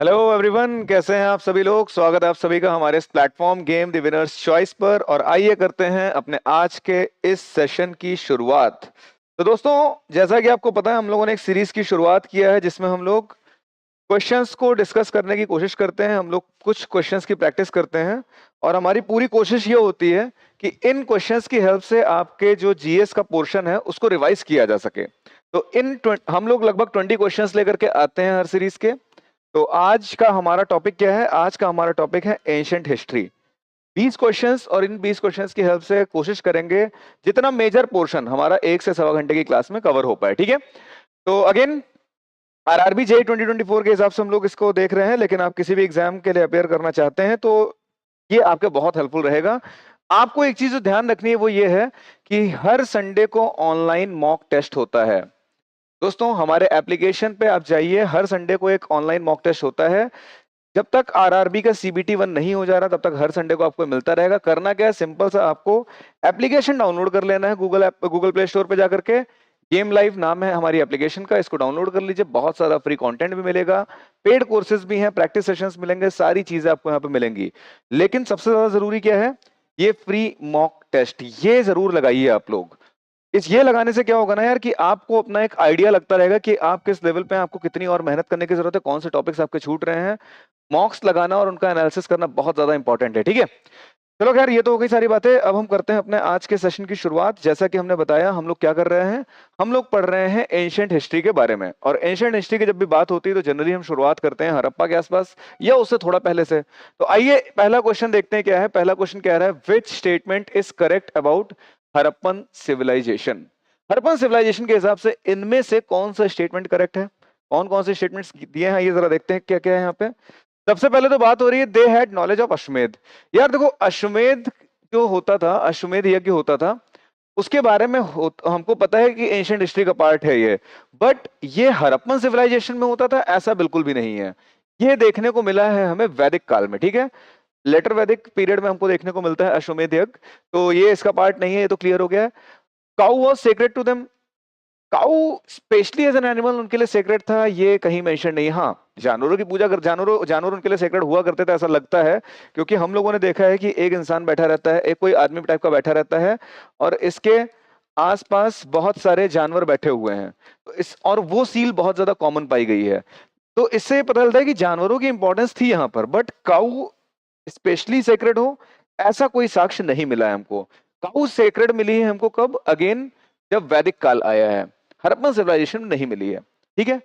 Hello everyone, कैसे हैं आप सभी लोग। स्वागत है आप सभी का हमारे इस platform game the winners choice पर। और आइए करते हैं अपने आज के इस सेशन की शुरुआत। तो दोस्तों, जैसा कि आपको पता है, हम लोगों ने एक सीरीज की शुरुआत किया है जिसमें हम लोग क्वेश्चंस को डिस्कस करने की कोशिश करते हैं। हम लोग कुछ क्वेश्चंस की प्रैक्टिस करते हैं और हमारी पूरी कोशिश ये होती है कि इन क्वेश्चंस की हेल्प से आपके जो जीएस का पोर्शन है उसको रिवाइज किया जा सके। तो हम लोग लगभग 20 क्वेश्चंस लेकर के आते हैं हर सीरीज के। तो आज का हमारा टॉपिक क्या है? आज का हमारा टॉपिक है एंशिएंट हिस्ट्री। 20 क्वेश्चंस, और इन 20 क्वेश्चंस की हेल्प से कोशिश करेंगे जितना मेजर पोर्शन हमारा 1 से 1.25 घंटे की क्लास में कवर हो पाए। ठीक है। तो अगेन, आरआरबी जे 2024 के हिसाब से हम लोग इसको देख रहे हैं, लेकिन आप किसी भी एग्जाम के लिए अपेयर करना चाहते हैं तो ये आपके बहुत हेल्पफुल रहेगा। आपको एक चीज जो ध्यान रखनी है वो ये है कि हर संडे को ऑनलाइन मॉक टेस्ट होता है। दोस्तों, हमारे एप्लीकेशन पे आप जाइए, हर संडे को एक ऑनलाइन मॉक टेस्ट होता है। जब तक आरआरबी का सीबीटी 1 नहीं हो जा रहा तब तक हर संडे को आपको मिलता रहेगा। करना क्या है, सिंपल सा, आपको एप्लीकेशन डाउनलोड कर लेना है गूगल प्ले स्टोर पे जाकर के। गेम लाइव नाम है हमारी एप्लीकेशन का, इसको डाउनलोड कर लीजिए। बहुत सारा फ्री कंटेंट भी मिलेगा, पेड कोर्सेज भी हैं, प्रैक्टिस सेशंस मिलेंगे, सारी चीजें आपको यहाँ पे मिलेंगी। लेकिन सबसे ज्यादा जरूरी क्या है, ये फ्री मॉक टेस्ट ये जरूर लगाइए आप लोग। ये लगाने से क्या होगा ना यार, कि आपको अपना एक आइडिया लगता रहेगा कि आप किस लेवल पे हैं, आपको कितनी और मेहनत करने की जरूरत है, कौन से टॉपिक्स आपके छूट रहे हैं। मॉक्स लगाना और उनका एनालिसिस करना बहुत ज्यादा इंपॉर्टेंट है। ठीक है। चलो खैर, ये तो हो गई सारी बातें। अब हम करते हैं अपने आज के सेशन की शुरुआत। जैसा कि हमने बताया, हम लोग क्या कर रहे हैं, हम लोग पढ़ रहे हैं एंशिएंट हिस्ट्री के बारे में। और एंशिएंट हिस्ट्री की जब भी बात होती है तो जनरली हम शुरुआत करते हैं हड़प्पा के आसपास या उससे थोड़ा पहले से। तो आइए पहला क्वेश्चन देखते हैं क्या है। पहला क्वेश्चन कह रहा है, which statement is correct about Harappan civilization. Harappan civilization के हिसाब से इनमें से कौन सा स्टेटमेंट करेक्ट है? कौन कौन से स्टेटमेंट्स दिए हैं ये जरा देखते हैं क्या क्या है यहाँ पे। सबसे पहले तो बात हो रही है, दे हैड नॉलेज ऑफ अश्वमेध। यार देखो, अश्वमेध जो होता था, अश्वमेध यज्ञ होता था, उसके बारे में हमको पता है कि एंशिएंट हिस्ट्री का पार्ट है ये। बट ये हड़प्पन सिविलाइजेशन में होता था ऐसा बिल्कुल भी नहीं है। ये देखने को मिला है हमें वैदिक काल में। ठीक है। लेटर वैदिक पीरियड में हमको देखने को मिलता है अश्वमेध यज्ञ। तो ये इसका पार्ट नहीं है, ये तो क्लियर हो गया है। Cow was sacred to them. Cow specially as an animal उनके लिए सेक्रेट था, ये कहीं मेंशन नहीं है। हाँ, जानवरों की पूजा कर, जानवर उनके लिए सेक्रेट हुआ करते थे ऐसा लगता है। क्योंकि हम लोगों ने देखा है कि एक इंसान बैठा रहता है, एक कोई आदमी टाइप का बैठा रहता है, और इसके आसपास बहुत सारे जानवर बैठे हुए हैं। तो इस और वो सील बहुत ज्यादा कॉमन पाई गई है। तो इससे पता चलता है कि जानवरों की इंपॉर्टेंस थी यहाँ पर। बट काऊ स्पेशली सेक्रेट हो ऐसा कोई साक्ष्य नहीं मिला है हमको। काऊ सेक्रेट मिली है हमको कब? अगेन, जब वैदिक काल आया है। हड़प्पन सिविलाइजेशन में नहीं मिली है। ठीक है।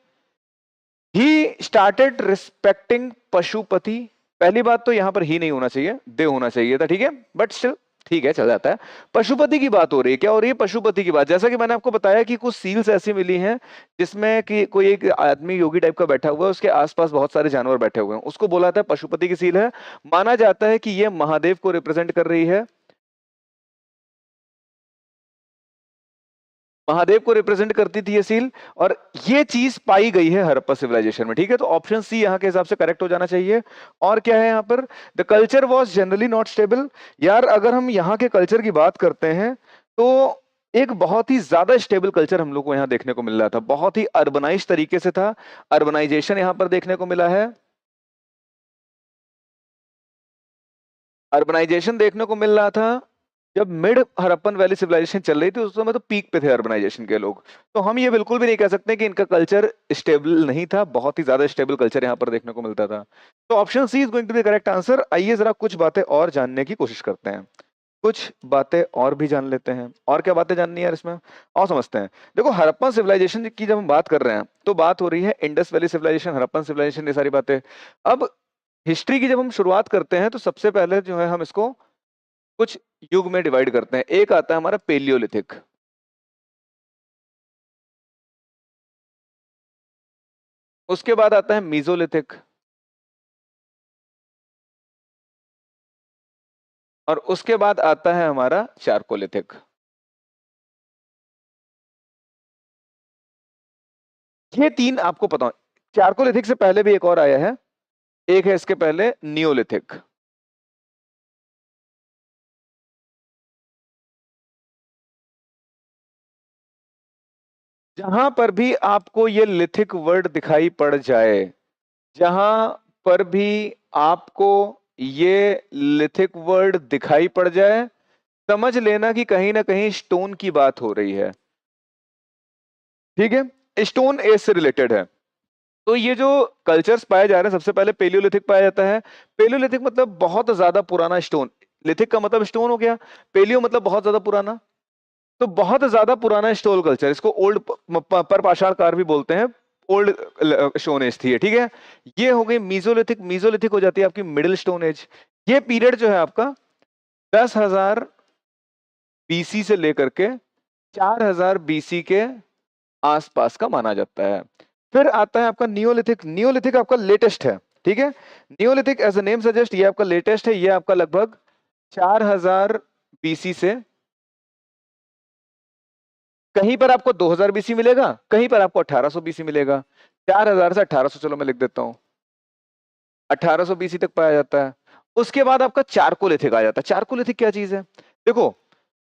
He started respecting Pashupati. पहली बात तो यहां पर ही नहीं होना चाहिए, दे होना चाहिए था। ठीक है, बट स्टिल ठीक है, चल जाता है। पशुपति की बात हो रही है। क्या हो रही है? पशुपति की बात। जैसा कि मैंने आपको बताया कि कुछ सील्स ऐसी मिली हैं जिसमें कि कोई एक आदमी योगी टाइप का बैठा हुआ है, उसके आसपास बहुत सारे जानवर बैठे हुए हैं, उसको बोला जाता है पशुपति की सील है। माना जाता है कि यह महादेव को रिप्रेजेंट कर रही है, महादेव को रिप्रेजेंट करती थी ये सील। और ये चीज पाई गई है हड़प्पा सिविलाइजेशन में। ठीक है। तो ऑप्शन सी यहाँ के हिसाब से करेक्ट हो जाना चाहिए। और क्या है यहाँ पर? The culture was generally not stable. यार, अगर हम यहाँ के कल्चर की बात करते हैं तो एक बहुत ही ज्यादा स्टेबल कल्चर हम लोग को यहाँ देखने को मिल रहा था। बहुत ही अर्बनाइज तरीके से था। अर्बनाइजेशन यहाँ पर देखने को मिला है। अर्बनाइजेशन देखने को मिल रहा था। जब मिड हड़प्पन वैली सिविलाइजेशन चल रही थी उस समय तो पीक पे थे अर्बनाइजेशन के लोग। तो हम ये बिल्कुल भी नहीं कह सकते कि इनका कल्चर स्टेबल नहीं था। बहुत ही ज्यादा स्टेबल कल्चर यहाँ पर देखने को मिलता था। तो option C is going to be correct answer. आइए जरा कुछ बातें और जानने की कोशिश करते हैं। कुछ बातें और भी जान लेते हैं। और क्या बातें जाननी है यार इसमें, और समझते हैं। देखो, हड़प्पन सिविलाइजेशन की जब हम बात कर रहे हैं तो बात हो रही है Indus Valley civilization, Harappan civilization, ये सारी बातें। अब हिस्ट्री की जब हम शुरुआत करते हैं तो सबसे पहले जो है हम इसको कुछ युग में डिवाइड करते हैं। एक आता है हमारा पेलियोलिथिक, उसके बाद आता है मीजोलिथिक, और उसके बाद आता है हमारा चारकोलिथिक। ये तीन आपको पता हो। चारकोलिथिक से पहले भी एक और आया है, एक है इसके पहले नियोलिथिक। जहां पर भी आपको ये लिथिक वर्ड दिखाई पड़ जाए, जहां पर भी आपको ये लिथिक वर्ड दिखाई पड़ जाए, समझ लेना कि कहीं ना कहीं स्टोन की बात हो रही है। ठीक है, स्टोन एज से रिलेटेड है। तो ये जो कल्चर्स पाए जा रहे हैं, सबसे पहले पेलियोलिथिक पाया जाता है। पेलियोलिथिक मतलब बहुत ज्यादा पुराना स्टोन, लिथिक का मतलब स्टोन हो गया, पेलियो मतलब बहुत ज्यादा पुराना, तो बहुत ज्यादा पुराना स्टोन कल्चर, इसको ओल्ड पर पाषाण काल भी बोलते हैं, ओल्ड स्टोन एज थी, ठीक है। ये हो गई मीजोलिथिक, मीजोलिथिक हो जाती है आपकी मिडिल स्टोन एज। ये पीरियड जो है आपका 10,000 बीसी से लेकर के 4,000 बीसी के आसपास का माना जाता है। फिर आता है आपका नियोलिथिक, नियोलिथिक आपका लेटेस्ट है, ठीक है। Neolithic as a name suggest, ये आपका लेटेस्ट है, ये आपका लगभग 4,000 बीसी से, कहीं पर आपको 2000 बीसी मिलेगा, कहीं पर आपको 1800 बीसी मिलेगा। 4000 से 1800, चलो मैं लिख देता हूं, 1800 बीसी तक पाया जाता है। उसके बाद आपका चारकोलिथिक आ जाता है। चारकोलिथिक क्या चीज है? देखो,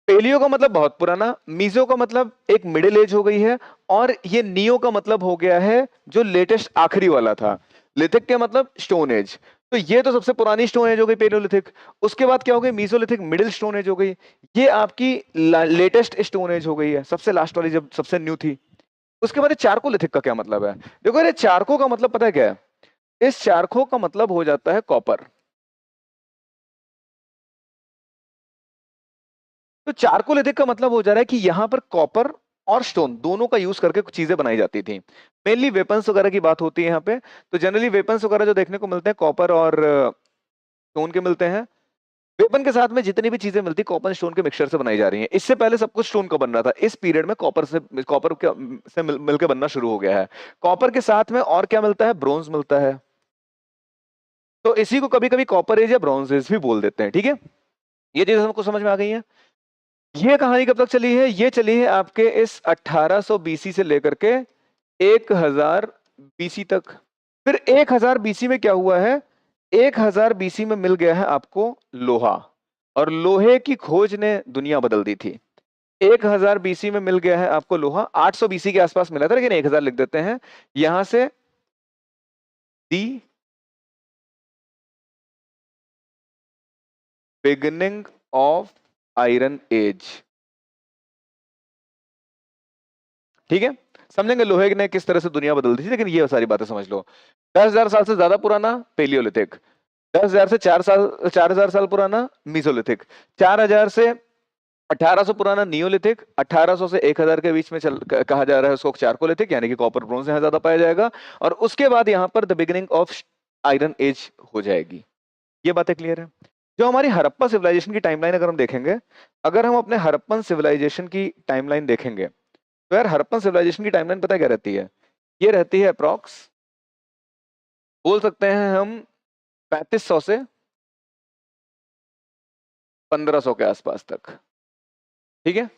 पेलियो का मतलब बहुत पुराना, मीजो का मतलब एक मिडिल एज हो गई है, और ये नियो का मतलब हो गया है जो लेटेस्ट आखिरी वाला था। लिथिक के मतलब स्टोन एज, तो ये तो सबसे पुरानी स्टोन एज हो गई पेलियोलिथिक। उसके बाद क्या हो गई? मीसोलिथिक, मिडिल स्टोन एज हो गई। ये आपकी लेटेस्ट स्टोन एज हो गई है, सबसे लास्ट वाली जब सबसे न्यू थी। उसके बाद चारकोलिथिक का क्या मतलब है? देखो, ये चारको का मतलब पता है क्या है? इस चारको का मतलब हो जाता है कॉपर। तो चारकोलिथिक का मतलब हो जा रहा है कि यहां पर कॉपर और स्टोन दोनों का यूज करके कुछ चीजें बनाई जाती थी। मेनली वेपन्स वगैरह की बात होती है यहाँ पे। तो जनरली वेपन्स वगैरह जो देखने को मिलते हैं कॉपर और स्टोन के मिलते हैं। वेपन के साथ में जितनी भी चीजें मिलती कॉपर स्टोन के मिक्सचर से बनाई जा रही हैं। इससे पहले सब कुछ स्टोन का बन रहा था, इस पीरियड में कॉपर से मिलकर बनना शुरू हो गया है। कॉपर के साथ में और क्या मिलता है? ब्रोंज मिलता है। तो इसी को कभी कभी कॉपर एज या ब्रॉन्ज एज भी बोल देते हैं, ठीक है। ये चीज हमको समझ में आ गई है। ये कहानी कब तक चली है? ये चली है आपके इस 1800 बीसी से लेकर के 1000 बीसी तक। फिर 1000 बीसी में क्या हुआ है? 1000 बीसी में मिल गया है आपको लोहा, और लोहे की खोज ने दुनिया बदल दी थी। 1000 बीसी में मिल गया है आपको लोहा, 800 बीसी के आसपास मिला था, लेकिन 1000 लिख देते हैं। यहां से the beginning of Iron Age, ठीक है। समझेंगे लोहे ने किस तरह से दुनिया बदल दी थी, लेकिन ये सारी बातें समझ लो। 10,000 साल से ज्यादा पुराना पेलियोलिथिक, 10,000 से 4,000 साल पुराना मीसोलिथिक, 4,000 से 1800 पुराना नियोलिथिक, 1800 से 1000 के बीच में कहा जा रहा है उसको चारकोलिथिक, यानी कि कॉपर ब्रोंज यहाँ ज्यादा पाया जाएगा। और उसके बाद यहाँ पर the beginning of Iron Age हो जाएगी। ये बातें क्लियर है? जो हमारी हड़प्पा सिविलाइजेशन की टाइमलाइन अगर हम देखेंगे, अगर हम अपने हड़प्पन सिविलाइजेशन की टाइमलाइन देखेंगे, तो यार हड़प्पन सिविलाइजेशन की टाइमलाइन पता क्या रहती है? ये रहती है अप्रॉक्स, बोल सकते हैं हम 3500 से 1500 के आसपास तक, ठीक है।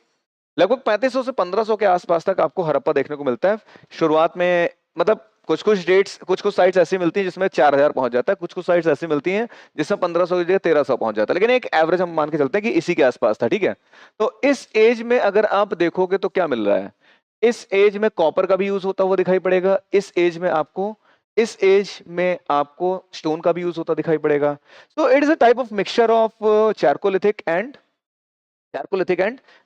लगभग 3500 से 1500 के आसपास तक आपको हड़प्पा देखने को मिलता है। शुरुआत में मतलब कुछ कुछ डेट्स, कुछ कुछ साइट्स ऐसी मिलती हैं जिसमें 4000 पहुंच जाता है, कुछ कुछ साइट्स ऐसी मिलती हैं जिसमें 1500 की जगह 1300 पहुंच जाता है, लेकिन एक एवरेज हम मान के चलते हैं कि इसी के आसपास था, ठीक है। तो इस एज में अगर आप देखोगे तो क्या मिल रहा है? इस एज में कॉपर का भी यूज होता हुआ दिखाई पड़ेगा, इस एज में आपको स्टोन का भी यूज होता दिखाई पड़ेगा। So it is a type of mixture of chalcolithic and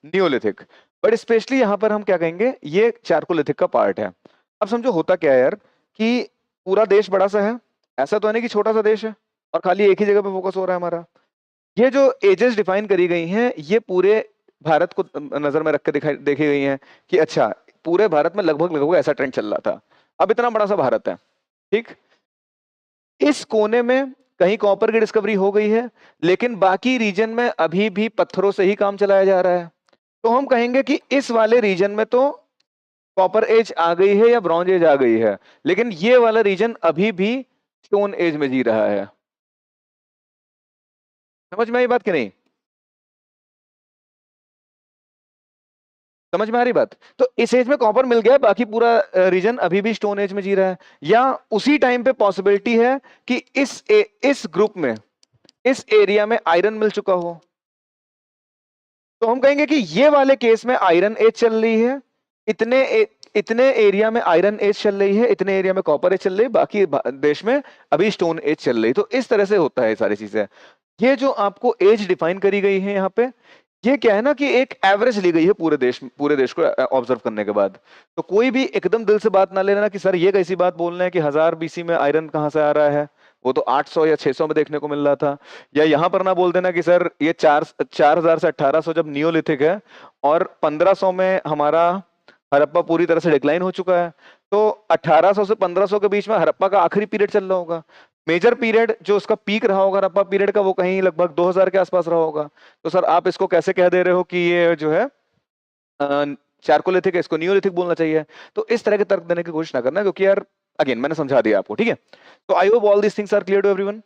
Neolithic. But specially यहां पर हम क्या कहेंगे, ये चारकोलिथिक का पार्ट है। अब समझो होता क्या है यार, कि पूरा देश बड़ा सा है, ऐसा तो है नहीं कि छोटा सा देश है और खाली एक ही जगह पे फोकस हो रहा है हमारा। ये जो एजेस डिफाइन करी गई हैं, ये पूरे भारत को नजर में रख के देखी गई हैं कि अच्छा, पूरे भारत में लगभग लगभग ऐसा ट्रेंड चल रहा था। अब इतना बड़ा सा भारत है, ठीक, इस कोने में कहीं कॉपर की डिस्कवरी हो गई है, लेकिन बाकी रीजन में अभी भी पत्थरों से ही काम चलाया जा रहा है। तो हम कहेंगे कि इस वाले रीजन में तो कॉपर एज आ गई है या ब्रॉन्ज एज आ गई है, लेकिन ये वाला रीजन अभी भी स्टोन एज में जी रहा है। समझ में आई बात कि नहीं? समझ में आ रही बात? तो इस एज में कॉपर मिल गया, बाकी पूरा रीजन अभी भी स्टोन एज में जी रहा है। या उसी टाइम पे पॉसिबिलिटी है कि इस ग्रुप में, इस एरिया में आयरन मिल चुका हो। तो हम कहेंगे कि ये वाले केस में आयरन एज चल रही है, इतने एरिया में आयरन एज चल रही है, इतने एरिया में कॉपर एज चल रही है, बाकी देश में अभी स्टोन एज चल रही है। तो इस तरह से होता है सारी चीजें। ये जो आपको एज डिफाइन करी गई है यहाँ पे, ये क्या है ना कि एक एवरेज ली गई है पूरे देश को ऑब्जर्व करने के बाद। तो कोई भी एकदम दिल से बात ना लेना कि सर ये कैसी बात बोल रहे हैं कि 1000 बीसी में आयरन कहाँ से आ रहा है, वो तो 800 या 600 में देखने को मिल रहा था। या यहाँ पर ना बोल देना कि सर ये 4000 से 1800 जब नियोलिथिक है और 1500 में हमारा हड़प्पा पूरी तरह से डिक्लाइन हो चुका है। तो 1800 से 1500 के बीच में हड़प्पा का आखिरी पीरियड चल रहा होगा। मेजर पीरियड जो उसका पीक रहा होगा हड़प्पा पीरियड का, वो कहीं लगभग 2000 के आसपास रहा होगा। तो सर आप इसको कैसे कह दे रहे हो कि ये जो है चारकोलिथिक है, इसको नियोलिथिक बोलना चाहिए। तो इस तरह के तर्क देने की कोशिश ना करना, क्योंकि यार अगेन मैंने समझा दिया आपको, ठीक है। तो I hope all these things are clear to everyone,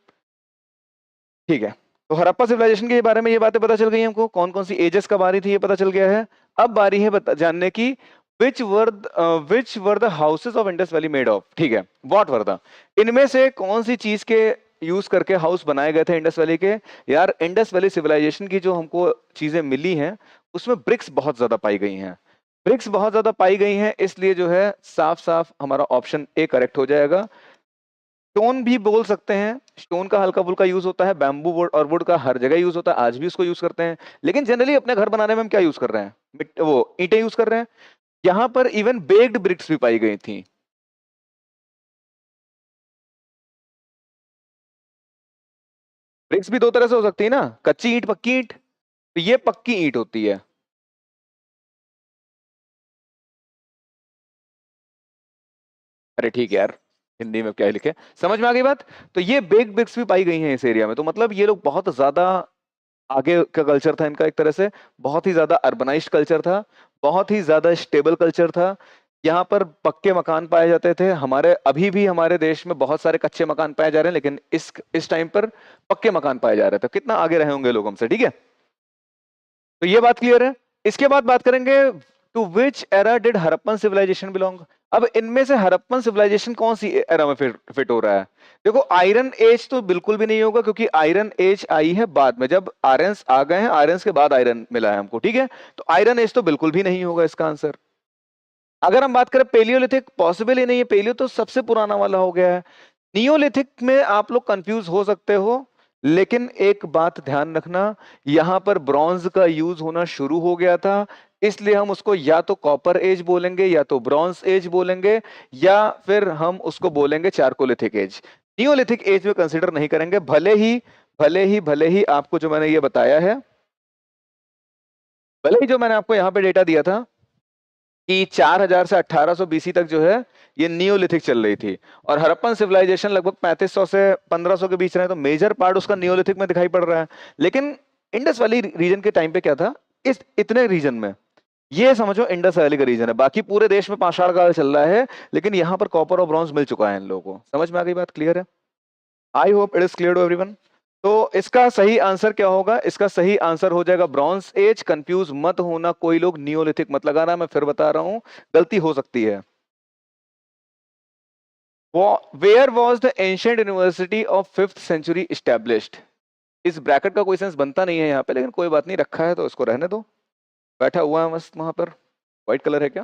ठीक है। तो हड़प्पा सिविलाइजेशन के बारे में ये बातें पता चल गई हमको, कौन कौन सी एजेस कब आ रही थी ये पता चल गया है। अब बारी है जानने की which were the houses of Indus Valley made of, ठीक है। what were the, इनमें से कौन सी चीज के यूज करके हाउस बनाए गए थे इंडस वैली के। यार इंडस वैली सिविलाइजेशन की जो हमको चीजें मिली हैं उसमें ब्रिक्स बहुत ज्यादा पाई गई हैं, ब्रिक्स बहुत ज्यादा पाई गई हैं, इसलिए जो है साफ साफ हमारा ऑप्शन ए करेक्ट हो जाएगा। स्टोन भी बोल सकते हैं, स्टोन का हल्का फुल्का यूज होता है, बैम्बू वुड और वुड का हर जगह यूज होता है, आज भी उसको यूज करते हैं। लेकिन जनरली अपने घर बनाने में हम क्या यूज कर रहे हैं, वो ईंटें यूज कर रहे हैं। यहां पर इवन बेक्ड ब्रिक्स भी पाई गई थी। ब्रिक्स भी दो तरह से हो सकती है ना, कच्ची ईंट पक्की ईंट। तो ये पक्की ईंट होती है। अरे ठीक है यार, हिंदी में क्या लिखे, समझ में आ गई बात। तो ये बेक्ड ब्रिक्स भी पाई गई हैं इस एरिया में। तो मतलब ये लोग बहुत ज्यादा आगे का कल्चर था इनका, एक तरह से बहुत ही ज्यादा अर्बनाइज्ड कल्चर था, बहुत ही ज्यादा स्टेबल कल्चर था। यहाँ पर पक्के मकान पाए जाते थे। हमारे अभी भी हमारे देश में बहुत सारे कच्चे मकान पाए जा रहे हैं, लेकिन इस टाइम पर पक्के मकान पाए जा रहे थे। कितना आगे रहे होंगे लोग हमसे, ठीक है। तो ये बात क्लियर है। इसके बाद बात करेंगे to which era did Harappan civilization belong. अब इनमें से हड़प्पन सिविलाइजेशन कौन सी एरा में फिट हो रहा है। देखो आयरन एज तो बिल्कुल भी नहीं होगा, क्योंकि आयरन एज आई है बाद में, जब आयरन्स आ गए हैं, आयरन्स के बाद आयरन मिला है हमको, ठीक है। तो आयरन एज तो बिल्कुल भी नहीं होगा इसका आंसर। अगर हम बात करें पेलियोलिथिक, पॉसिबल ही नहीं है, पेलियो तो सबसे पुराना वाला हो गया है। नियोलिथिक में आप लोग कंफ्यूज हो सकते हो, लेकिन एक बात ध्यान रखना, यहां पर ब्रॉन्ज का यूज होना शुरू हो गया था, इसलिए हम उसको या तो कॉपर एज बोलेंगे, या तो ब्रॉन्ज एज बोलेंगे, या फिर हम उसको बोलेंगे चारकोलिथिक एज। नियोलिथिक एज में कंसिडर नहीं करेंगे, भले ही आपको जो मैंने ये बताया है, भले ही जो मैंने आपको यहाँ पे डेटा दिया था कि 4000 से 1800 बीसी तक जो है ये नियोलिथिक चल रही थी, और हड़प्पन सिविलाइजेशन लगभग 3500 से 1500 के बीच रहे, तो मेजर पार्ट उसका नियोलिथिक में दिखाई पड़ रहा है। लेकिन इंडस वैली रीजन के टाइम पे क्या था, इस इतने रीजन में ये समझो इंडस वैली का रीजन है, बाकी पूरे देश में पाषाण काल चल रहा है, लेकिन यहाँ पर कॉपर और ब्रॉन्ज मिल चुका है इन लोगों को। समझ में आ गई बात, क्लियर है। I hope it is clear to everyone. तो इसका सही आंसर क्या होगा, इसका सही आंसर हो जाएगा ब्रॉन्ज एज। कंफ्यूज मत होना, कोई लोग नियोलिथिक मत लगाना, मैं फिर बता रहा हूं गलती हो सकती है। Where was the ancient university of 5th century established. इस ब्रैकेट का कोई सेंस बनता नहीं है यहाँ पे, लेकिन कोई बात नहीं, रखा है तो इसको रहने दो। बैठा हुआ है मस्त वहां पर, व्हाइट कलर है क्या,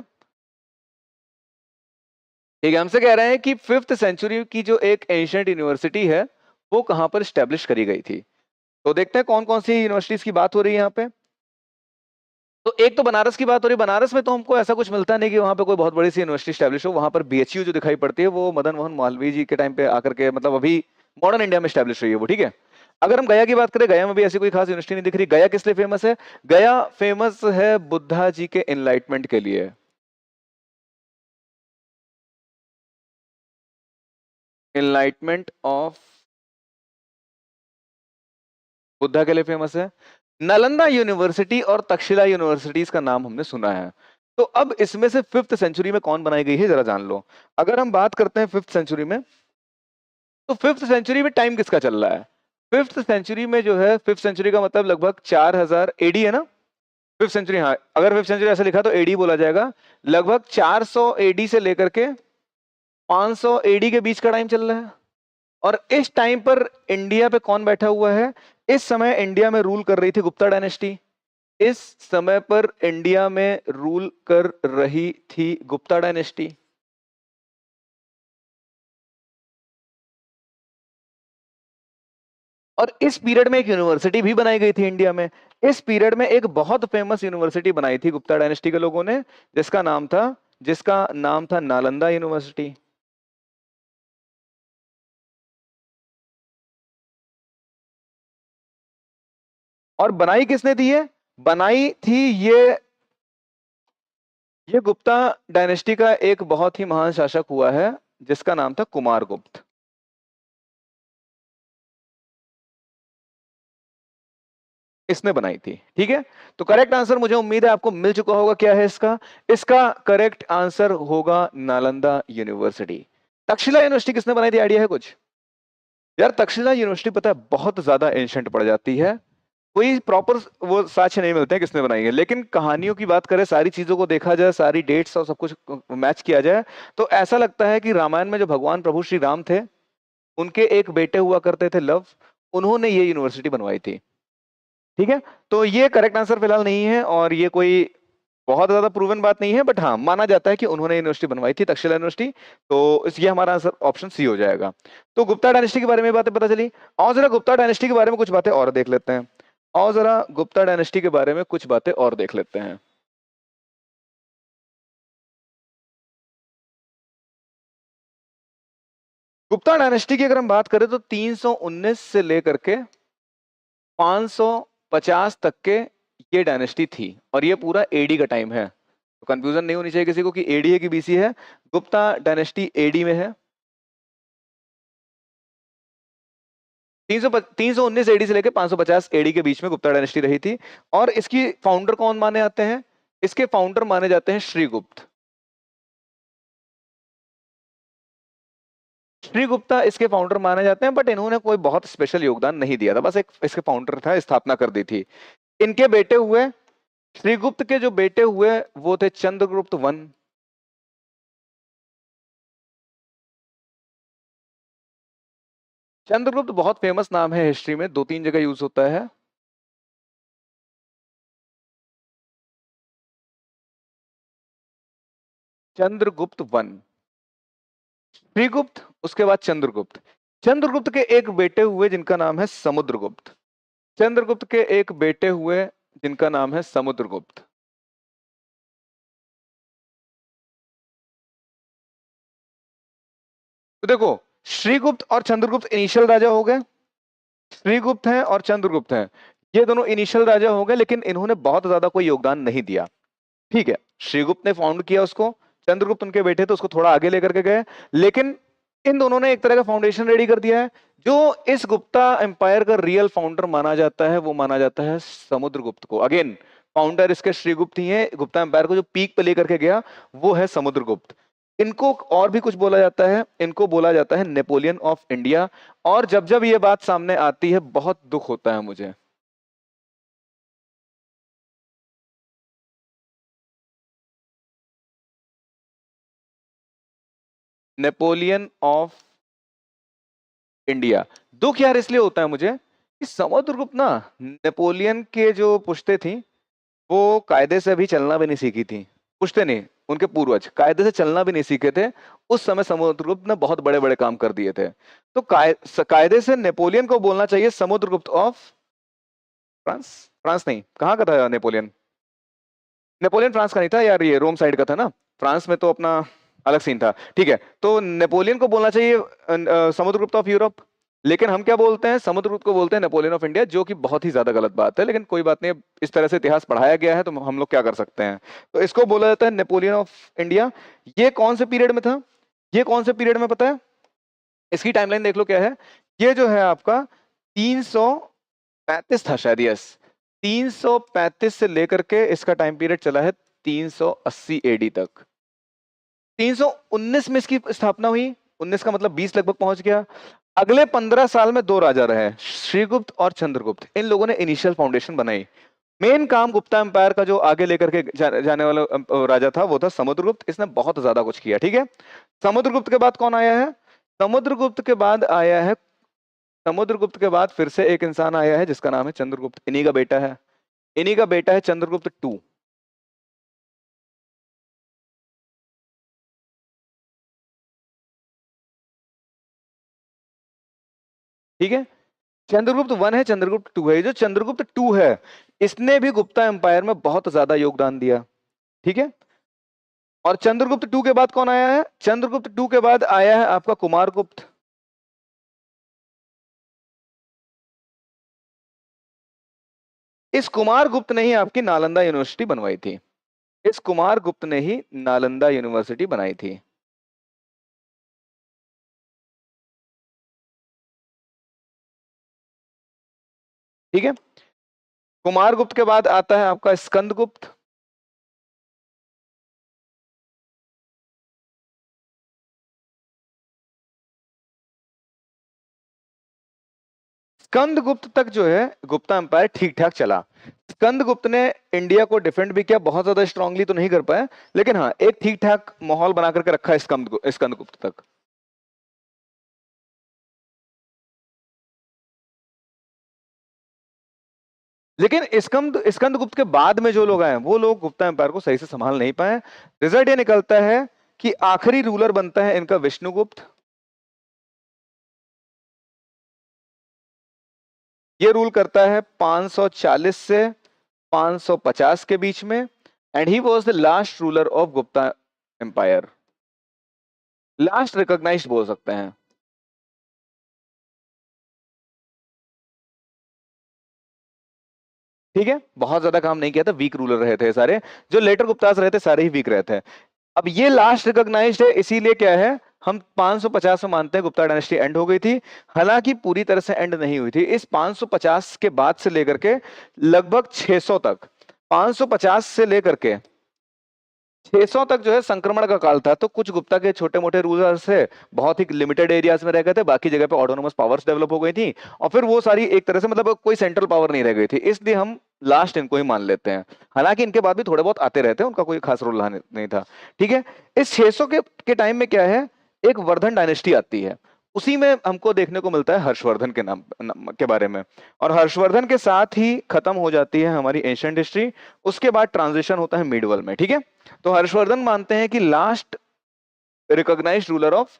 ठीक है। हमसे कह रहे हैं कि 5th सेंचुरी की जो एक एंशिएंट यूनिवर्सिटी है वो कहां पर स्टैब्लिश करी गई थी। तो देखते हैं कौन कौन सी यूनिवर्सिटीज की बात हो रही है यहाँ पे। तो एक तो बनारस की बात हो रही है। बनारस में तो हमको ऐसा कुछ मिलता नहीं कि वहां पे कोई बहुत बड़ी सी यूनिवर्सिटी स्टैब्लिश हो। वहां पर बीएचयू जो दिखाई पड़ती है वो मदन मोहन मालवीय जी के टाइम पे आकर के, मतलब अभी मॉडर्न इंडिया में स्टैब्लिश हुई है वो, ठीक है। अगर हम गया की बात करें, गया में भी ऐसी कोई खास यूनिवर्सिटी नहीं दिख रही। गया किस लिए फेमस है, गया फेमस है बुद्धा जी के एनलाइटमेंट के लिए। एनलाइटमेंट ऑफ बुद्धा के लिए फेमस है। नालंदा यूनिवर्सिटी और तक्षशिला यूनिवर्सिटीज का नाम हमने सुना है। तो अब इसमें से 5th सेंचुरी में कौन बनाई गई है जरा जान लो। अगर हम बात करते हैं 5th सेंचुरी में, तो 5th सेंचुरी में टाइम किसका चल रहा है। 5th सेंचुरी में जो है, 5th सेंचुरी का मतलब लगभग 4000 एडी है ना। 5th सेंचुरी, हाँ अगर 5th सेंचुरी ऐसे लिखा तो एडी बोला जाएगा। लगभग 400 एडी से लेकर के 500 एडी के बीच का टाइम चल रहा है। और इस टाइम पर इंडिया पे कौन बैठा हुआ है, इस समय इंडिया में रूल कर रही थी गुप्ता डायनेस्टी। इस समय पर इंडिया में रूल कर रही थी गुप्ता डायनेस्टी। और इस पीरियड में एक यूनिवर्सिटी भी बनाई गई थी इंडिया में। इस पीरियड में एक बहुत फेमस यूनिवर्सिटी बनाई थी गुप्ता डायनेस्टी के लोगों ने, जिसका नाम था नालंदा यूनिवर्सिटी। और बनाई किसने थी ये? बनाई थी ये गुप्ता डायनेस्टी का एक बहुत ही महान शासक हुआ है, जिसका नाम था कुमारगुप्त। इसने बनाई थी। ठीक है, तो करेक्ट आंसर मुझे उम्मीद है आपको मिल चुका होगा। क्या है इसका? इसका करेक्ट आंसर होगा नालंदा यूनिवर्सिटी। तक्षशिला यूनिवर्सिटी किसने बनाई थी, आइडिया है कुछ? यार तक्षशिला यूनिवर्सिटी पता है बहुत ज्यादा एंशंट पड़ जाती है, कोई प्रॉपर वो साक्ष्य नहीं मिलते हैं किसने बनाई है। लेकिन कहानियों की बात करें, सारी चीजों को देखा जाए, सारी डेट्स और सब कुछ मैच किया जाए, तो ऐसा लगता है कि रामायण में जो भगवान प्रभु श्री राम थे, उनके एक बेटे हुआ करते थे लव, उन्होंने ये यूनिवर्सिटी बनवाई थी। ठीक है, तो ये करेक्ट आंसर फिलहाल नहीं है, और ये कोई बहुत ज्यादा प्रूवन बात नहीं है, बट हाँ माना जाता है कि उन्होंने यूनिवर्सिटी बनवाई थी, तक्षशिला यूनिवर्सिटी। तो ये हमारा आंसर ऑप्शन सी हो जाएगा। तो गुप्ता डायनेस्टी के बारे में बातें पता चली, और जरा गुप्ता डायनेस्टी के बारे में कुछ बातें और देख लेते हैं। और जरा गुप्ता डायनेस्टी के बारे में कुछ बातें और देख लेते हैं। गुप्ता डायनेस्टी की अगर हम बात करें तो 319 से लेकर के 550 तक के ये डायनेस्टी थी, और ये पूरा एडी का टाइम है। तो कंफ्यूजन नहीं होनी चाहिए किसी को कि एडी है कि बीसी है। गुप्ता डायनेस्टी एडी में है। 319 एडी से लेकर 550 एडी के बीच में गुप्ता डायनेस्टी रही थी। और इसकी फाउंडर कौन माने जाते हैं? इसके फाउंडर माने जाते हैं श्रीगुप्त। श्रीगुप्ता इसके फाउंडर माने जाते हैं, बट इन्होंने कोई बहुत स्पेशल योगदान नहीं दिया था, बस एक इसके फाउंडर था, स्थापना कर दी थी। इनके बेटे हुए, श्रीगुप्त के जो बेटे हुए वो थे चंद्रगुप्त वन। चंद्रगुप्त बहुत फेमस नाम है हिस्ट्री में, दो तीन जगह यूज होता है। चंद्रगुप्त वन, श्रीगुप्त, उसके बाद चंद्रगुप्त। चंद्रगुप्त के एक बेटे हुए जिनका नाम है समुद्रगुप्त। चंद्रगुप्त के एक बेटे हुए जिनका नाम है समुद्रगुप्त। तो देखो, श्रीगुप्त और चंद्रगुप्त इनिशियल राजा हो गए। श्रीगुप्त हैं और चंद्रगुप्त हैं, ये दोनों इनिशियल राजा हो गए, लेकिन इन्होंने बहुत ज्यादा कोई योगदान नहीं दिया। ठीक है, श्रीगुप्त ने फाउंड किया उसको, चंद्रगुप्त उनके बेटे तो उसको थोड़ा आगे लेकर के गए, लेकिन इन दोनों ने एक तरह का फाउंडेशन रेडी कर दिया है। जो इस गुप्ता एम्पायर का रियल फाउंडर माना जाता है वो माना जाता है समुद्रगुप्त को। अगेन फाउंडर इसके श्रीगुप्त ही है, गुप्ता एम्पायर को जो पीक पे लेकर के गया वो है समुद्रगुप्त। इनको और भी कुछ बोला जाता है, इनको बोला जाता है नेपोलियन ऑफ इंडिया। और जब जब ये बात सामने आती है बहुत दुख होता है मुझे। नेपोलियन ऑफ इंडिया, दुख यार इसलिए होता है मुझे कि समुद्रगुप्त ना, नेपोलियन के जो पुश्ते थी वो कायदे से अभी चलना भी नहीं सीखी थी। पुश्ते नहीं, उनके पूर्वज कायदे से चलना भी नहीं सीखे थे। उस समय समुद्रगुप्त ने बहुत बड़े बड़े काम कर दिए थे। तो कायदे से नेपोलियन को बोलना चाहिए समुद्रगुप्त ऑफ फ्रांस। फ्रांस नहीं, कहाँ का था नेपोलियन? नेपोलियन फ्रांस का नहीं था यार, ये रोम साइड का था ना। फ्रांस में तो अपना अलग सीन था। ठीक है, तो नेपोलियन को बोलना चाहिए समुद्रगुप्त ऑफ यूरोप। लेकिन हम क्या बोलते हैं? समुद्रगुप्त को बोलते हैं नेपोलियन ऑफ इंडिया, जो कि बहुत ही ज्यादा गलत बात है, लेकिन कोई बात नहीं, इस तरह से इतिहास पढ़ाया गया है तो हम लोग क्या कर सकते हैं। तो इसको बोला जाता है नेपोलियन ऑफ इंडिया। ये कौन से पीरियड में था? ये कौन से पीरियड में पता है? इसकी टाइमलाइन देख लो क्या है। ये जो है आपका 335 था शायद, यस। 335 से लेकर के इसका टाइम पीरियड चला है 380 एडी तक। 319 में इसकी स्थापना हुई, 19 का मतलब 20 लगभग पहुंच गया। अगले 15 साल में दो राजा रहे, श्रीगुप्त और चंद्रगुप्त। इन लोगों ने इनिशियल फाउंडेशन बनाई। मेन काम गुप्ता एम्पायर का जो आगे लेकर के जाने वाला राजा था वो था समुद्रगुप्त। इसने बहुत ज्यादा कुछ किया। ठीक है, समुद्रगुप्त के बाद कौन आया है? समुद्रगुप्त के बाद आया है, समुद्रगुप्त के बाद फिर से एक इंसान आया है जिसका नाम है चंद्रगुप्त, इन्हीं का बेटा है। इन्हीं का बेटा है चंद्रगुप्त टू। ठीक है, चंद्रगुप्त वन है, चंद्रगुप्त टू है। जो चंद्रगुप्त टू है इसने भी गुप्ता एम्पायर में बहुत ज्यादा योगदान दिया। ठीक है, और चंद्रगुप्त टू के बाद कौन आया है? चंद्रगुप्त टू के बाद आया है आपका कुमारगुप्त। इस कुमारगुप्त ने ही आपकी नालंदा यूनिवर्सिटी बनवाई थी। इस कुमारगुप्त ने ही नालंदा यूनिवर्सिटी बनाई थी। ठीक है, कुमारगुप्त के बाद आता है आपका स्कंदगुप्त। स्कंदगुप्त तक जो है गुप्ता एम्पायर ठीक ठाक चला। स्कंदगुप्त ने इंडिया को डिफेंड भी किया, बहुत ज्यादा स्ट्रांगली तो नहीं कर पाया, लेकिन हाँ एक ठीक ठाक माहौल बना करके रखा है स्कंदगुप्त तक। लेकिन स्कंदगुप्त के बाद में जो लोग आए वो लोग गुप्ता एम्पायर को सही से संभाल नहीं पाए। रिजल्ट ये निकलता है कि आखिरी रूलर बनता है इनका विष्णुगुप्त। ये रूल करता है 540 से 550 के बीच में, and he was the last ruler of Gupta empire. Last recognised बोल सकते हैं। ठीक है, बहुत ज्यादा काम नहीं किया था, वीक रूलर रहे थे सारे, जो लेटर गुप्तास रहे थे सारे ही वीक रहे थे। अब ये लास्ट रिकॉग्नाइज्ड है, इसीलिए क्या है हम 550 में मानते हैं गुप्ता डायनेस्टी एंड हो गई थी। हालांकि पूरी तरह से एंड नहीं हुई थी। इस 550 के बाद से लेकर के लगभग 600 तक, 550 से लेकर के 600 तक जो है संक्रमण का काल था। तो कुछ गुप्ता के छोटे मोटे रूलर्स से बहुत ही लिमिटेड एरियाज में रह गए थे, बाकी जगह पे ऑटोनोमस पावर्स डेवलप हो गई थी, और फिर वो सारी एक तरह से मतलब कोई सेंट्रल पावर नहीं रह गई थी, इसलिए हम लास्ट इनको ही मान लेते हैं। हालांकि इनके बाद भी थोड़े बहुत आते रहते हैं, उनका कोई खास रोल नहीं था। ठीक है, इस 600 के टाइम में क्या है, एक वर्धन डायनेस्टी आती है। उसी में हमको देखने को मिलता है हर्षवर्धन के नाम के बारे में, और हर्षवर्धन के साथ ही खत्म हो जाती है हमारी एंशिएंट हिस्ट्री। उसके बाद ट्रांजिशन होता है मिडवल में। ठीक है, तो हर्षवर्धन मानते हैं कि लास्ट रिकॉग्नाइज्ड रूलर ऑफ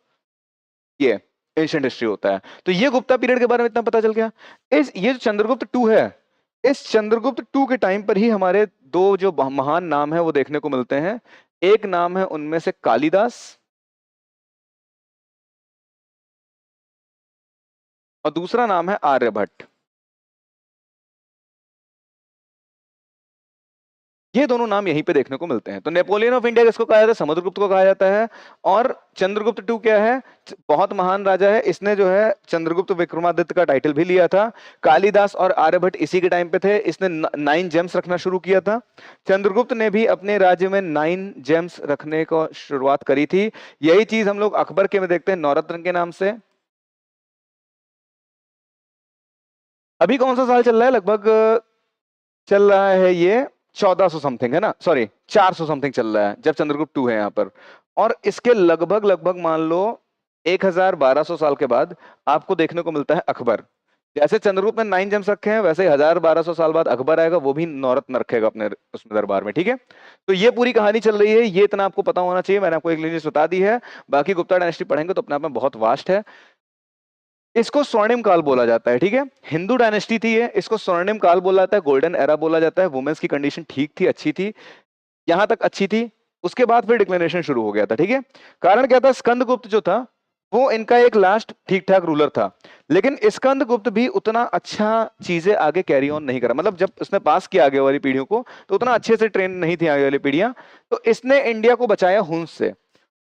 ये एंशिएंट हिस्ट्री होता है। तो ये गुप्ता पीरियड के बारे में इतना पता चल गया। ये जो चंद्रगुप्त टू है, इस चंद्रगुप्त टू के टाइम पर ही हमारे दो जो महान नाम है वो देखने को मिलते हैं। एक नाम है उनमें से कालिदास, और दूसरा नाम है आर्यभट्ट। ये दोनों नाम यहीं पे देखने को मिलते हैं। तो नेपोलियन ऑफ इंडिया किसको कहा जाता है? समुद्रगुप्त को कहा जाता है। और चंद्रगुप्त टू क्या है? बहुत महान राजा है, इसने जो है चंद्रगुप्त विक्रमादित्य का टाइटल भी लिया था। कालिदास और आर्यभट्ट इसी के टाइम पे थे, इसने 9 जेम्स रखना शुरू किया था। चंद्रगुप्त ने भी अपने राज्य में 9 जेम्स रखने को शुरुआत करी थी। यही चीज हम लोग अकबर के में देखते हैं नवरत्न के नाम से। अभी कौन सा साल चल रहा है? लगभग चल रहा है ये 1400 समथिंग है ना, सॉरी 400 समथिंग चल रहा है जब चंद्रगुप्त टू है यहाँ पर। और इसके लगभग लगभग मान लो 1200 साल के बाद आपको देखने को मिलता है अकबर। जैसे चंद्रगुप्त ने 9 जेम्स रखे हैं, वैसे ही 1200 साल बाद अकबर आएगा, वो भी नवरत्न रखेगा अपने उसमें दरबार में। ठीक है, तो ये पूरी कहानी चल रही है, ये इतना आपको पता होना चाहिए। मैंने आपको एक लिस्ट बता दी है, बाकी गुप्ता डायनेस्टी पढ़ेंगे तो अपने आप में बहुत वास्ट है। इसको स्वर्णिम काल बोला जाता है। ठीक है, हिंदू डायनेस्टी थी ये, इसको स्वर्णिम काल बोला जाता है, गोल्डन एरा बोला जाता है। वुमेन्स की कंडीशन ठीक थी, अच्छी थी, यहां तक अच्छी थी। उसके बाद फिर डिक्लिनेशन शुरू हो गया था। ठीक है, कारण क्या था? स्कंदगुप्त जो था वो इनका एक लास्ट ठीक ठाक रूलर था, लेकिन स्कंदगुप्त भी उतना अच्छा चीजें आगे कैरी ऑन नहीं करा। मतलब जब उसने पास किया आगे वाली पीढ़ियों को तो उतना अच्छे से ट्रेन नहीं थी आगे वाली पीढ़ियां। तो इसने इंडिया को बचाया हुंस से,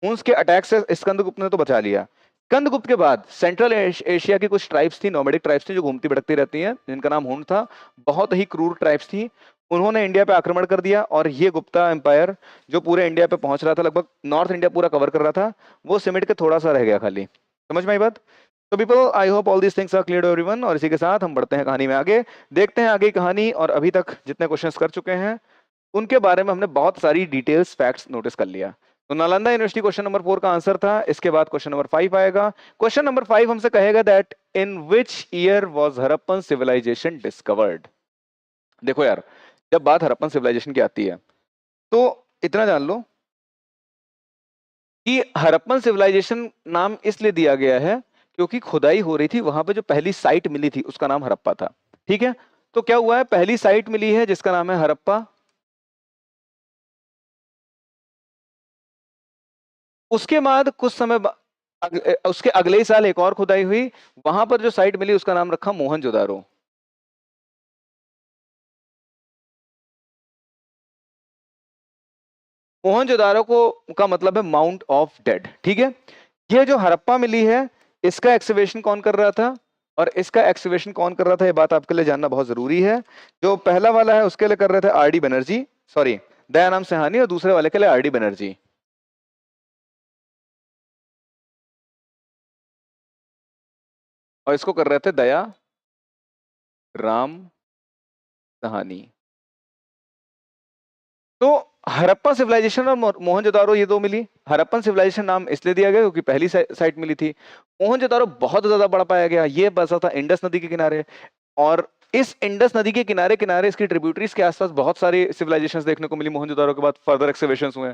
हुंस के अटैक से स्कंदगुप्त ने तो बचा लिया। स्कंदगुप्त के बाद सेंट्रल एशिया की कुछ ट्राइब्स थी, नोमैडिक ट्राइब्स थी, जो घूमती भटकती रहती हैं, जिनका नाम हुन था। बहुत ही क्रूर ट्राइब्स थी, उन्होंने इंडिया पे आक्रमण कर दिया, और ये गुप्ता एम्पायर जो पूरे इंडिया पे पहुंच रहा था, लगभग नॉर्थ इंडिया पूरा कवर कर रहा था, वो सिमट के थोड़ा सा रह गया खाली। समझ में आई बात? तो people, I hope all these things are clear to everyone. और इसी के साथ हम बढ़ते हैं कहानी में आगे, देखते हैं आगे की कहानी। और अभी तक जितने क्वेश्चंस कर चुके हैं उनके बारे में हमने बहुत सारी डिटेल्स फैक्ट्स नोटिस कर लिया। तो नालंदा यूनिवर्सिटी क्वेश्चन नंबर 4 का आंसर था। इसके बाद क्वेश्चन नंबर 5 आएगा। क्वेश्चन नंबर 5 हमसे कहेगा that in which year was Harappan civilization discovered. देखो यार, जब बात हड़प्पन सिविलाइजेशन की आती है। तो इतना जान लो कि हड़प्पन सिविलाइजेशन नाम इसलिए दिया गया है क्योंकि खुदाई हो रही थी, वहां पे जो पहली साइट मिली थी उसका नाम हड़प्पा था। ठीक है, तो क्या हुआ है, पहली साइट मिली है जिसका नाम है हड़प्पा। उसके बाद कुछ समय उसके अगले ही साल एक और खुदाई हुई, वहां पर जो साइट मिली उसका नाम रखा मोहनजोदारो। मोहनजोदारो को का मतलब है माउंट ऑफ डेड। ठीक है, ये जो हड़प्पा मिली है इसका एक्सकवेशन कौन कर रहा था और इसका एक्सकवेशन कौन कर रहा था, ये बात आपके लिए जानना बहुत जरूरी है। जो पहला वाला है उसके लिए कर रहे थे are D Banerjee, sorry Dayaram सिंहानी, और दूसरे वाले के लिए आर डी बनर्जी। और इसको कर रहे थे दया राम सहानी। तो हड़प्पा सिविलाइजेशन और मोहनजोदारो ये दो मिली। हड़प्पन सिविलाइजेशन नाम इसलिए दिया गया क्योंकि पहली साइट मिली थी। मोहनजोदारो बहुत ज्यादा बड़ा पाया गया, ये बसा था इंडस नदी के किनारे, और इस इंडस नदी के किनारे किनारे इसकी ट्रिब्यूटरीज के आसपास बहुत सारी सिविलाइजेशंस देखने को मिली। मोहनजोदारो के बाद फर्दर एक्सकवेशंस हुए।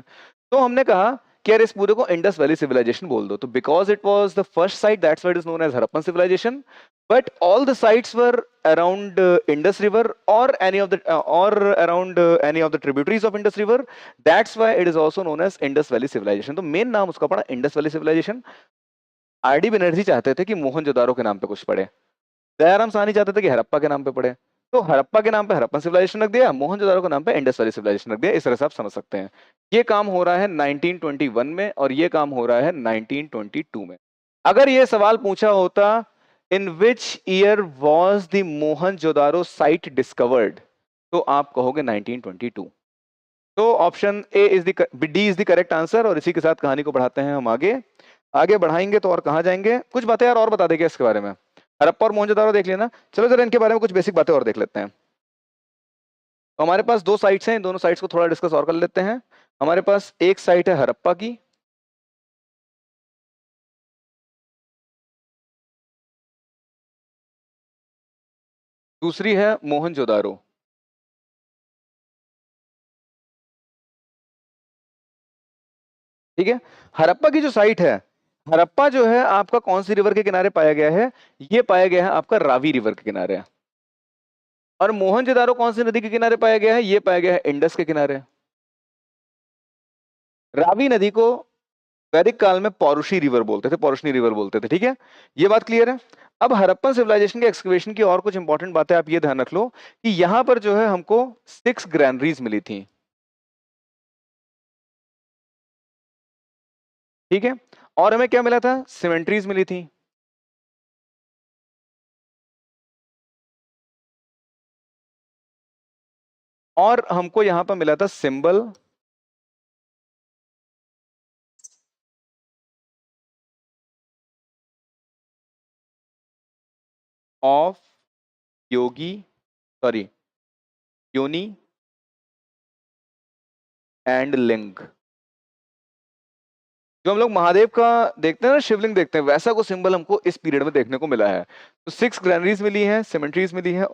तो हमने कहा कि यार इस पूरे को इंडस वैली सिविलाइजेशन बोल दो, तो because it was the first site that's why it is known as Harappan civilization, but all the sites were around Indus River or any of the or around any of the tributaries of Indus River. That's why it is also known as Indus Valley Civilization. तो main नाम उसका पड़ा Indus Valley civilization. R D Banerjee चाहते थे कि मोहनजोदारो के नाम पे कुछ पड़े, दयाराम साहनी चाहते थे कि हड़प्पा के नाम पे पड़े, तो हड़प्पा के नाम पे हड़प्पन सिविलाइजेशन रख दिया, मोहनजोदारो के नाम पे इंडस वैली सिविलाइजेशन रख दिया। इस तरह से आप समझ सकते हैं। ये काम हो रहा है 1921 में और ये काम हो रहा है 1922 में। अगर ये सवाल पूछा होता in which year was the Mohenjodaro site discovered, तो आप कहोगे 1922। तो option A is D is the correct answer. और इसी के साथ कहानी को बढ़ाते हैं हम आगे। आगे बढ़ाएंगे तो और कहां जाएंगे, कुछ बातें यार और बता देंगे इसके बारे में। हड़प्पा और मोहनजोदारो देख लेना, चलो जरा इनके बारे में कुछ बेसिक बातें और देख लेते हैं। तो हमारे पास दो साइट्स हैं, इन दोनों साइट्स को थोड़ा डिस्कस और कर लेते हैं। हमारे पास एक साइट है हड़प्पा की, दूसरी है मोहनजोदारो। ठीक है, हड़प्पा की जो साइट है, हड़प्पा जो है आपका कौन सी रिवर के किनारे पाया गया है, ये पाया गया है आपका रावी रिवर के किनारे। और मोहनजोदारो कौन सी नदी के किनारे पाया गया है, ये पाया गया है इंडस के किनारे। रावी नदी को वैदिक काल में पौरुषी रिवर बोलते थे, पौरुषणी रिवर बोलते थे। ठीक है, ये बात क्लियर है। अब हड़प्पन सिविलाइजेशन के एक्सकवेशन की और कुछ इंपॉर्टेंट बातें आप ये ध्यान रख लो कि यहां पर जो है हमको 6 ग्रैनरीज मिली थी। ठीक है, और हमें क्या मिला था, सिमेंट्रीज मिली थी। और हमको यहां पर मिला था सिंबल ऑफ योगी, सॉरी योनी एंड लिंग। जो हम लोग महादेव का देखते हैं ना, शिवलिंग देखते हैं, वैसा को सिंबल हमको इस पीरियड में देखने को मिला है। तो 6 ग्रैनरीज मिली हैं, सिमेंट्रीज मिली हैं,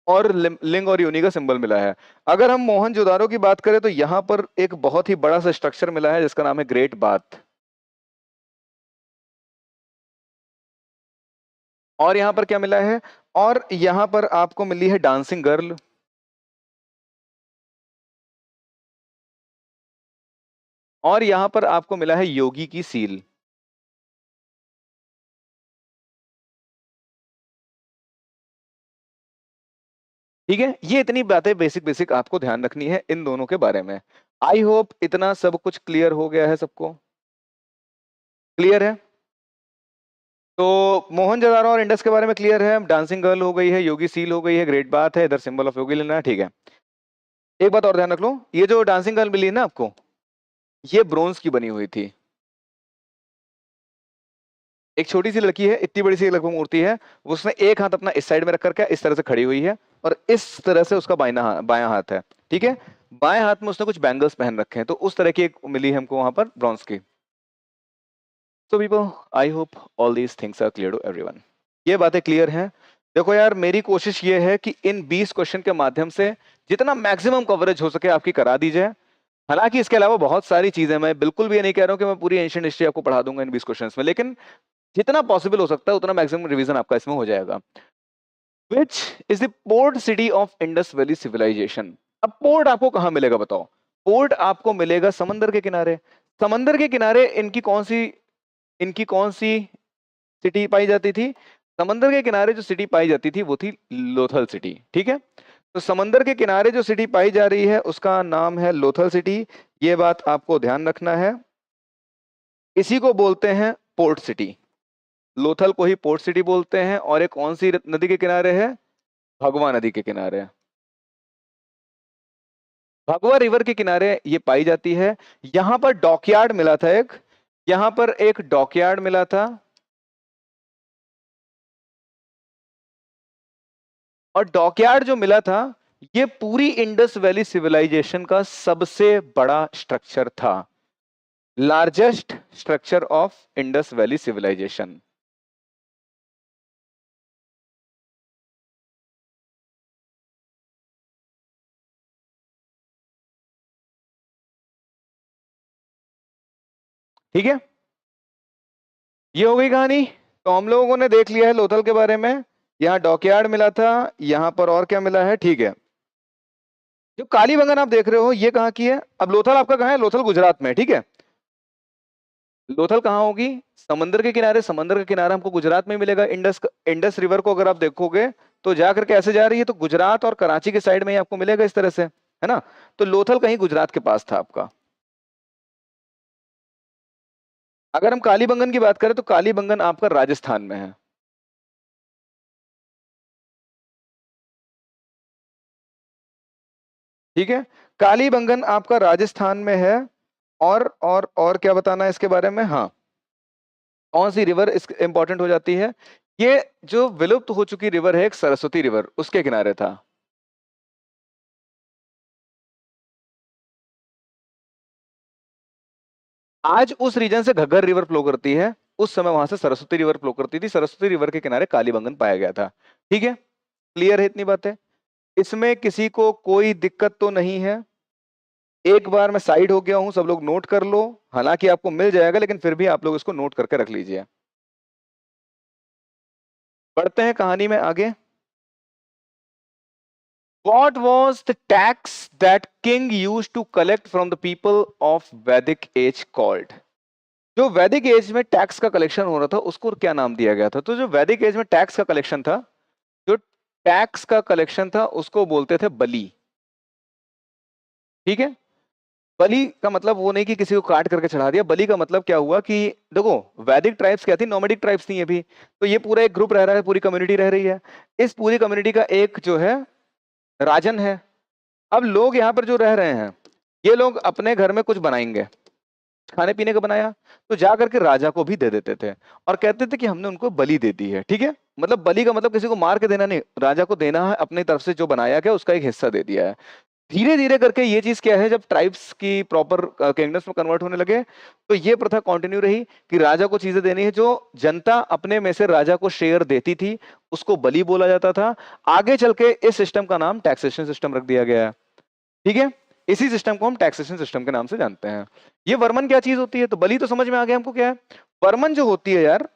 और लिंग और योनि का सिंबल मिला है। अगर हम मोहनजोदारो की बात करें तो यहाँ पर एक बहुत ही बड़ा सा स्ट्रक्चर मिला है जिसका नाम है ग्रेट बाथ। और यहाँ पर क्या मिला है, और यहाँ पर आपको मिली है डांसिंग गर्ल। और यहाँ पर आपको मिला है योगी की सील। ठीक है, ये इतनी बातें बेसिक बेसिक आपको ध्यान रखनी है इन दोनों के बारे में। आई होप इतना सब कुछ क्लियर हो गया है, सबको क्लियर है। तो मोहनजोदारो और इंडस के बारे में क्लियर है, डांसिंग गर्ल हो गई है, योगी सील हो गई है, ग्रेट बात है, इधर सिंबल ऑफ योगी लेना है। ठीक है, एक बात और ध्यान रख लो, ये जो डांसिंग गर्ल मिली है ना आपको, ये ब्रोंज की बनी हुई थी। एक छोटी सी लड़की है, इतनी बड़ी सी लगभग मूर्ति है, उसने एक हाथ अपना इस साइड में रख करके इस तरह से खड़ी हुई है, और इस तरह से उसका बायां हाथ है। ठीक है, बाएं हाथ में उसने कुछ बैंगल्स पहन रखे हैं, तो उस तरह की एक मिली है हमको वहां पर ब्रॉन्ज की। So people, I hope all these things are clear to everyone. ये बातें क्लियर हैं। देखो यार, मेरी कोशिश ये है कि इन 20 क्वेश्चन के माध्यम से जितना मैक्सिमम कवरेज हो सके आपकी करा दी जाए। हालांकि इसके अलावा बहुत सारी चीजें, मैं बिल्कुल भी ये नहीं कह रहा हूं कि मैं पूरी एंशिएंट हिस्ट्री आपको पढ़ा दूंगा इन 20 क्वेश्चंस में, लेकिन जितना पॉसिबल हो सकता है उतना मैक्सिमम रिवीजन आपका इसमें हो जाएगा। Which is the port city of Indus Valley civilization? अब पोर्ट आपको कहां मिलेगा बताओ? पोर्ट आपको मिलेगा समंदर के किनारे। समंदर के किनारे इनकी कौन सी सिटी पाई जाती थी? समंदर के किनारे जो सिटी पाई जाती थी वो थी लोथल सिटी। ठीक है, तो समंदर के किनारे जो सिटी पाई जा रही है उसका नाम है लोथल सिटी। ये बात आपको ध्यान रखना है। इसी को बोलते हैं पोर्ट सिटी। लोथल को ही पोर्ट सिटी बोलते हैं। और ये कौन सी नदी के किनारे है? भगवा नदी के किनारे। भगवा रिवर के किनारे ये पाई जाती है। यहां पर डॉकयार्ड मिला था एक, यहां पर एक डॉकयार्ड मिला था। और डॉकयार्ड जो मिला था ये पूरी इंडस वैली सिविलाइजेशन का सबसे बड़ा स्ट्रक्चर था। Largest structure of Indus Valley civilization. ठीक है, ये हो गई कहानी। तो हम लोगों ने देख लिया है लोथल के बारे में। यहाँ डॉकयार्ड मिला था, यहां पर और क्या मिला है? ठीक है, जो कालीबंगन आप देख रहे हो ये कहाँ की है? अब लोथल आपका कहाँ है? लोथल गुजरात में है। ठीक है, लोथल कहाँ होगी? समंदर के किनारे। समंदर के किनारे हमको गुजरात में मिलेगा। इंडस रिवर को अगर आप देखोगे तो जाकर के ऐसे जा रही है तो गुजरात और कराची के साइड में ही आपको मिलेगा इस तरह से, है ना? तो लोथल कहीं गुजरात के पास था आपका। अगर हम कालीबंगन की बात करें तो कालीबंगन आपका राजस्थान में है। ठीक है, कालीबंगन आपका राजस्थान में है। और क्या बताना है इसके बारे में? हाँ, कौन सी रिवर इस इंपॉर्टेंट हो जाती है? ये जो विलुप्त हो चुकी रिवर है एक सरस्वती रिवर, उसके किनारे था। आज उस रीजन से घग्गर रिवर फ्लो करती है, उस समय वहां से सरस्वती रिवर फ्लो करती थी। सरस्वती रिवर के किनारे कालीबंगन पाया गया था। ठीक है, क्लियर है इतनी बातें? इसमें किसी को कोई दिक्कत तो नहीं है? एक बार मैं साइड हो गया हूं, सब लोग नोट कर लो। हालांकि आपको मिल जाएगा लेकिन फिर भी आप लोग इसको नोट करके रख लीजिए। बढ़ते हैं कहानी में आगे। What was the tax that king used to collect from the people of Vedic age called? जो वैदिक एज में टैक्स का कलेक्शन हो रहा था उसको क्या नाम दिया गया था? तो जो वैदिक एज में टैक्स का कलेक्शन था, जो टैक्स का कलेक्शन था उसको बोलते थे बलि। ठीक है, बलि का मतलब वो नहीं कि किसी को काट करके चढ़ा दिया। बलि का मतलब क्या हुआ कि देखो, वैदिक ट्राइब्स क्या थी? नोमैडिक ट्राइब्स थी ये भी। तो ये पूरा एक ग्रुप रह रहा है, पूरी कम्युनिटी रह रही है। इस पूरी कम्युनिटी का एक जो है राजन है। अब लोग यहाँ पर जो रह रहे हैं ये लोग अपने घर में कुछ बनाएंगे, खाने पीने का बनाया तो जा करके राजा को भी दे देते थे और कहते थे कि हमने उनको बलि दे दी है। ठीक है, मतलब बलि का मतलब किसी को मार के देना नहीं, राजा को देना है, अपनी तरफ से जो बनाया गया उसका एक हिस्सा दे दिया है। धीरे धीरे करके ये चीज क्या है, जब ट्राइब्स की प्रॉपर किंगडम्स में कन्वर्ट होने लगे तो ये प्रथा कंटिन्यू रही कि राजा को चीजें देनी है। जो जनता अपने में से राजा को शेयर देती थी उसको बलि बोला जाता था। आगे चल के इस सिस्टम का नाम टैक्सेशन सिस्टम रख दिया गया है। ठीक है, इसी सिस्टम को हम टैक्सेशन सिस्टम के नाम से जानते हैं। ये वर्मन क्या चीज होती है? तो बलि तो समझ में आ गया हमको क्या है। वर्मन जो होती है यार,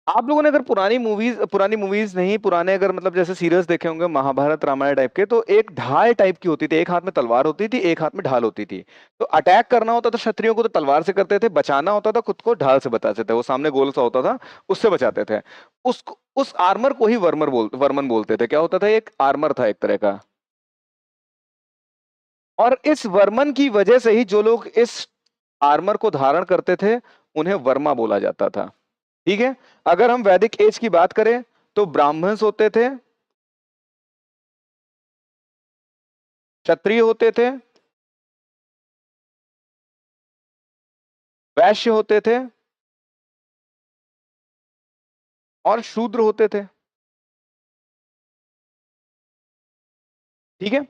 आप लोगों ने अगर पुरानी मूवीज नहीं, पुराने अगर मतलब जैसे सीरियल्स देखे होंगे महाभारत रामायण टाइप के, तो एक ढाल टाइप की होती थी। एक हाथ में तलवार होती थी, एक हाथ में ढाल होती थी। तो अटैक करना होता था क्षत्रियों को तो तलवार से करते थे, बचाना होता था खुद को ढाल से बचाते थे। वो सामने गोल सा होता था, उससे बचाते थे। उस आर्मर को ही वर्मन बोलते थे। क्या होता था? एक आर्मर था एक तरह का। और इस वर्मन की वजह से ही जो लोग इस आर्मर को धारण करते थे उन्हें वर्मा बोला जाता था। ठीक है, अगर हम वैदिक एज की बात करें तो ब्राह्मण्स होते थे, क्षत्रिय होते थे, वैश्य होते थे और शूद्र होते थे। ठीक है,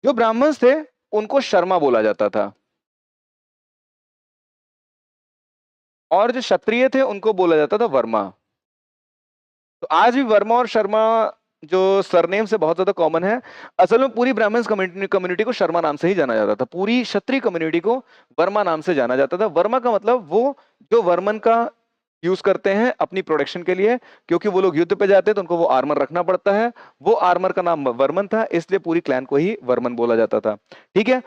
जो ब्राह्मण्स थे उनको शर्मा बोला जाता था। और जो क्षत्रिय थे उनको बोला जाता था वर्मा। तो आज भी वर्मा और शर्मा जो सरनेम से बहुत ज्यादा कॉमन है, असल में पूरी ब्राह्मण कम्युनिटी को शर्मा नाम से ही जाना जाता था, पूरी क्षत्रिय कम्युनिटी को वर्मा नाम से जाना जाता था। वर्मा का मतलब वो जो वर्मन का यूज करते हैं अपनी प्रोटेक्शन के लिए, क्योंकि वो लोग युद्ध पे जाते हैं तो उनको वो आर्मर रखना पड़ता है, वो आर्मर का नाम वर्मन था, इसलिए पूरी क्लैन को ही वर्मन बोला जाता था। ठीक है।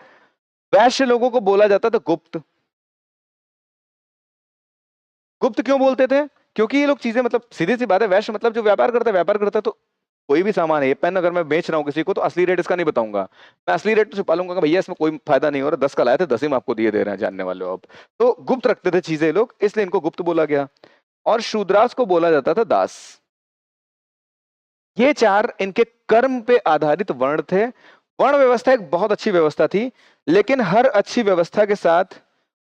वैश्य लोगों को बोला जाता था गुप्त। गुप्त क्यों बोलते थे? क्योंकि ये लोग चीजें, मतलब सीधी सी बात है, वैश्य मतलब जो व्यापार करता है, तो कोई भी सामान है, ये पेन अगर मैं बेच रहा हूँ किसी को तो असली रेट इसका नहीं बताऊंगा, मैं असली रेट तो छुपा लूंगा कि भैया इसमें कोई फायदा नहीं हो रहा, 10 का लाए थे 10 ही में आपको दिए दे रहे हैं, जानने वाले हो आप। तो गुप्त रखते थे चीजें लोग, इसलिए इनको गुप्त बोला गया। और शूद्रास को बोला जाता था दास। ये चार इनके कर्म पे आधारित वर्ण थे। वर्ण व्यवस्था एक बहुत अच्छी व्यवस्था थी, लेकिन हर अच्छी व्यवस्था के साथ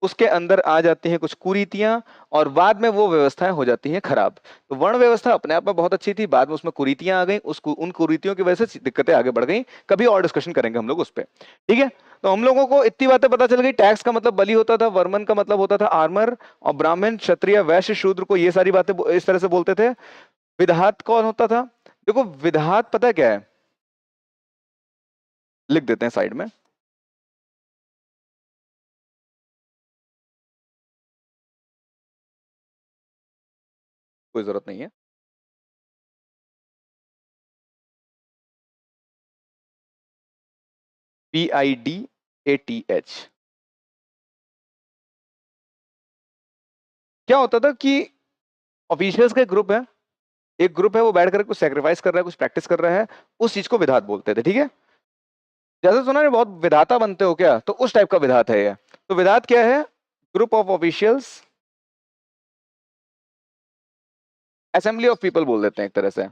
उसके अंदर आ जाती हैं कुछ कुरीतियां, और बाद में वो व्यवस्थाएं हो जाती हैं खराब। तो वर्ण व्यवस्था अपने आप में बहुत अच्छी थी, बाद में उसमें कुरीतियां आ गई, उन कुरीतियों की वजह से दिक्कतें आगे बढ़ गई। कभी और डिस्कशन करेंगे हम लोग उस पर। ठीक है। तो हम लोगों को इतनी बातें पता चल गई, टैक्स का मतलब बलि होता था, वर्मन का मतलब होता था आर्मर, और ब्राह्मण क्षत्रिय वैश्य शूद्र को ये सारी बातें इस तरह से बोलते थे। विधात कौन होता था? देखो विधात पता है क्या है, लिख देते हैं साइड में। कोई जरूरत नहीं है। PIDATH। क्या होता था कि ऑफिशियल्स का एक ग्रुप है, एक ग्रुप है वो बैठ कर कुछ सेक्रीफाइस कर रहा है, कुछ प्रैक्टिस कर रहा है, उस चीज को विधात बोलते थे। ठीक है। जैसे सुना नहीं बहुत विधाता बनते हो क्या, तो उस टाइप का विधात है ये। तो विधात क्या है? Group of officials, assembly of people बोल देते हैं एक तरह से,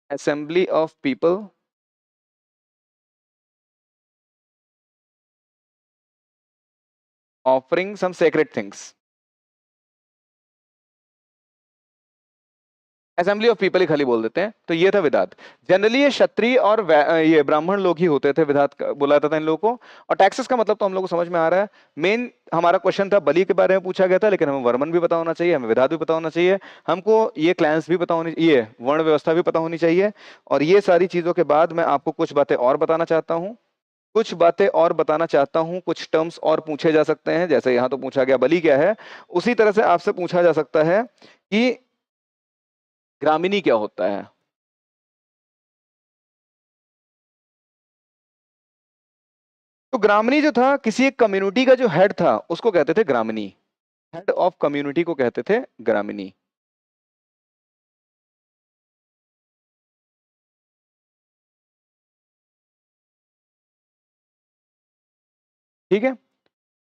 assembly of people offering some sacred things. Assembly of people ही खाली बोल देते हैं, तो ये था विधात। जनरली ये क्षत्रिय और ये ब्राह्मण लोग ही होते थे, विधात बोला जाता था इन लोगों को। और टैक्सेस का मतलब तो हम लोग को समझ में आ रहा है। मेन हमारा क्वेश्चन था बलि के बारे में पूछा गया था, लेकिन हमें वर्मन भी पता होना चाहिए, हमें विधात भी पता होना चाहिए, हमको ये क्लैंस भी पता होनी, ये वर्ण व्यवस्था भी पता होनी चाहिए। और ये सारी चीजों के बाद मैं आपको कुछ बातें और बताना चाहता हूँ, कुछ बातें और बताना चाहता हूं, कुछ टर्म्स और पूछे जा सकते हैं। जैसे यहां तो पूछा गया बलि क्या है, उसी तरह से आपसे पूछा जा सकता है कि ग्रामिनी क्या होता है। तो ग्रामनी जो था, किसी एक कम्युनिटी का जो हेड था उसको कहते थे ग्रामनी, हेड ऑफ कम्युनिटी को कहते थे ग्रामिनी। ठीक है।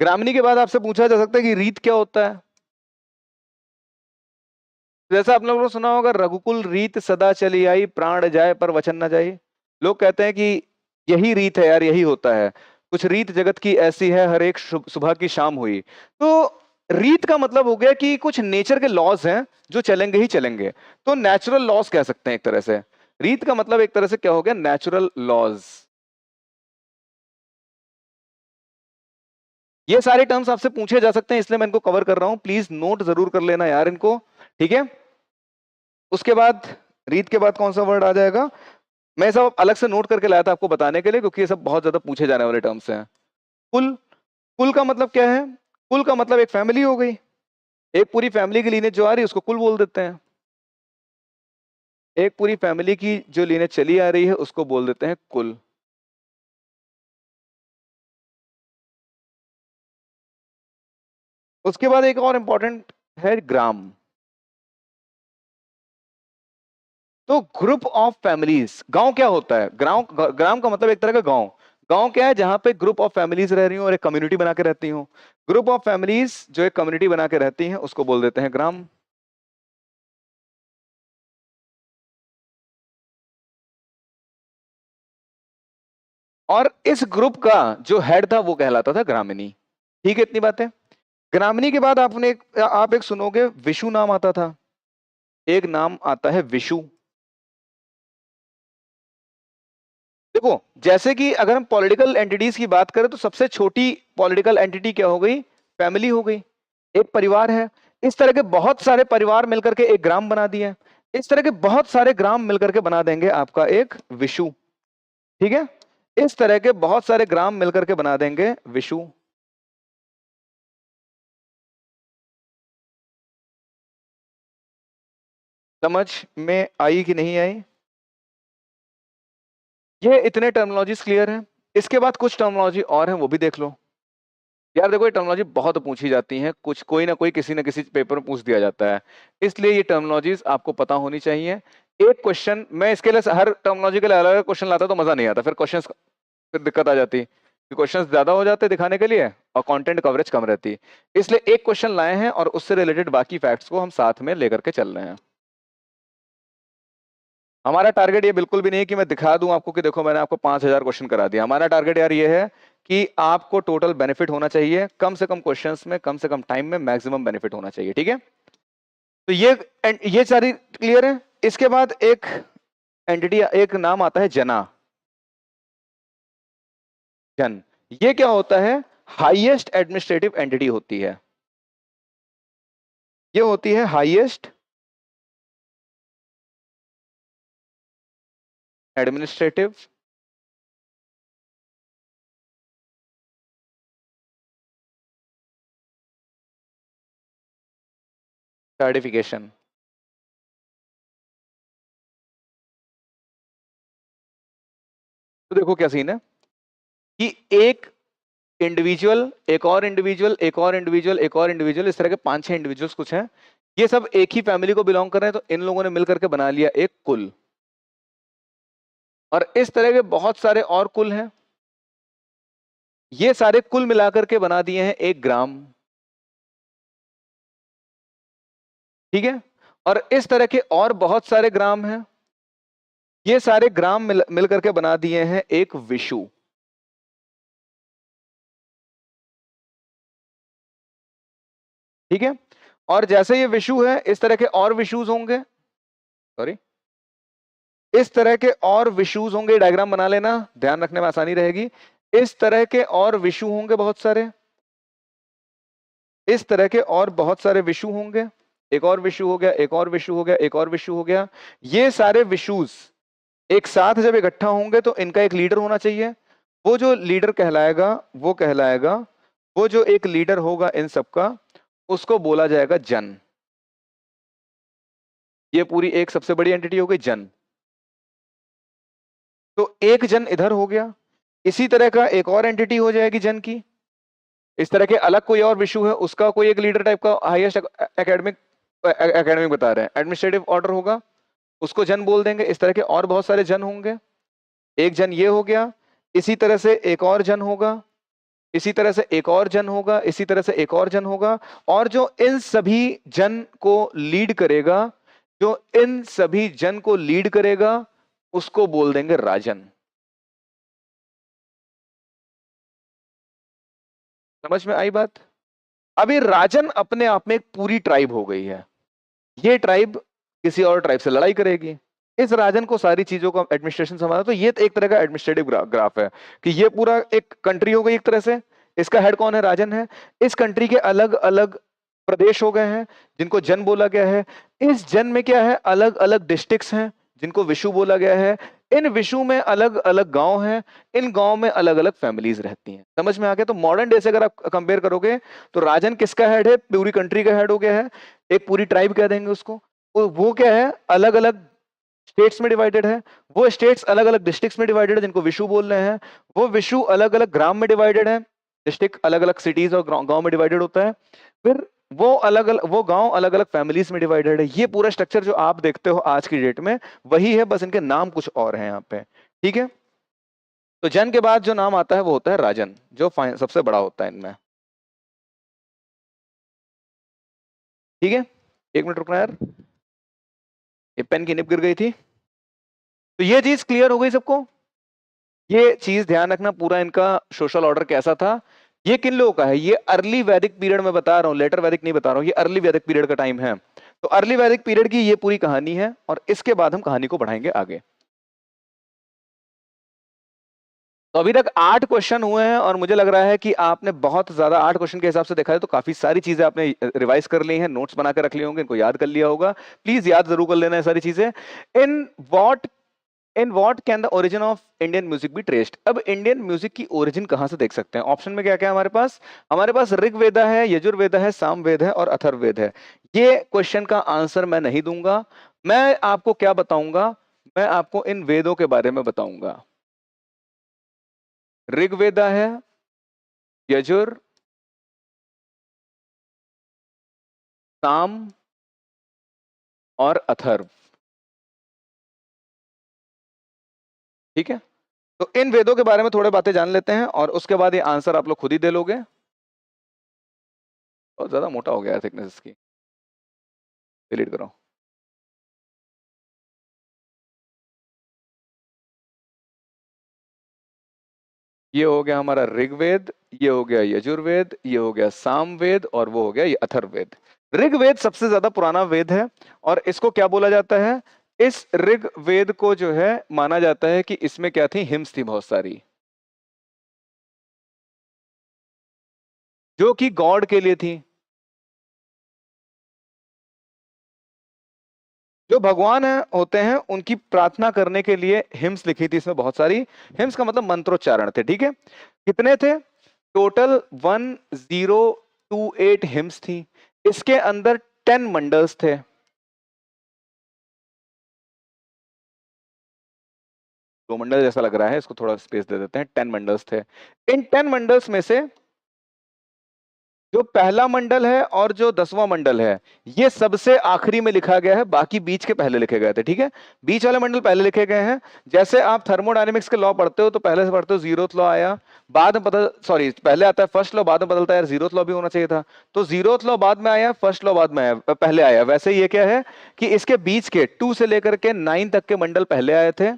ग्रामनी के बाद आपसे पूछा जा सकता है कि रीत क्या होता है। जैसा आप लोगों ने सुना होगा, रघुकुल रीत सदा चली आई, प्राण जाए पर वचन न जाए। लोग कहते हैं कि यही रीत है यार, यही होता है, कुछ रीत जगत की ऐसी है, हर एक सुबह की शाम हुई। तो रीत का मतलब हो गया कि कुछ नेचर के लॉज हैं जो चलेंगे ही चलेंगे, तो नेचुरल लॉज कह सकते हैं एक तरह से। रीत का मतलब एक तरह से क्या हो गया, नेचुरल लॉज। ये सारे टर्म्स आपसे पूछे जा सकते हैं, इसलिए मैं इनको कवर कर रहा हूं, प्लीज नोट जरूर कर लेना यार इनको। ठीक है। उसके बाद रीत के बाद कौन सा वर्ड आ जाएगा, मैं सब अलग से नोट करके लाया था आपको बताने के लिए, क्योंकि ये सब बहुत ज्यादा पूछे जाने वाले टर्म्स हैं। कुल। कुल का मतलब क्या है? कुल का मतलब एक फैमिली हो गई, एक पूरी फैमिली की लीनेज जो आ रही है उसको कुल बोल देते हैं। एक पूरी फैमिली की जो लीनेज चली आ रही है उसको बोल देते हैं कुल। उसके बाद एक और इंपॉर्टेंट है ग्राम। तो ग्रुप ऑफ फैमिलीज, गांव क्या होता है? ग्राम, ग्राम का मतलब एक तरह का गांव। गांव क्या है? जहां पे ग्रुप ऑफ फैमिलीज रह रही हो और एक कम्युनिटी बना के रहती हो। ग्रुप ऑफ फैमिलीज जो एक कम्युनिटी बना के रहती हैं उसको बोल देते हैं ग्राम। और इस ग्रुप का जो हेड था वो कहलाता था ग्रामिनी। ठीक है, इतनी बातें। ग्रामिनी के बाद आप एक सुनोगे विशु नाम आता था, एक नाम आता है विशु। देखो, जैसे कि अगर हम पॉलिटिकल एंटिटीज की बात करें तो सबसे छोटी पॉलिटिकल एंटिटी क्या हो गई? फैमिली हो गई, एक परिवार है। इस तरह के बहुत सारे परिवार मिलकर के एक ग्राम बना दिए। इस तरह के बहुत सारे ग्राम मिलकर के बना देंगे आपका एक विशु। ठीक है, इस तरह के बहुत सारे ग्राम मिलकर के बना देंगे विशु। समझ में आई कि नहीं आई? ये इतने टर्मिनोलॉजीज क्लियर है। इसके बाद कुछ टर्मिनोलॉजी और है, वो भी देख लो। यार देखो, ये टर्मिनोलॉजी बहुत पूछी जाती हैं, कुछ कोई ना कोई किसी ना किसी पेपर में पूछ दिया जाता है, इसलिए ये टर्मिनोलॉजीज आपको पता होनी चाहिए। एक क्वेश्चन मैं इसके लिए हर टर्मिनोलॉजी के लिए अलग अलग क्वेश्चन लाता तो मजा नहीं आता, फिर क्वेश्चन फिर दिक्कत आ जाती, क्वेश्चन ज्यादा हो जाते दिखाने के लिए और कंटेंट कवरेज कम रहती। इसलिए एक क्वेश्चन लाए हैं और उससे रिलेटेड बाकी फैक्ट्स को हम साथ में लेकर के चल रहे हैं। हमारा टारगेट ये बिल्कुल भी नहीं है कि मैं दिखा दूं आपको कि देखो मैंने आपको 5000 क्वेश्चन करा दिया। हमारा टारगेट यार ये है कि आपको टोटल बेनिफिट होना चाहिए, कम से कम क्वेश्चंस में कम से कम टाइम में मैक्सिमम बेनिफिट होना चाहिए। ठीक है, तो ये सारी क्लियर है। इसके बाद एक एंटिटी, एक नाम आता है जना। जन, ये क्या होता है? हाईएस्ट एडमिनिस्ट्रेटिव एंटिटी होती है। ये होती है हाईएस्ट एडमिनिस्ट्रेटिव सर्टिफिकेशन। तो देखो क्या सीन है कि एक इंडिविजुअल, एक और इंडिविजुअल, एक और इंडिविजुअल, एक और इंडिविजुअल, इस तरह के 5-6 इंडिविजुअल्स कुछ हैं, ये सब एक ही फैमिली को बिलोंग कर रहे हैं, तो इन लोगों ने मिलकर के बना लिया एक कुल। और इस तरह के बहुत सारे और कुल हैं, ये सारे कुल मिलाकर के बना दिए हैं एक ग्राम। ठीक है, और इस तरह के और बहुत सारे ग्राम हैं, ये सारे ग्राम मिल करके बना दिए हैं एक विशु। ठीक है, और जैसे ये विशु है, इस तरह के और विशुज होंगे, सॉरी, इस तरह के और विशुज होंगे। डायग्राम बना लेना, ध्यान रखने में आसानी रहेगी। इस तरह के और विशु होंगे बहुत सारे, इस तरह के और बहुत सारे विशु होंगे। एक और विशु हो गया, एक और विशु हो गया, एक और विशु हो गया। ये सारे विशुज एक साथ जब इकट्ठा होंगे तो इनका एक लीडर होना चाहिए। वो जो लीडर कहलाएगा, वो कहलाएगा, वो जो एक लीडर होगा इन सबका, उसको बोला जाएगा जन। ये पूरी एक सबसे बड़ी एंटिटी हो गई जन। तो एक जन इधर हो गया, इसी तरह का एक और एंटिटी हो जाएगी जन की। इस तरह के अलग कोई और विशु है, उसका कोई एक लीडर टाइप का हाईएस्ट एकेडमिक बता रहे हैं, एडमिनिस्ट्रेटिव ऑर्डर होगा, उसको जन बोल देंगे। इस तरह के और बहुत सारे जन होंगे। एक जन ये हो गया, इसी तरह से एक और जन होगा, इसी तरह से एक और जन होगा, इसी तरह से एक और जन होगा। और जो इन सभी जन को लीड करेगा, जो इन सभी जन को लीड करेगा, उसको बोल देंगे राजन। समझ में आई बात? अभी राजन अपने आप में एक पूरी ट्राइब हो गई है। ये ट्राइब किसी और ट्राइब से लड़ाई करेगी, इस राजन को सारी चीजों का एडमिनिस्ट्रेशन संभालना। तो ये एक तरह का एडमिनिस्ट्रेटिव ग्राफ है कि ये पूरा एक कंट्री हो गई एक तरह से। इसका हेड कौन है? राजन है। इस कंट्री के अलग अलग प्रदेश हो गए हैं जिनको जन बोला गया है। इस जन में क्या है? अलग अलग डिस्ट्रिक्ट्स हैं जिनको विशु बोला गया है। इन विशु में अलग अलग गांव हैं, इन गांव में अलग अलग फैमिलीज रहती हैं। समझ में आ गया? तो मॉडर्न डे से अगर आप कंपेयर करोगे तो राजन किसका हेड है? पूरी कंट्री का हेड हो गया है, एक पूरी ट्राइब कह देंगे उसको। वो क्या है? अलग अलग स्टेट्स में डिवाइडेड है। वो स्टेट्स अलग अलग डिस्ट्रिक्ट्स में डिवाइडेड है जिनको विशु बोल रहे हैं। वो विशु अलग अलग ग्राम में डिवाइडेड है, डिस्ट्रिक्ट अलग अलग सिटीज और गांव में डिवाइडेड होता है। फिर वो गांव अलग अलग फैमिलीज में डिवाइडेड है। ये पूरा स्ट्रक्चर जो आप देखते हो आज की डेट में वही है, बस इनके नाम कुछ और हैं यहाँ पे। ठीक है, तो जन के बाद जो नाम आता है वो होता है राजन, जो सबसे बड़ा होता है इनमें। ठीक है, एक मिनट रुकना यार, ये पेन की निब गिर गई थी। तो ये चीज क्लियर हो गई सबको? ये चीज ध्यान रखना, पूरा इनका सोशल ऑर्डर कैसा था। ये किन लोगों का है? ये अर्ली वैदिक पीरियड में बता रहा हूँ, लेटर वैदिक नहीं बता रहा हूँ, ये अर्ली वैदिक पीरियड का टाइम है। तो अर्ली वैदिक पीरियड की ये पूरी कहानी है और इसके बाद हम कहानी को बढ़ाएंगे आगे। तो अभी तक 8 क्वेश्चन हुए हैं और मुझे लग रहा है कि आपने बहुत ज्यादा 8 क्वेश्चन के हिसाब से देखा है तो काफी सारी चीजें आपने रिवाइज कर ली हैं, नोट्स बना कर रख लिए होंगे, इनको याद कर लिया होगा। प्लीज याद जरूर कर लेना है सारी चीजें। In what in what can the origin of Indian music be traced? अब इंडियन म्यूजिक की ओरिजिन कहां से देख सकते हैं? ऑप्शन में क्या क्या है हमारे पास ऋग्वेदा है, यजुर्वेदा है, सामवेद है और अथर्ववेद है। ये क्वेश्चन का आंसर मैं नहीं दूंगा। मैं आपको क्या बताऊंगा? मैं आपको इन वेदों के बारे में बताऊंगा। ऋग्वेदा है, यजुर, साम और अथर्व। ठीक है, तो इन वेदों के बारे में थोड़े बातें जान लेते हैं और उसके बाद ये आंसर आप लोग खुद ही दे लोगे। बहुत ज्यादा मोटा हो गया है थिकनेस इसकी, डिलीट करो। ये हो गया हमारा ऋग्वेद, ये हो गया यजुर्वेद, ये हो गया सामवेद और वो हो गया ये अथर्ववेद। ऋग्वेद सबसे ज्यादा पुराना वेद है और इसको क्या बोला जाता है? इस ऋग्वेद को जो है माना जाता है कि इसमें क्या थी? हिम्स थी बहुत सारी, जो कि गॉड के लिए थी। जो भगवान है होते हैं उनकी प्रार्थना करने के लिए हिम्स लिखी थी इसमें बहुत सारी। हिम्स का मतलब मंत्रोच्चारण थे। ठीक है, कितने थे? टोटल 1028 हिम्स थी। इसके अंदर 10 मंडल्स थे। दो मंडल जैसा लग रहा है, इसको थोड़ा स्पेस दे देते हैं। 10 मंडल्स थे। इन 10 मंडल्स में से जो पहला मंडल है और जो 10वां मंडल है, ये सबसे आखिरी में लिखा गया है, बाकी बीच के पहले लिखे गए थे। ठीक है, बीच वाले मंडल पहले लिखे गए हैं। जैसे आप थर्मोडायनेमिक्स के लॉ पढ़ते हो तो पहले से पढ़ते हो जीरोथ लॉ आया, बाद में पहले आता है फर्स्ट लॉ, बाद में बदलता है। जीरोथ लॉ भी होना चाहिए था, तो जीरोथ लॉ बाद में आया, फर्स्ट लॉ बाद में आया, पहले आया। वैसे ये क्या है कि इसके बीच के 2 से लेकर के 9 तक के मंडल पहले आए थे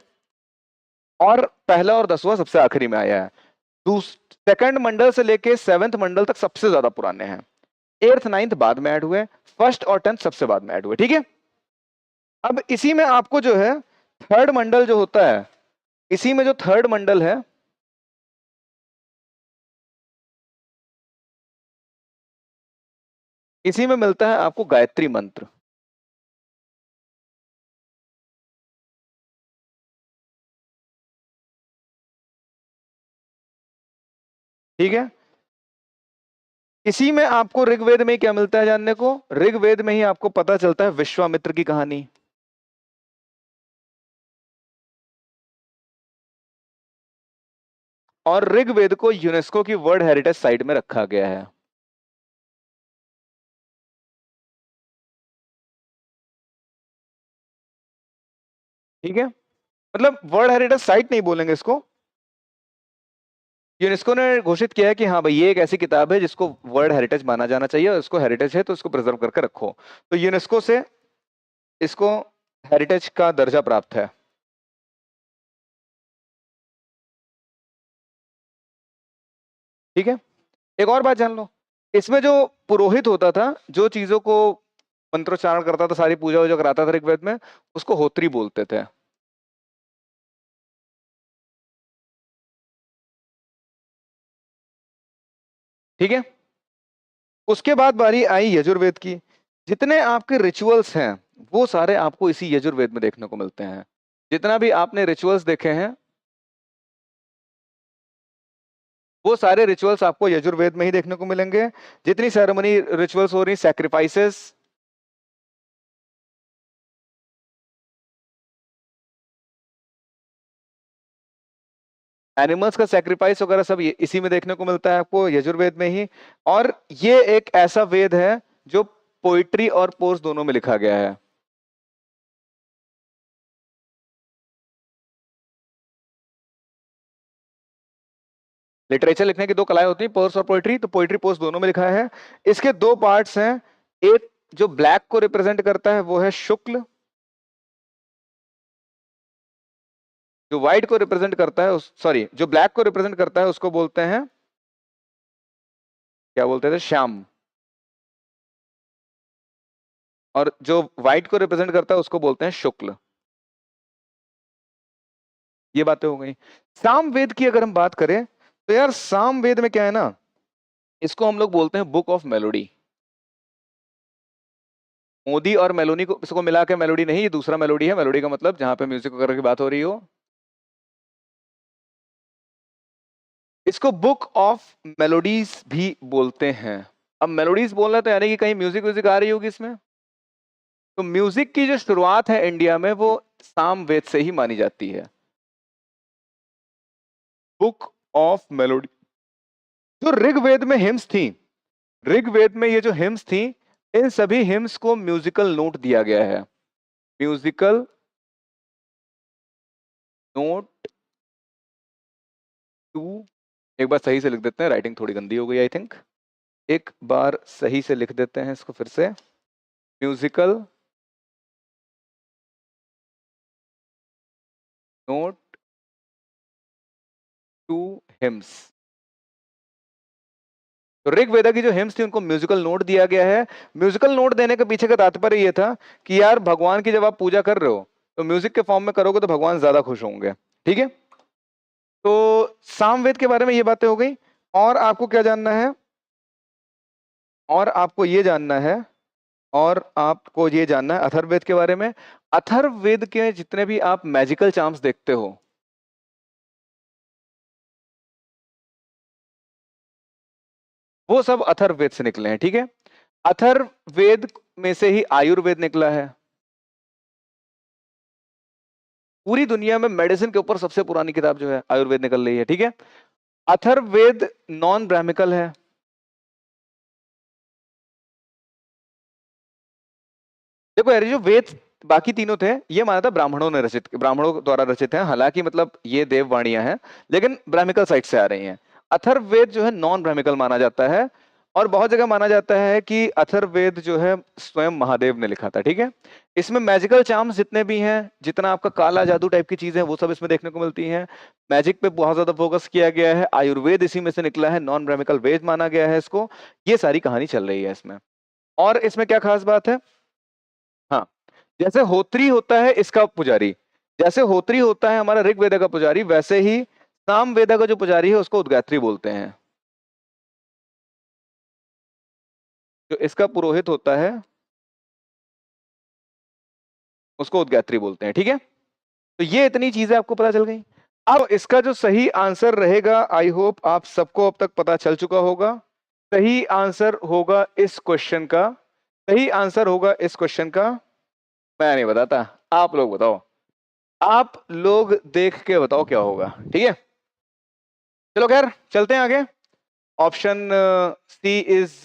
और पहला और 10वां सबसे आखिरी में आया है। सेकंड मंडल से लेके 7th मंडल तक सबसे ज्यादा पुराने हैं। 8th 9th बाद में ऐड हुए, फर्स्ट और 10th सबसे बाद में ऐड हुए। ठीक है, अब इसी में आपको जो है थर्ड मंडल जो होता है, इसी में जो थर्ड मंडल है, इसी में मिलता है आपको गायत्री मंत्र। ठीक है, इसी में आपको ऋग्वेद में क्या मिलता है जानने को? ऋग्वेद में ही आपको पता चलता है विश्वामित्र की कहानी। और ऋग्वेद को यूनेस्को की वर्ल्ड हेरिटेज साइट में रखा गया है। ठीक है, मतलब वर्ल्ड हेरिटेज साइट नहीं बोलेंगे इसको, यूनेस्को ने घोषित किया है कि हाँ भाई ये एक ऐसी किताब है जिसको वर्ल्ड हेरिटेज माना जाना चाहिए और इसको हेरिटेज है तो इसको प्रिजर्व करके रखो। तो यूनेस्को से इसको हेरिटेज का दर्जा प्राप्त है। ठीक है, एक और बात जान लो, इसमें जो पुरोहित होता था, जो चीजों को मंत्रोच्चारण करता था, सारी पूजा वूजा कराता था ऋग्वेद में, उसको होत्री बोलते थे। ठीक है, उसके बाद बारी आई यजुर्वेद की। जितने आपके रिचुअल्स हैं वो सारे आपको इसी यजुर्वेद में देखने को मिलते हैं। जितना भी आपने रिचुअल्स देखे हैं वो सारे रिचुअल्स आपको यजुर्वेद में ही देखने को मिलेंगे। जितनी सेरेमनी रिचुअल्स हो रही, सैक्रिफाइसेस, एनिमल्स का सैक्रिफाइस वगैरह सब इसी में देखने को मिलता है आपको यजुर्वेद में ही। और ये एक ऐसा वेद है जो पोइट्री और पोर्स दोनों में लिखा गया है। लिटरेचर लिखने की दो कलाएं होती हैं, पोर्स और पोइट्री, तो पोइट्री पोर्स दोनों में लिखा है। इसके दो पार्ट्स हैं। एक जो ब्लैक को रिप्रेजेंट करता है वो है शुक्ल, जो व्हाइट को रिप्रेजेंट करता है सॉरी, जो ब्लैक को रिप्रेजेंट करता है उसको बोलते हैं, क्या बोलते थे? श्याम। और जो व्हाइट को रिप्रेजेंट करता है उसको बोलते हैं शुक्ल। ये बातें हो गई। सामवेद की अगर हम बात करें तो यार सामवेद में क्या है ना, इसको हम लोग बोलते हैं बुक ऑफ मेलोडी। मोदी और मेलोडी को इसको मिला के मेलोडी नहीं, ये दूसरा मेलोडी है। मेलोडी का मतलब जहां पे म्यूजिक वगैरह की बात हो रही हो, इसको बुक ऑफ मेलोडीज भी बोलते हैं। अब मेलोडीज बोल रहे हैं तो यानी कि कहीं म्यूजिक व्यूजिक आ रही होगी इसमें। तो म्यूजिक की जो शुरुआत है इंडिया में वो सामवेद से ही मानी जाती है, बुक ऑफ मेलोडी। जो ऋग्वेद में हिम्स थी, ऋग्वेद में ये जो हिम्स थी, इन सभी हिम्स को म्यूजिकल नोट दिया गया है। म्यूजिकल नोट टू, एक बार सही से लिख देते हैं, राइटिंग थोड़ी गंदी हो गई आई थिंक। एक बार सही से लिख देते हैं इसको फिर से, म्यूजिकल नोट टू हिम्स। तो ऋग्वेद की जो हिम्स थी उनको म्यूजिकल नोट दिया गया है। म्यूजिकल नोट देने के पीछे का तात्पर्य ये था कि यार भगवान की जब आप पूजा कर रहे हो तो म्यूजिक के फॉर्म में करोगे तो भगवान ज्यादा खुश होंगे। ठीक है, तो सामवेद के बारे में ये बातें हो गई। और आपको क्या जानना है, और आपको ये जानना है, और आपको ये जानना है अथर्ववेद के बारे में। अथर्ववेद के जितने भी आप मैजिकल चार्म्स देखते हो, वो सब अथर्ववेद से निकले हैं। ठीक है, अथर्ववेद में से ही आयुर्वेद निकला है। पूरी दुनिया में मेडिसिन के ऊपर सबसे पुरानी किताब जो है आयुर्वेद निकल रही है। ठीक है, अथर्ववेद नॉन ब्राह्मिकल है। देखो यार, जो वेद बाकी तीनों थे ये माना था ब्राह्मणों ने रचित, ब्राह्मणों द्वारा रचित हैं, हालांकि मतलब ये देववाणियां हैं लेकिन ब्राह्मिकल साइड से आ रही हैं। अथर्ववेद जो है नॉन ब्राह्मिकल माना जाता है, और बहुत जगह माना जाता है कि अथर्ववेद जो है स्वयं महादेव ने लिखा था। ठीक है, इसमें मैजिकल चार्म्स जितने भी हैं, जितना आपका काला जादू टाइप की चीजें वो सब इसमें देखने को मिलती हैं। मैजिक पे बहुत ज्यादा फोकस किया गया है। आयुर्वेद इसी में से निकला है, नॉन ब्राह्मिकल वेद माना गया है इसको। ये सारी कहानी चल रही है इसमें। और इसमें क्या खास बात है, हाँ, जैसे होत्री होता है इसका पुजारी, जैसे होत्री होता है हमारा ऋग्वेद का पुजारी, वैसे ही सामवेद का जो पुजारी है उसको उद्गात्री बोलते हैं। जो इसका पुरोहित होता है उसको उद्गात्री बोलते हैं। ठीक है, तो ये इतनी चीजें आपको पता चल गई। अब इसका जो सही आंसर रहेगा, आई होप आप सबको अब तक पता चल चुका होगा। सही आंसर होगा इस क्वेश्चन का, सही आंसर होगा इस क्वेश्चन का, मैं नहीं बताता, आप लोग बताओ, आप लोग देख के बताओ क्या होगा। ठीक है, चलो खैर चलते हैं आगे। Option C is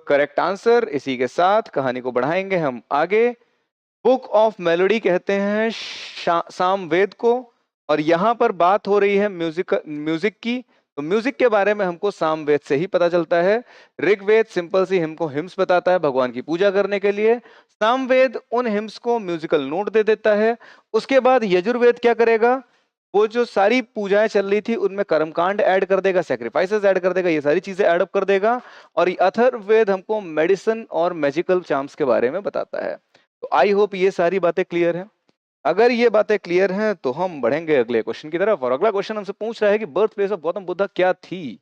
correct answer. इसी के साथ कहानी को बढ़ाएंगे हम आगे। बुक ऑफ मेलोडी कहते हैं सामवेद को, और यहां पर बात हो रही है म्यूजिक की। तो म्यूजिक के बारे में हमको सामवेद से ही पता चलता है। ऋग्वेद सिंपल सी हमको हिम्स बताता है भगवान की पूजा करने के लिए, सामवेद उन हिम्स को म्यूजिकल नोट दे देता है। उसके बाद यजुर्वेद क्या करेगा, वो जो सारी पूजाएं चल रही थी उनमें कर्मकांड ऐड कर देगा, सैक्रिफाइसेस ऐड कर देगा, ये सारी चीजें ऐड अप कर देगा। और अथर्ववेद हमको मेडिसिन और मैजिकल चार्म्स के बारे में बताता है। तो आई होप ये सारी बातें क्लियर हैं। अगर ये बातें क्लियर हैं तो हम बढ़ेंगे अगले क्वेश्चन की तरफ। और अगला क्वेश्चन हमसे पूछ रहा है कि birth place of Gautam Buddha क्या थी।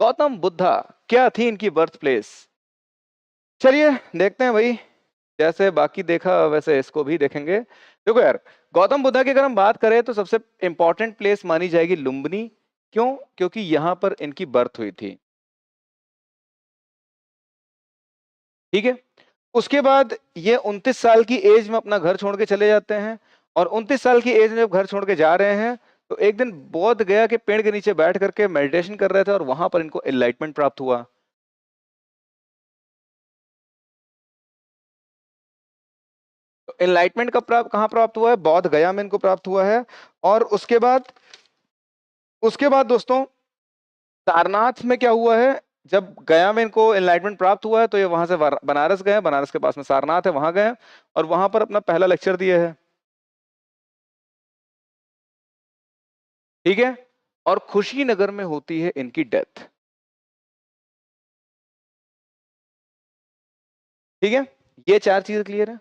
गौतम बुद्धा क्या थी इनकी बर्थ प्लेस। चलिए देखते हैं भाई, जैसे बाकी देखा वैसे इसको भी देखेंगे। देखो यार, गौतम बुद्धा की अगर हम बात करें तो सबसे इंपॉर्टेंट प्लेस मानी जाएगी लुम्बिनी। क्यों, क्योंकि यहां पर इनकी बर्थ हुई थी। ठीक है, उसके बाद ये 29 साल की एज में अपना घर छोड़ के चले जाते हैं। और 29 साल की एज में जब घर छोड़ के जा रहे हैं तो एक दिन बोध गया के पेड़ के नीचे बैठ करके मेडिटेशन कर रहे थे और वहां पर इनको एनलाइटमेंट प्राप्त हुआ। तो एनलाइटमेंट कब प्राप्त, कहाँ प्राप्त हुआ है, बौद्ध गया में इनको प्राप्त हुआ है। और उसके बाद दोस्तों सारनाथ में क्या हुआ है, जब गया में इनको एनलाइटमेंट प्राप्त हुआ है तो ये वहां से बनारस गए, बनारस के पास में सारनाथ है वहां गए और वहां पर अपना पहला लेक्चर दिया है। ठीक है, और खुशीनगर में होती है इनकी डेथ। ठीक है, ये चार चीजें क्लियर है।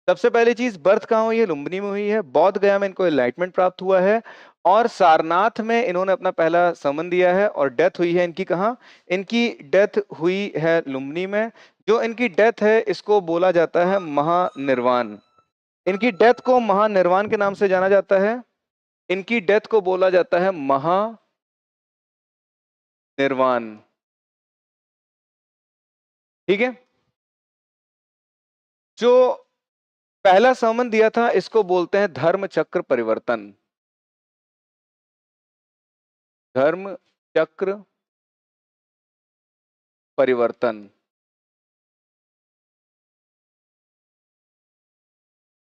सबसे पहली चीज, बर्थ कहाँ हुई है? लुम्बिनी में हुई है। बौद्ध गया में इनको एनलाइटमेंट प्राप्त हुआ है, और सारनाथ में इन्होंने अपना पहला समन दिया है, और डेथ हुई है इनकी कहाँ? इनकी डेथ हुई है लुम्बिनी में। जो इनकी डेथ है इसको बोला जाता है महानिर्वाण। इनकी डेथ को महानिर्वाण के नाम से जाना जाता है। इनकी डेथ को बोला जाता है महानिर्वाण। ठीक है। जो पहला समन दिया था इसको बोलते हैं धर्म चक्र परिवर्तन। धर्म चक्र परिवर्तन।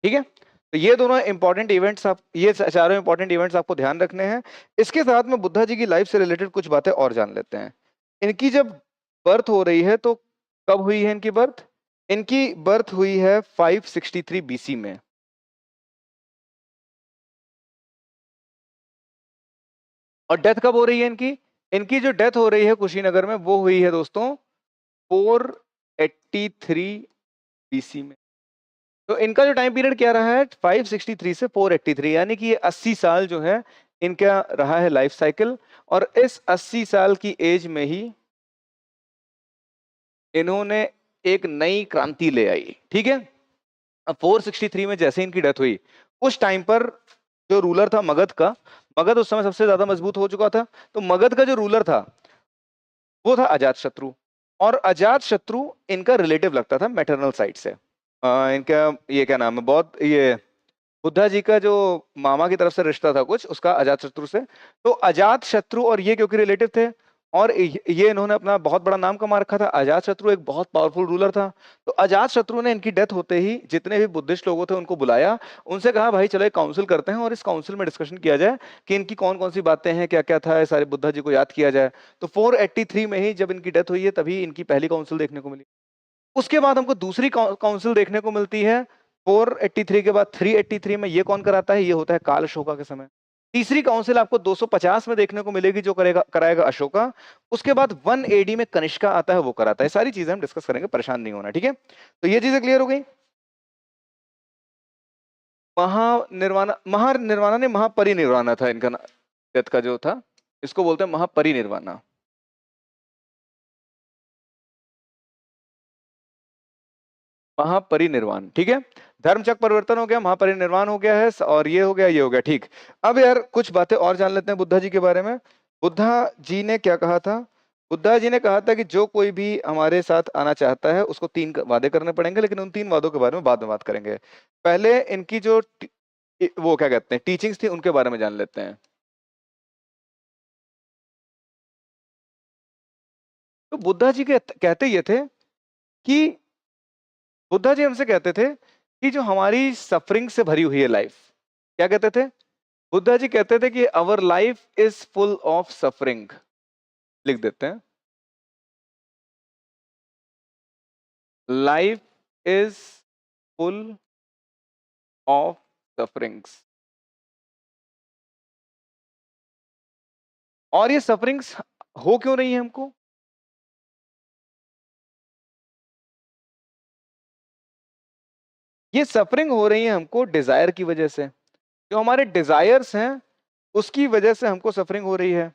ठीक है। तो ये दोनों इंपॉर्टेंट इवेंट्स, आप ये चारों इंपॉर्टेंट इवेंट्स आपको ध्यान रखने हैं। इसके साथ में बुद्धा जी की लाइफ से रिलेटेड कुछ बातें और जान लेते हैं। इनकी जब बर्थ हो रही है तो कब हुई है इनकी बर्थ? इनकी बर्थ हुई है 563 बीसी में। और डेथ कब हो रही है इनकी? इनकी जो डेथ हो रही है कुशीनगर में वो हुई है दोस्तों 483 बीसी में। तो इनका जो टाइम पीरियड क्या रहा है? 563 से 483, यानी कि ये 80 साल जो है इनका रहा है लाइफ साइकिल। और इस 80 साल की एज में ही इन्होंने एक नई क्रांति ले आई। ठीक है। अब 463 में जैसे इनकी डेथ हुई, उस टाइम पर जो रूलर था मगध का, मगध उस समय सबसे ज्यादा मजबूत हो चुका था, तो मगध का जो रूलर था वो था अजात शत्रु। और अजात शत्रु इनका रिलेटिव लगता था मैटरनल साइड से। इनका ये क्या नाम है, बहुत ये बुद्धा जी का जो मामा की तरफ से रिश्ता था कुछ उसका अजात शत्रु से। तो अजात शत्रु और ये क्योंकि रिलेटिव थे, और ये इन्होंने अपना बहुत बड़ा नाम कमा रखा था। अजात शत्रु एक बहुत पावरफुल रूलर था। तो अजात शत्रु ने इनकी डेथ होते ही जितने भी बुद्धिस्ट लोगों थे उनको बुलाया, उनसे कहा भाई चलो एक काउंसिल करते हैं और इस काउंसिल में डिस्कशन किया जाए कि इनकी कौन कौन सी बातें हैं, क्या क्या था, ये सारे बुद्धा जी को याद किया जाए। तो 483 में ही जब इनकी डेथ हुई है तभी इनकी पहली काउंसिल देखने को मिली। उसके बाद हमको दूसरी काउंसिल देखने को मिलती है 483 के बाद 383 में। ये कौन कराता है? ये होता है काल अशोका के समय। तीसरी काउंसिल आपको 250 में देखने को मिलेगी, जो करेगा कराएगा अशोका। उसके बाद 1 एडी में कनिष्का आता है, वो कराता है। सारी चीजें हम डिस्कस करेंगे, परेशान नहीं होना। ठीक है। तो ये चीजें क्लियर हो गई। महानिर्वाणा ने महापरिनिर्वाणा था इनका डेथ का जो था, इसको बोलते हैं महापरिनिर्वाणा। महापरिनिर्वाण। ठीक है। धर्मचक्र परिवर्तन हो गया, महापरिनिर्वाण हो गया है, और ये हो गया, ये हो गया। ठीक। अब यार कुछ बातें और जान लेते हैं बुद्धा जी के बारे में। बुद्धा जी ने क्या कहा था? बुद्धा जी ने कहा था कि जो कोई भी हमारे साथ आना चाहता है उसको 3 वादे करने पड़ेंगे, लेकिन उन 3 वादों के बारे में बाद में बात करेंगे। पहले इनकी जो वो क्या कहते हैं टीचिंग्स थी उनके बारे में जान लेते हैं। तो बुद्धा जी के कहते ये थे कि बुद्धा जी हमसे कहते थे कि जो हमारी सफरिंग से भरी हुई है लाइफ, क्या कहते थे? बुद्धा जी कहते थे कि our life is full of suffering. लिख देते हैं, life is full of sufferings. और ये सफरिंग्स हो क्यों रही है हमको? ये सफरिंग हो रही है हमको डिजायर की वजह से। जो हमारे डिजायर्स हैं उसकी वजह से हमको सफरिंग हो रही है।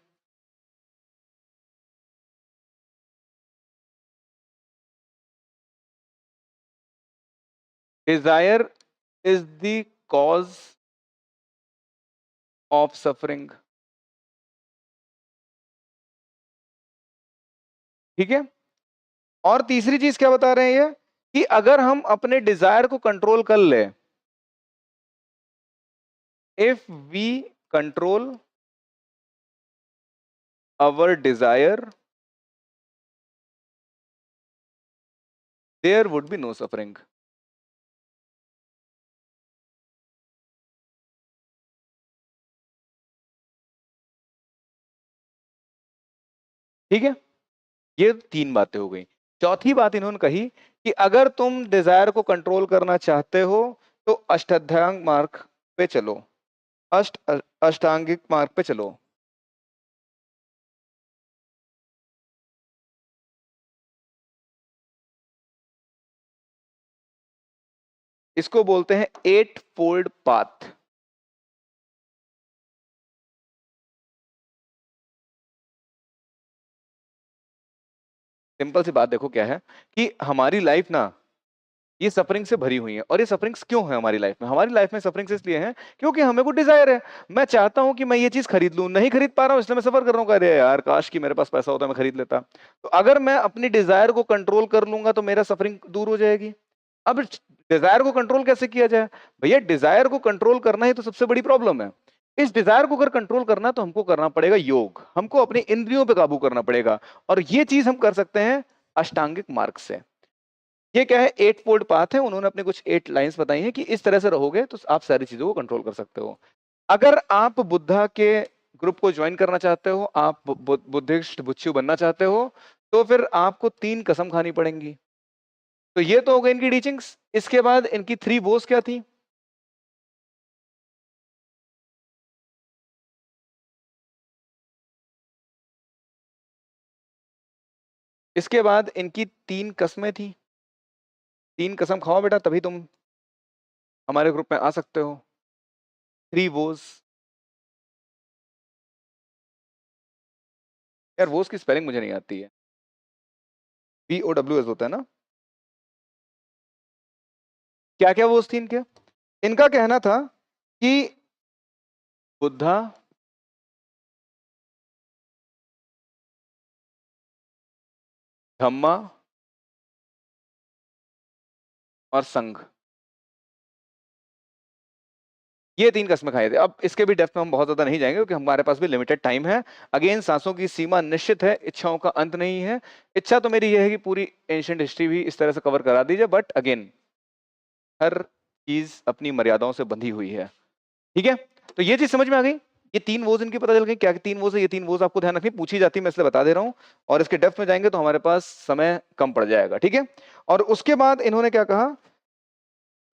Desire is the cause of suffering. ठीक है। और तीसरी चीज क्या बता रहे हैं ये, कि अगर हम अपने डिजायर को कंट्रोल कर ले, if we control our desire, there would be no suffering. ठीक है। ये 3 बातें हो गई। चौथी बात इन्होंने कही कि अगर तुम डिजायर को कंट्रोल करना चाहते हो तो अष्टाध्याय मार्ग पे चलो। अष्टांगिक मार्ग पे चलो। इसको बोलते हैं 8-fold पाथ। सिंपल सी बात देखो क्या है कि हमारी लाइफ ना ये सफरिंग से भरी हुई है। और ये सफरिंग्स क्यों है हमारी लाइफ में? हमारी लाइफ में सफरिंग्स इसलिए हैं क्योंकि हमें को डिजायर है। मैं चाहता हूं कि मैं ये चीज खरीद लूं, नहीं खरीद पा रहा हूं, इसलिए मैं सफर कर रहा हूं। अरे यार काश कि मेरे पास पैसा होता, मैं खरीद लेता। तो अगर मैं अपनी डिजायर को कंट्रोल कर लूंगा तो मेरा सफरिंग दूर हो जाएगी। अब डिजायर को कंट्रोल कैसे किया जाए? भैया डिजायर को कंट्रोल करना ही तो सबसे बड़ी प्रॉब्लम है। इस डिजायर को अगर कंट्रोल करना तो हमको करना पड़ेगा योग, हमको अपनी इंद्रियों पे काबू करना पड़ेगा। और ये चीज हम कर सकते हैं अष्टांगिक मार्ग से। ये क्या है? 8-fold पाथ है। उन्होंने अपने कुछ 8 लाइंस बताई हैं कि इस तरह से रहोगे तो आप सारी चीजों को कंट्रोल कर सकते हो। अगर आप बुद्धा के ग्रुप को ज्वाइन करना चाहते हो, आप बुद्धिस्ट भिक्षु बनना चाहते हो, तो फिर आपको 3 कसम खानी पड़ेंगी। तो ये तो हो गई इनकी टीचिंग्स। इसके बाद इनकी 3 वोस क्या थी? इसके बाद इनकी 3 कस्में थी। 3 कसम खाओ बेटा तभी तुम हमारे ग्रुप में आ सकते हो। 3 वोस। यार वोस की स्पेलिंग मुझे नहीं आती है। VOWS होता है ना? क्या क्या वोस थी इनके? इनका कहना था कि बुद्धा, धम्मा और संघ, ये 3 कस्में खाई थी। अब इसके भी डेप्थ में हम बहुत ज्यादा नहीं जाएंगे क्योंकि हमारे पास भी लिमिटेड टाइम है। अगेन सांसों की सीमा निश्चित है, इच्छाओं का अंत नहीं है। इच्छा तो मेरी ये है कि पूरी एंशिएंट हिस्ट्री भी इस तरह से कवर करा दीजिए, बट अगेन हर चीज अपनी मर्यादाओं से बंधी हुई है। ठीक है, तो ये चीज समझ में आ गई। ये 3 वोज इनकी पता चल गई। क्या 3 वोज है? ये 3 वोज आपको ध्यान रखनी पूछी जाती है, मैं इसलिए बता दे रहा हूं। और इसके डेप्थ में जाएंगे तो हमारे पास समय कम पड़ जाएगा। ठीक है, और उसके बाद इन्होंने क्या कहा?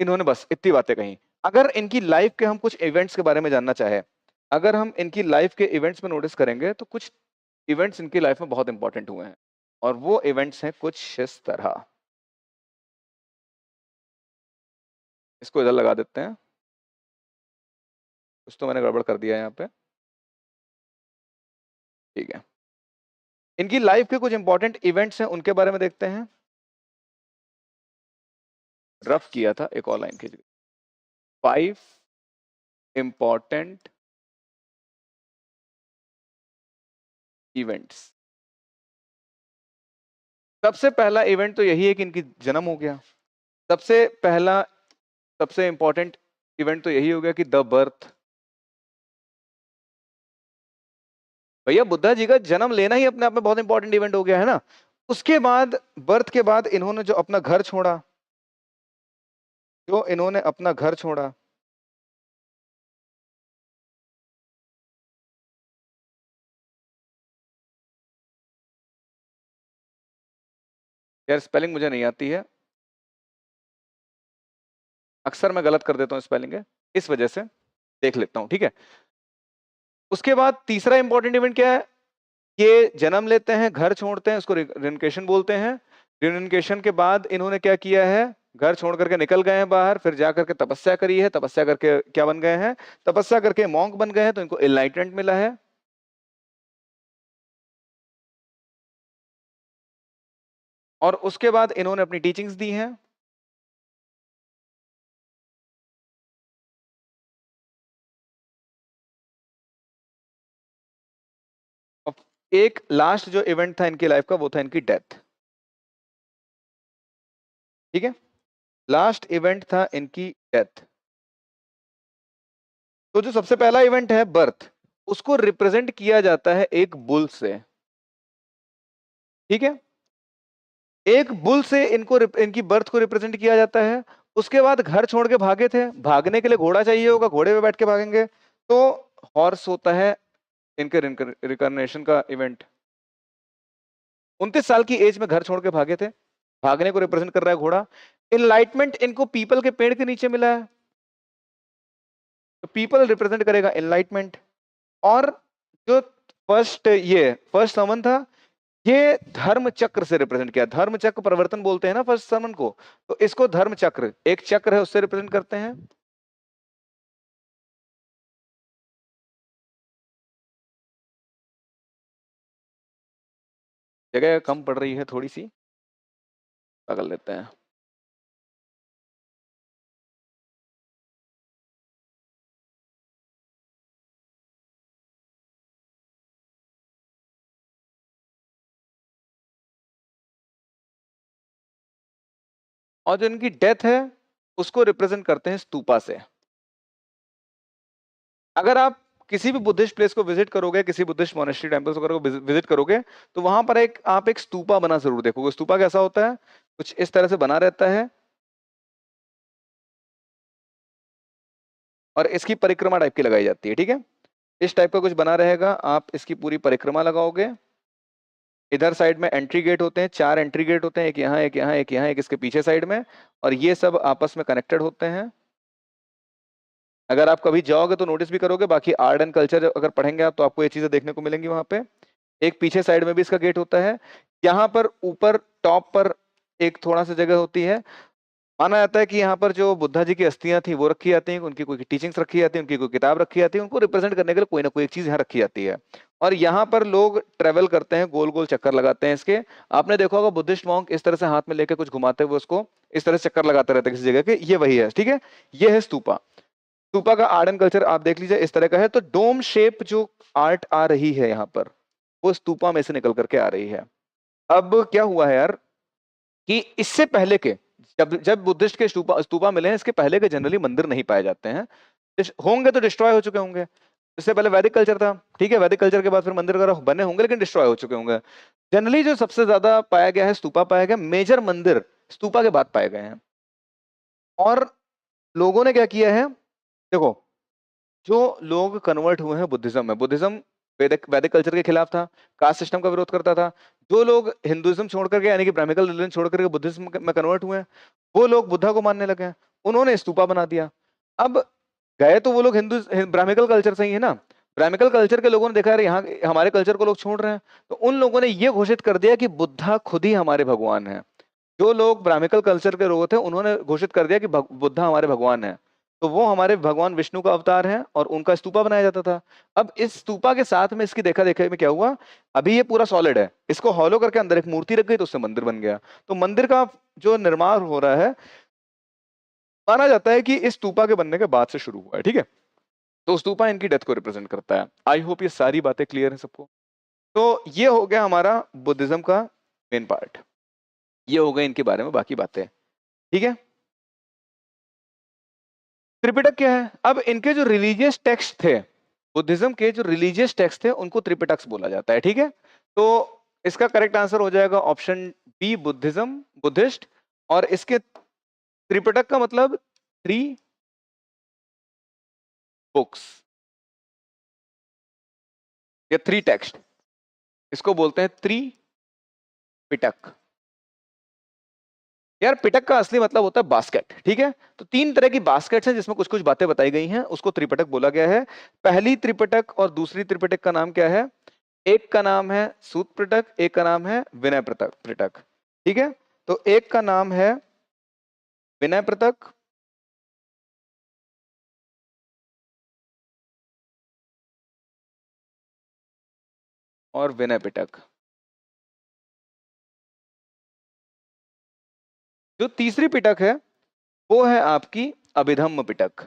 इन्होंने बस इतनी बातें कही। अगर इनकी लाइफ के हम कुछ इवेंट्स के बारे में जानना चाहे, अगर हम इनकी लाइफ के इवेंट्स में नोटिस करेंगे तो कुछ इवेंट्स इनकी लाइफ में बहुत इंपॉर्टेंट हुए हैं। और वो इवेंट्स हैं कुछ इस तरह। इसको इधर लगा देते हैं। कुछ तो मैंने गड़बड़ कर दिया है यहाँ पे। ठीक है, इनकी लाइफ के कुछ इंपॉर्टेंट इवेंट्स हैं, उनके बारे में देखते हैं। रफ किया था, एक और लाइन खींच। 5 इंपॉर्टेंट इवेंट्स। सबसे पहला इवेंट तो यही है कि इनकी जन्म हो गया। सबसे पहला सबसे इंपॉर्टेंट इवेंट तो यही हो गया कि द बर्थ। भैया बुद्धा जी का जन्म लेना ही अपने आप में बहुत इंपॉर्टेंट इवेंट हो गया है ना। उसके बाद बर्थ के बाद इन्होंने जो अपना घर छोड़ा, जो इन्होंने अपना घर छोड़ा, यार स्पेलिंग मुझे नहीं आती है, अक्सर मैं गलत कर देता हूँ स्पेलिंग है, इस वजह से देख लेता हूँ। ठीक है, उसके बाद तीसरा इंपॉर्टेंट इवेंट क्या है? ये जन्म लेते हैं, घर छोड़ते हैं, उसको रिनिकेशन बोलते हैं। रिनिकेशन के बाद इन्होंने क्या किया है? घर छोड़ करके निकल गए हैं बाहर, फिर जा करके तपस्या करी है। तपस्या करके क्या बन गए हैं? तपस्या करके मॉन्क बन गए हैं, तो इनको एनलाइटमेंट मिला है। और उसके बाद इन्होंने अपनी टीचिंग्स दी हैं। और एक लास्ट जो इवेंट था इनकी लाइफ का वो था इनकी डेथ। ठीक है, लास्ट इवेंट था इनकी डेथ। तो जो सबसे पहला इवेंट है बर्थ, उसको रिप्रेजेंट किया जाता है एक बुल से। ठीक है, एक बुल से इनकी बर्थ को रिप्रेजेंट किया जाता है। उसके बाद घर छोड़ के भागे थे, भागने के लिए घोड़ा चाहिए होगा, घोड़े पे बैठ के भागेंगे, तो हॉर्स होता है इनके रिकर्नेशन का इवेंट। 29 साल की एज में घर छोड़ के भागे थे, भागने को रिप्रेजेंट कर रहा है घोड़ा। एनलाइटमेंट इनको पीपल के पेड़ के नीचे मिला है, तो पीपल रिप्रेजेंट करेगा एनलाइटमेंट। और जो फर्स्ट समन था, ये धर्म चक्र से रिप्रेजेंट किया। धर्म चक्र परिवर्तन बोलते हैं ना फर्स्ट सरमन को, तो इसको धर्म चक्र, एक चक्र है उससे रिप्रेजेंट करते हैं। जगह कम पड़ रही है थोड़ी सी, पकड़ लेते हैं। और जो इनकी डेथ है उसको रिप्रेजेंट करते हैं स्तूपा से। अगर आप किसी भी बुद्धिस्ट प्लेस को विजिट करोगे, किसी बुद्धिस्ट मोनेस्ट्री टेम्पल्स वगैरह को विजिट करोगे, तो वहां पर आप एक स्तूपा बना जरूर देखोगे। स्तूपा कैसा होता है? कुछ इस तरह से बना रहता है और इसकी परिक्रमा टाइप की लगाई जाती है, ठीक है। इस टाइप का कुछ बना रहेगा, आप इसकी पूरी परिक्रमा लगाओगे। इधर साइड में एंट्री गेट होते हैं, 4 एंट्री गेट होते हैं, एक यहाँ, एक यहाँ, एक यहाँ, एक इसके पीछे साइड में, और ये सब आपस में कनेक्टेड होते हैं। अगर आप कभी जाओगे तो नोटिस भी करोगे, बाकी आर्ट एंड कल्चर अगर पढ़ेंगे आप तो आपको ये चीजें देखने को मिलेंगी वहां पे। एक पीछे साइड में भी इसका गेट होता है। यहाँ पर ऊपर टॉप पर एक थोड़ा सा जगह होती है, माना जाता है कि यहाँ पर जो बुद्धा जी की अस्थियां थी वो रखी जाती हैं, उनकी कोई टीचिंग्स रखी जाती है, उनकी कोई किताब रखी जाती है, उनको रिप्रेजेंट करने के लिए कोई ना कोई एक चीज यहाँ रखी जाती है। और यहाँ पर लोग ट्रेवल करते हैं, गोल गोल चक्कर लगाते हैं इसके। आपने देखा होगा बुद्धिस्ट मॉन्क इस तरह से हाथ में लेकर कुछ घुमाते हुए उसको इस तरह से चक्कर लगाते रहते हैं किसी जगह के, ये वही है, ठीक है। ये है स्तूपा। स्तूपा का आर्ट एंड कल्चर आप देख लीजिए इस तरह का है। तो डोम शेप जो आर्ट आ रही है यहाँ पर, वो स्तूपा में से निकल करके आ रही है। अब क्या हुआ है यार कि इससे पहले के जब जब बुद्धिस्ट के स्तूपा स्तूपा मिले हैं, इसके पहले के जनरली मंदिर नहीं पाए जाते हैं। होंगे तो डिस्ट्रॉय हो चुके होंगे। इससे पहले वैदिक कल्चर था, ठीक है, वैदिक कल्चर के बाद फिर मंदिर वगैरह बने होंगे लेकिन डिस्ट्रॉय हो चुके होंगे। जनरली जो सबसे ज्यादा पाया गया है स्तूपा पाया गया, मेजर मंदिर स्तूपा के बाद पाए गए हैं। और लोगों ने क्या किया है, देखो, जो लोग कन्वर्ट हुए हैं बुद्धिज्म में, बुद्धिज्म वैदिक वैदिक कल्चर के खिलाफ था, कास्ट सिस्टम का विरोध करता था। जो लोग हिंदुइज्म छोड़ करके यानी कि ब्राह्मिकल रिलीजन छोड़ करके बुद्धिज्म में कन्वर्ट हुए हैं, वो लोग बुद्धा को मानने लगे हैं, उन्होंने स्तूपा बना दिया। अब गए तो वो लोग ब्राह्मिकल कल्चर से ही है ना। ब्राह्मिकल कल्चर के लोगों ने देखा यार यहाँ हमारे कल्चर को लोग छोड़ रहे हैं, तो उन लोगों ने ये घोषित कर दिया कि बुद्धा खुद ही हमारे भगवान है। जो लोग ब्राह्मिकल कल्चर के लोग थे उन्होंने घोषित कर दिया कि बुद्धा हमारे भगवान है, तो वो हमारे भगवान विष्णु का अवतार है और उनका स्तूपा बनाया जाता था। अब इस स्तूपा के साथ में इसकी देखा देखा में क्या हुआ, अभी ये पूरा सॉलिड है, इसको हॉलो करके अंदर एक मूर्ति रख गई तो उससे मंदिर बन गया। तो मंदिर का जो निर्माण हो रहा है, माना जाता है कि इस स्तूपा के बनने के बाद से शुरू हुआ है, ठीक है। तो स्तूपा इनकी डेथ को रिप्रेजेंट करता है। आई होप ये सारी बातें क्लियर है सबको। तो ये हो गया हमारा बुद्धिज्म का मेन पार्ट, ये हो गए इनके बारे में बाकी बातें, ठीक है। त्रिपिटक क्या है? अब इनके जो रिलीजियस टेक्स्ट थे, बुद्धिज्म के जो रिलीजियस टेक्स्ट थे उनको त्रिपिटक्स बोला जाता है, ठीक है। तो इसका करेक्ट आंसर हो जाएगा ऑप्शन बी, बुद्धिज्म, बुद्धिस्ट। और इसके त्रिपिटक का मतलब 3 बुक्स या 3 टेक्स्ट, इसको बोलते हैं त्रिपिटक। यार पिटक का असली मतलब होता है बास्केट, ठीक है। तो 3 तरह की बास्केट्स हैं जिसमें कुछ कुछ बातें बताई गई हैं, उसको त्रिपिटक बोला गया है। पहली त्रिपिटक और दूसरी त्रिपिटक का नाम क्या है? एक का नाम है सूत पिटक, एक का नाम है विनय पिटक, ठीक है। तो एक का नाम है विनय पिटक, और विनय पिटक। जो तीसरी पिटक है वो है आपकी अभिधम्म पिटक।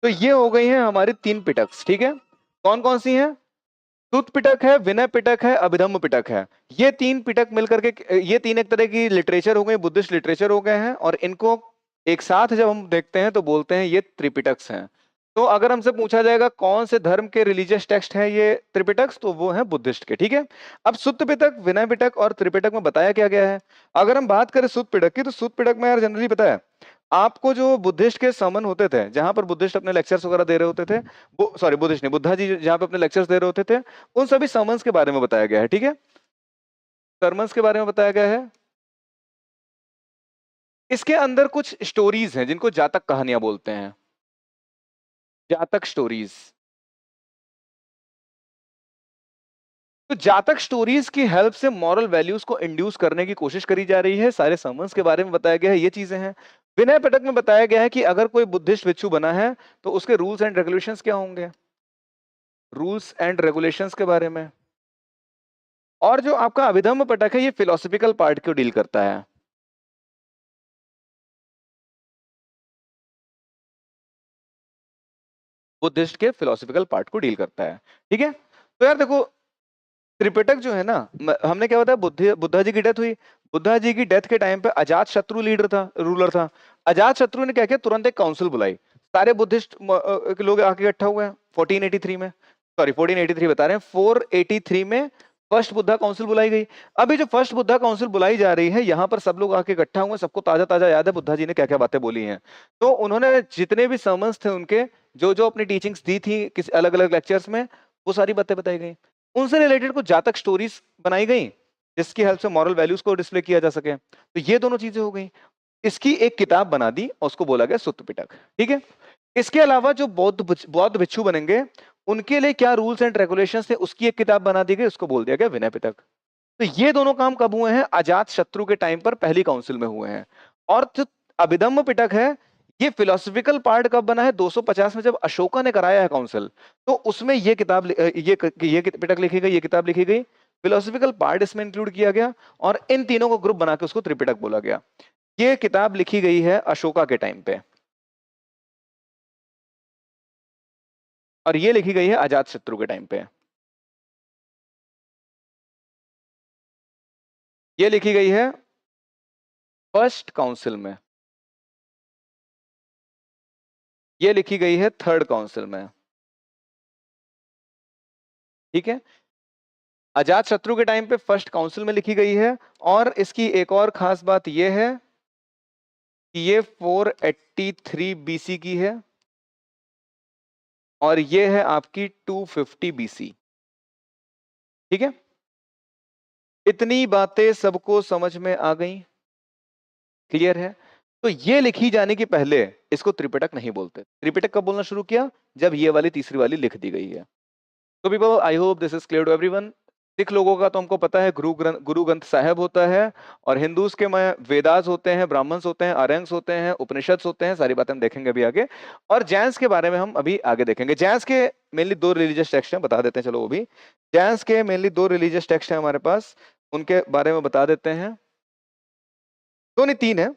तो ये हो गई हैं हमारी 3 पिटक्स, ठीक है। कौन कौन सी हैं? सूत पिटक है, विनय पिटक है, अभिधम्म पिटक है। ये 3 पिटक मिलकर के, ये 3 एक तरह की लिटरेचर हो गए, बुद्धिस्ट लिटरेचर हो गए हैं, और इनको एक साथ जब हम देखते हैं तो बोलते हैं ये त्रिपिटक्स हैं। तो अगर हमसे पूछा जाएगा कौन से धर्म के रिलीजियस टेक्स्ट हैं ये त्रिपिटक्स, तो वो है बुद्धिस्ट के, ठीक है। अब सुत्त पिटक, विनय पिटक और त्रिपिटक में बताया क्या गया है। अगर हम बात करें सुत्त पिटक की, तो सुत्त पिटक में यार जनरली पता है आपको, जो बुद्धिस्ट के समन होते थे, जहां पर बुद्धिस्ट अपने लेक्चर्स वगैरह दे रहे होते थे, वो सॉरी बुद्धिस्ट नहीं, बुद्धा जी जहां पे अपने लेक्चर्स दे रहे होते थे, उन सभी समन्स के बारे में बताया गया है, ठीक है। सरमन्स के बारे में बताया गया है। इसके अंदर कुछ स्टोरीज हैं जिनको जातक कहानियां बोलते हैं, जातक स्टोरीज। तो जातक स्टोरीज की हेल्प से मॉरल वैल्यूज को इंड्यूस करने की कोशिश करी जा रही है। सारे समन्स के बारे में बताया गया है, ये चीजें हैं। विनय पिटक में बताया गया है कि अगर कोई बुद्धिस्ट भिक्षु बना है तो उसके रूल्स एंड रेगुलेशंस क्या होंगे, रूल्स एंड रेगुलेशंस के बारे में। और जो आपका अभिधम्म पिटक है ये फिलोसफिकल पार्ट को डील करता है। बुद्धिस्ट के फिलोसफिकल पार्ट को डील करता है। ठीक है, तो यार देखो त्रिपिटक जो है ना, हमने क्या बताया, बुद्धा जी की डेथ हुई। बुद्धा जी की डेथ के टाइम पे अजात शत्रु लीडर था, रूलर था। अजात शत्रु ने क्या किया, तुरंत एक काउंसिल बुलाई। सारे बुद्धिस्ट लोग आके इकट्ठा हुए हैं 1483 में, सॉरी 1483 बता रहे हैं, 483 में फर्स्ट बुद्धा काउंसिल बुलाई गई। अभी जो फर्स्ट बुद्धा काउंसिल बुलाई जा रही है, यहाँ पर सब लोग आके इकट्ठा हुए, सबको ताजा ताजा याद है बुद्धा जी ने क्या क्या बातें बोली हैं। तो उन्होंने जितने भी सर्मन्स थे उनके, जो जो अपनी टीचिंग्स दी थी किसी अलग अलग लेक्चर्स में, वो सारी बातें बताई गई। उनसे रिलेटेड कुछ जातक स्टोरीज बनाई गई जिसकी हेल्प से मॉरल वैल्यूज को डिस्प्ले किया जा सके। तो ये दोनों चीजें हो गई। इसकी एक किताब बना दी और उसको बोला गया सुत्त पिटक। ठीक है, इसके अलावा जो बौद्ध भिक्षु बनेंगे उनके लिए क्या रूल्स एंड रेगुलेशंस थे उसकी एक किताब बना दी गई, उसको बोल दिया गया विनय पिटक। तो ये दोनों काम कब हुए हैं, अजात शत्रु के टाइम पर पहली काउंसिल में हुए हैं। और जो अभिधम्म पिटक है ये फिलोसफिकल पार्ट कब बना है, 250 में जब अशोका ने कराया है काउंसिल, तो उसमें ये किताब ये पिटक लिखी गई, ये किताब लिखी गई। फिलोसफिकल पार्ट इसमें इंक्लूड किया गया और इन तीनों को ग्रुप बना के उसको त्रिपिटक बोला गया। ये किताब लिखी गई है अशोका के टाइम पे और ये लिखी गई है अजात शत्रु के टाइम पे। ये लिखी गई है फर्स्ट काउंसिल में, ये लिखी गई है थर्ड काउंसिल में। ठीक है, अजात शत्रु के टाइम पे फर्स्ट काउंसिल में लिखी गई है। और इसकी एक और खास बात यह है कि ये 483 बीसी की है और ये है आपकी 250 बीसी। ठीक है, इतनी बातें सबको समझ में आ गई, क्लियर है। तो ये लिखी जाने के पहले इसको त्रिपिटक नहीं बोलते। त्रिपिटक कब बोलना शुरू किया, जब ये वाली तीसरी वाली लिख दी गई है। तो people I hope this is clear to everyone. Sikh लोगों का तो हमको पता है गुरु ग्रंथ साहिब होता है, और हिंदूज के में वेदास होते हैं, ब्राह्मण्स होते हैं, आर्यंस होते हैं, उपनिषद होते हैं। सारी बातें हम देखेंगे अभी आगे। और जैन्स के बारे में हम अभी आगे देखेंगे। जैन्स के मेनली दो रिलीजियस टेक्स्ट हैं, बता देते हैं चलो वो भी। जैन्स के मेनली दो रिलीजियस टेक्स्ट हैं हमारे पास, उनके बारे में बता देते हैं। दो नहीं तीन है,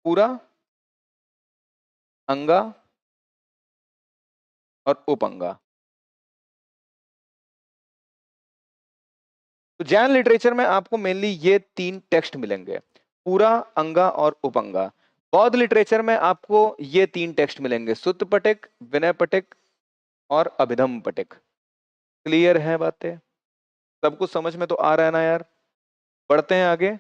पूरा, अंगा और उपंगा। तो जैन लिटरेचर में आपको मेनली ये तीन टेक्स्ट मिलेंगे, पूरा, अंगा और उपंगा। बौद्ध लिटरेचर में आपको ये तीन टेक्स्ट मिलेंगे, सुत्त पिटक, विनय पिटक और अभिधम्म पिटक। क्लियर है बातें, सब कुछ समझ में तो आ रहा है ना यार। बढ़ते हैं आगे।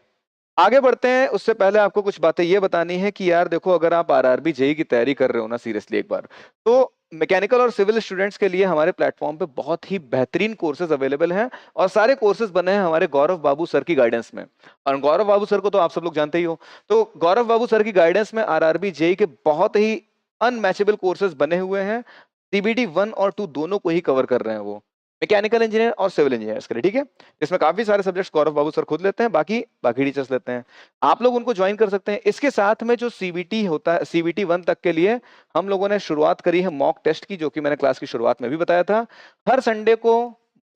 आगे बढ़ते हैं उससे पहले आपको कुछ बातें ये बतानी है कि यार देखो, अगर आप आरआरबी जेईई की तैयारी कर रहे हो ना सीरियसली एक बार, तो मैकेनिकल और सिविल स्टूडेंट्स के लिए हमारे प्लेटफॉर्म पे बहुत ही बेहतरीन कोर्सेज अवेलेबल हैं। और सारे कोर्सेज बने हैं हमारे गौरव बाबू सर की गाइडेंस में। और गौरव बाबू सर को तो आप सब लोग जानते ही हो। तो गौरव बाबू सर की गाइडेंस में आरआरबी जेईई के बहुत ही अनमैचेबल कोर्सेज बने हुए हैं। सीबीटी 1 और 2 दोनों को ही कवर कर रहे हैं वो, मैकेनिकल इंजीनियर और सिविल इंजीनियर्स के लिए। ठीक है, इसमें काफी सारे सब्जेक्ट्स गौरव बाबू सर खुद लेते हैं, बाकी बाकी टीचर्स लेते हैं। आप लोग उनको ज्वाइन कर सकते हैं। इसके साथ में जो सीबीटी होता है, सीबीटी 1 तक के लिए हम लोगों ने शुरुआत करी है मॉक टेस्ट की, जो कि मैंने क्लास की शुरुआत में भी बताया था। हर संडे को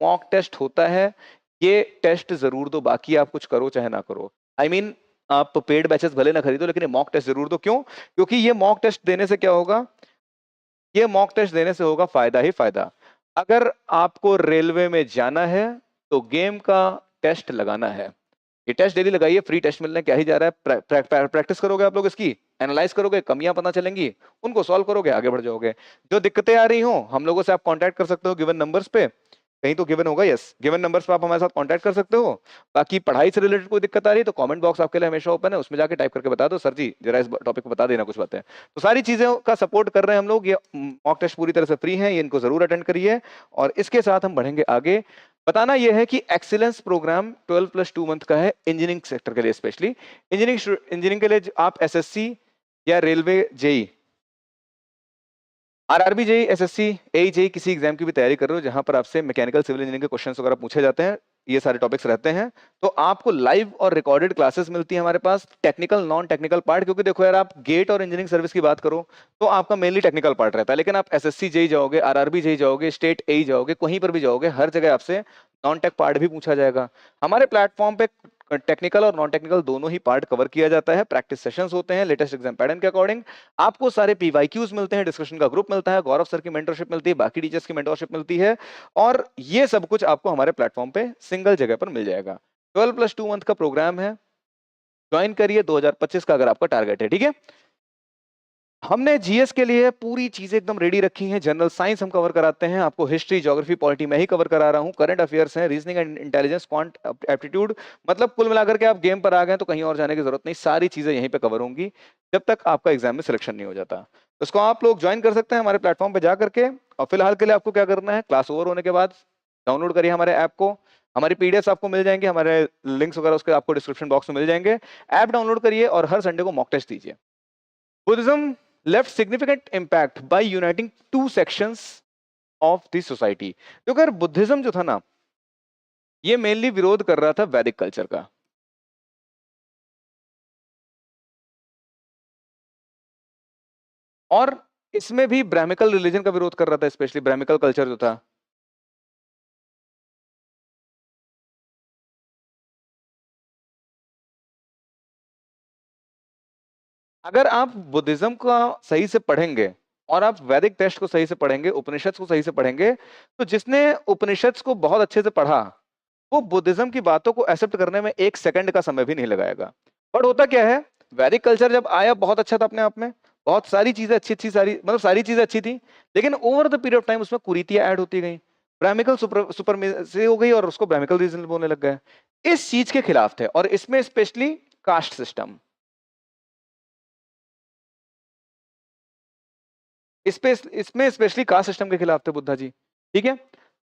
मॉक टेस्ट होता है। ये टेस्ट जरूर दो, बाकी आप कुछ करो चाहे ना करो। आई मीन आप पेड बैचेस भले ना खरीदो, लेकिन ये मॉक टेस्ट जरूर दो। क्यों? क्योंकि ये मॉक टेस्ट देने से क्या होगा, ये मॉक टेस्ट देने से होगा फायदा ही फायदा। अगर आपको रेलवे में जाना है तो गेम का टेस्ट लगाना है। ये टेस्ट डेली लगाइए, फ्री टेस्ट मिलने क्या ही जा रहा है। प्रैक्टिस करोगे आप लोग, इसकी एनालाइज करोगे, कमियां पता चलेंगी, उनको सॉल्व करोगे, आगे बढ़ जाओगे। जो दिक्कतें आ रही हो हम लोगों से आप कांटेक्ट कर सकते हो गिवन नंबर्स पे। कहीं तो गिवन होगा, यस, गिवन नंबर्स पे आप हमारे साथ कांटेक्ट कर सकते हो। बाकी पढ़ाई से रिलेटेड कोई दिक्कत आ रही है तो कमेंट बॉक्स आपके लिए हमेशा ओपन है, उसमें जाके टाइप करके बता दो, सर जी जरा इस टॉपिक पे बता देना कुछ बातें। तो सारी चीजों का सपोर्ट कर रहे हैं हम लोग। ये मॉक टेस्ट पूरी तरह से फ्री है, ये इनको जरूर अटेंड करिए। और इसके साथ हम बढ़ेंगे आगे। बताना यह है कि एक्सीलेंस प्रोग्राम 12+2 मंथ का है इंजीनियरिंग सेक्टर के लिए, स्पेशली इंजीनियरिंग के लिए आप एसएससी या railway JE, RRB JE, SSC, AE JE किसी एग्जाम की भी तैयारी कर रहे हो जहां पर आपसे मैकेनिकल सिविल इंजीनियरिंग के क्वेश्चंस वगैरह पूछे जाते हैं, ये सारे टॉपिक्स रहते हैं, तो आपको लाइव और रिकॉर्डेड क्लासेस मिलती है हमारे पास, टेक्निकल नॉन टेक्निकल पार्ट, क्योंकि देखो यार, आप गेट और इंजीनियरिंग सर्विस की बात करो तो आपका मेनली टेक्निकल पार्ट रहता है, लेकिन आप एसएससी जेई जाओगे, आरआरबी जेई जाओगे, स्टेट एई जाओगे, कहीं पर भी जाओगे, हर जगह आपसे नॉन टेक पार्ट भी पूछा जाएगा। हमारे प्लेटफॉर्म पे टेक्निकल और नॉन टेक्निकल दोनों ही पार्ट कवर किया जाता है, प्रैक्टिस सेशंस होते हैं लेटेस्ट एग्जाम पैटर्न के अकॉर्डिंग, आपको सारे पीवाईक्यूज मिलते हैं, डिस्कशन का ग्रुप मिलता है, गौरव सर की मेंटरशिप मिलती है, बाकी टीचर्स की मेंटरशिप मिलती है, और ये सब कुछ आपको हमारे प्लेटफॉर्म पे सिंगल जगह पर मिल जाएगा। 12+2 मंथ का प्रोग्राम है, ज्वाइन करिए 2025 का अगर आपका टारगेट है, ठीक है। हमने जीएस के लिए पूरी चीजें एकदम रेडी रखी हैं, जनरल साइंस हम कवर कराते हैं, आपको हिस्ट्री, ज्योग्राफी, पॉलिटी मैं ही कवर करा रहा हूं, करंट अफेयर्स हैं, reasoning and intelligence, quant aptitude, मतलब कुल मिलाकर के आप गेम पर आ गए तो कहीं और जाने की जरूरत नहीं, सारी चीजें यहीं पे कवर होंगी जब तक आपका एग्जाम में सिलेक्शन नहीं हो जाता। तो इसको आप लोग ज्वाइन कर सकते हैं हमारे प्लेटफॉर्म पे जा करके, और फिलहाल के लिए आपको क्या करना है, क्लास ओवर होने के बाद डाउनलोड करिए हमारे ऐप को, हमारी पीडीएफ आपको मिल जाएंगे, हमारे लिंक्स वगैरह उसके आपको डिस्क्रिप्शन बॉक्स में मिल जाएंगे, ऐप डाउनलोड करिए और हर संडे को मॉक टेस्ट दीजिए। Buddhism left significant impact by uniting two sections of the society। क्योंकि अगर बुद्धिज्म जो था ना, ये मेनली विरोध कर रहा था वैदिक कल्चर का, और इसमें भी ब्राह्मिकल रिलीजन का विरोध कर रहा था, स्पेशली ब्राह्मिकल कल्चर जो था। अगर आप बुद्धिज्म का सही से पढ़ेंगे और आप वैदिक टेक्स्ट को सही से पढ़ेंगे, उपनिषद को सही से पढ़ेंगे, तो जिसने उपनिषद को बहुत अच्छे से पढ़ा वो बुद्धिज्म की बातों को एक्सेप्ट करने में एक सेकंड का समय भी नहीं लगाएगा। बट होता क्या है, वैदिक कल्चर जब आया बहुत अच्छा था अपने आप में, बहुत सारी चीजें अच्छी अच्छी, सारी मतलब सारी चीजें अच्छी थी, लेकिन over the period of time उसमें कुरीतियां ऐड होती गई, ब्राह्मिकल सुपर हो गई और उसको ब्राह्मिकल रीजन बोलने लग गए। इस चीज के खिलाफ थे, और इसमें स्पेशली कास्ट सिस्टम, इसमें स्पेशली कास्ट सिस्टम के खिलाफ थे बुद्धा जी, ठीक है।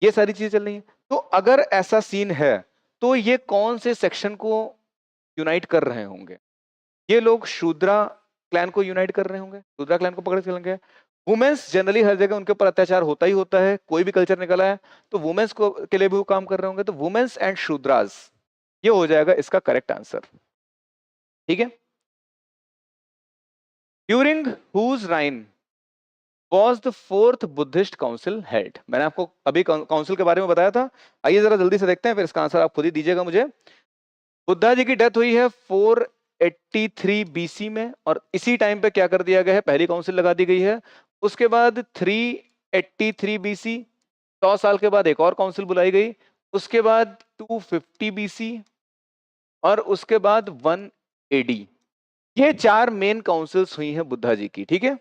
ये सारी चीजें चल रही हैं, तो अगर ऐसा सीन है तो ये कौन से सेक्शन को यूनाइट कर रहे होंगे, ये लोग शूद्रा क्लैन को यूनाइट कर रहे होंगे, शूद्रा क्लैन को पकड़ के चलेंगे। वुमेन्स जनरली हर जगह उनके ऊपर अत्याचार होता ही होता है, कोई भी कल्चर निकला है तो वुमेन्स को के लिए भी वो काम कर रहे होंगे, तो वुमेन्स एंड शूद्रास, ये हो जाएगा इसका करेक्ट आंसर, ठीक है। During whose reign was the fourth Buddhist council held। मैंने आपको अभी काउंसिल के बारे में बताया था, आइए जरा जल्दी से देखते हैं, फिर इसका आंसर आप खुद ही दीजिएगा मुझे। बुद्धा जी की डेथ हुई है 483 बीसी में, और इसी टाइम पे क्या कर दिया गया है, पहली काउंसिल लगा दी गई है। उसके बाद 383 बीसी, 100 साल के बाद एक और काउंसिल बुलाई गई, उसके बाद 250 बीसी, और उसके बाद 1 एडी। ये चार मेन काउंसिल्स हुई हैं बुद्धा जी की, ठीक है,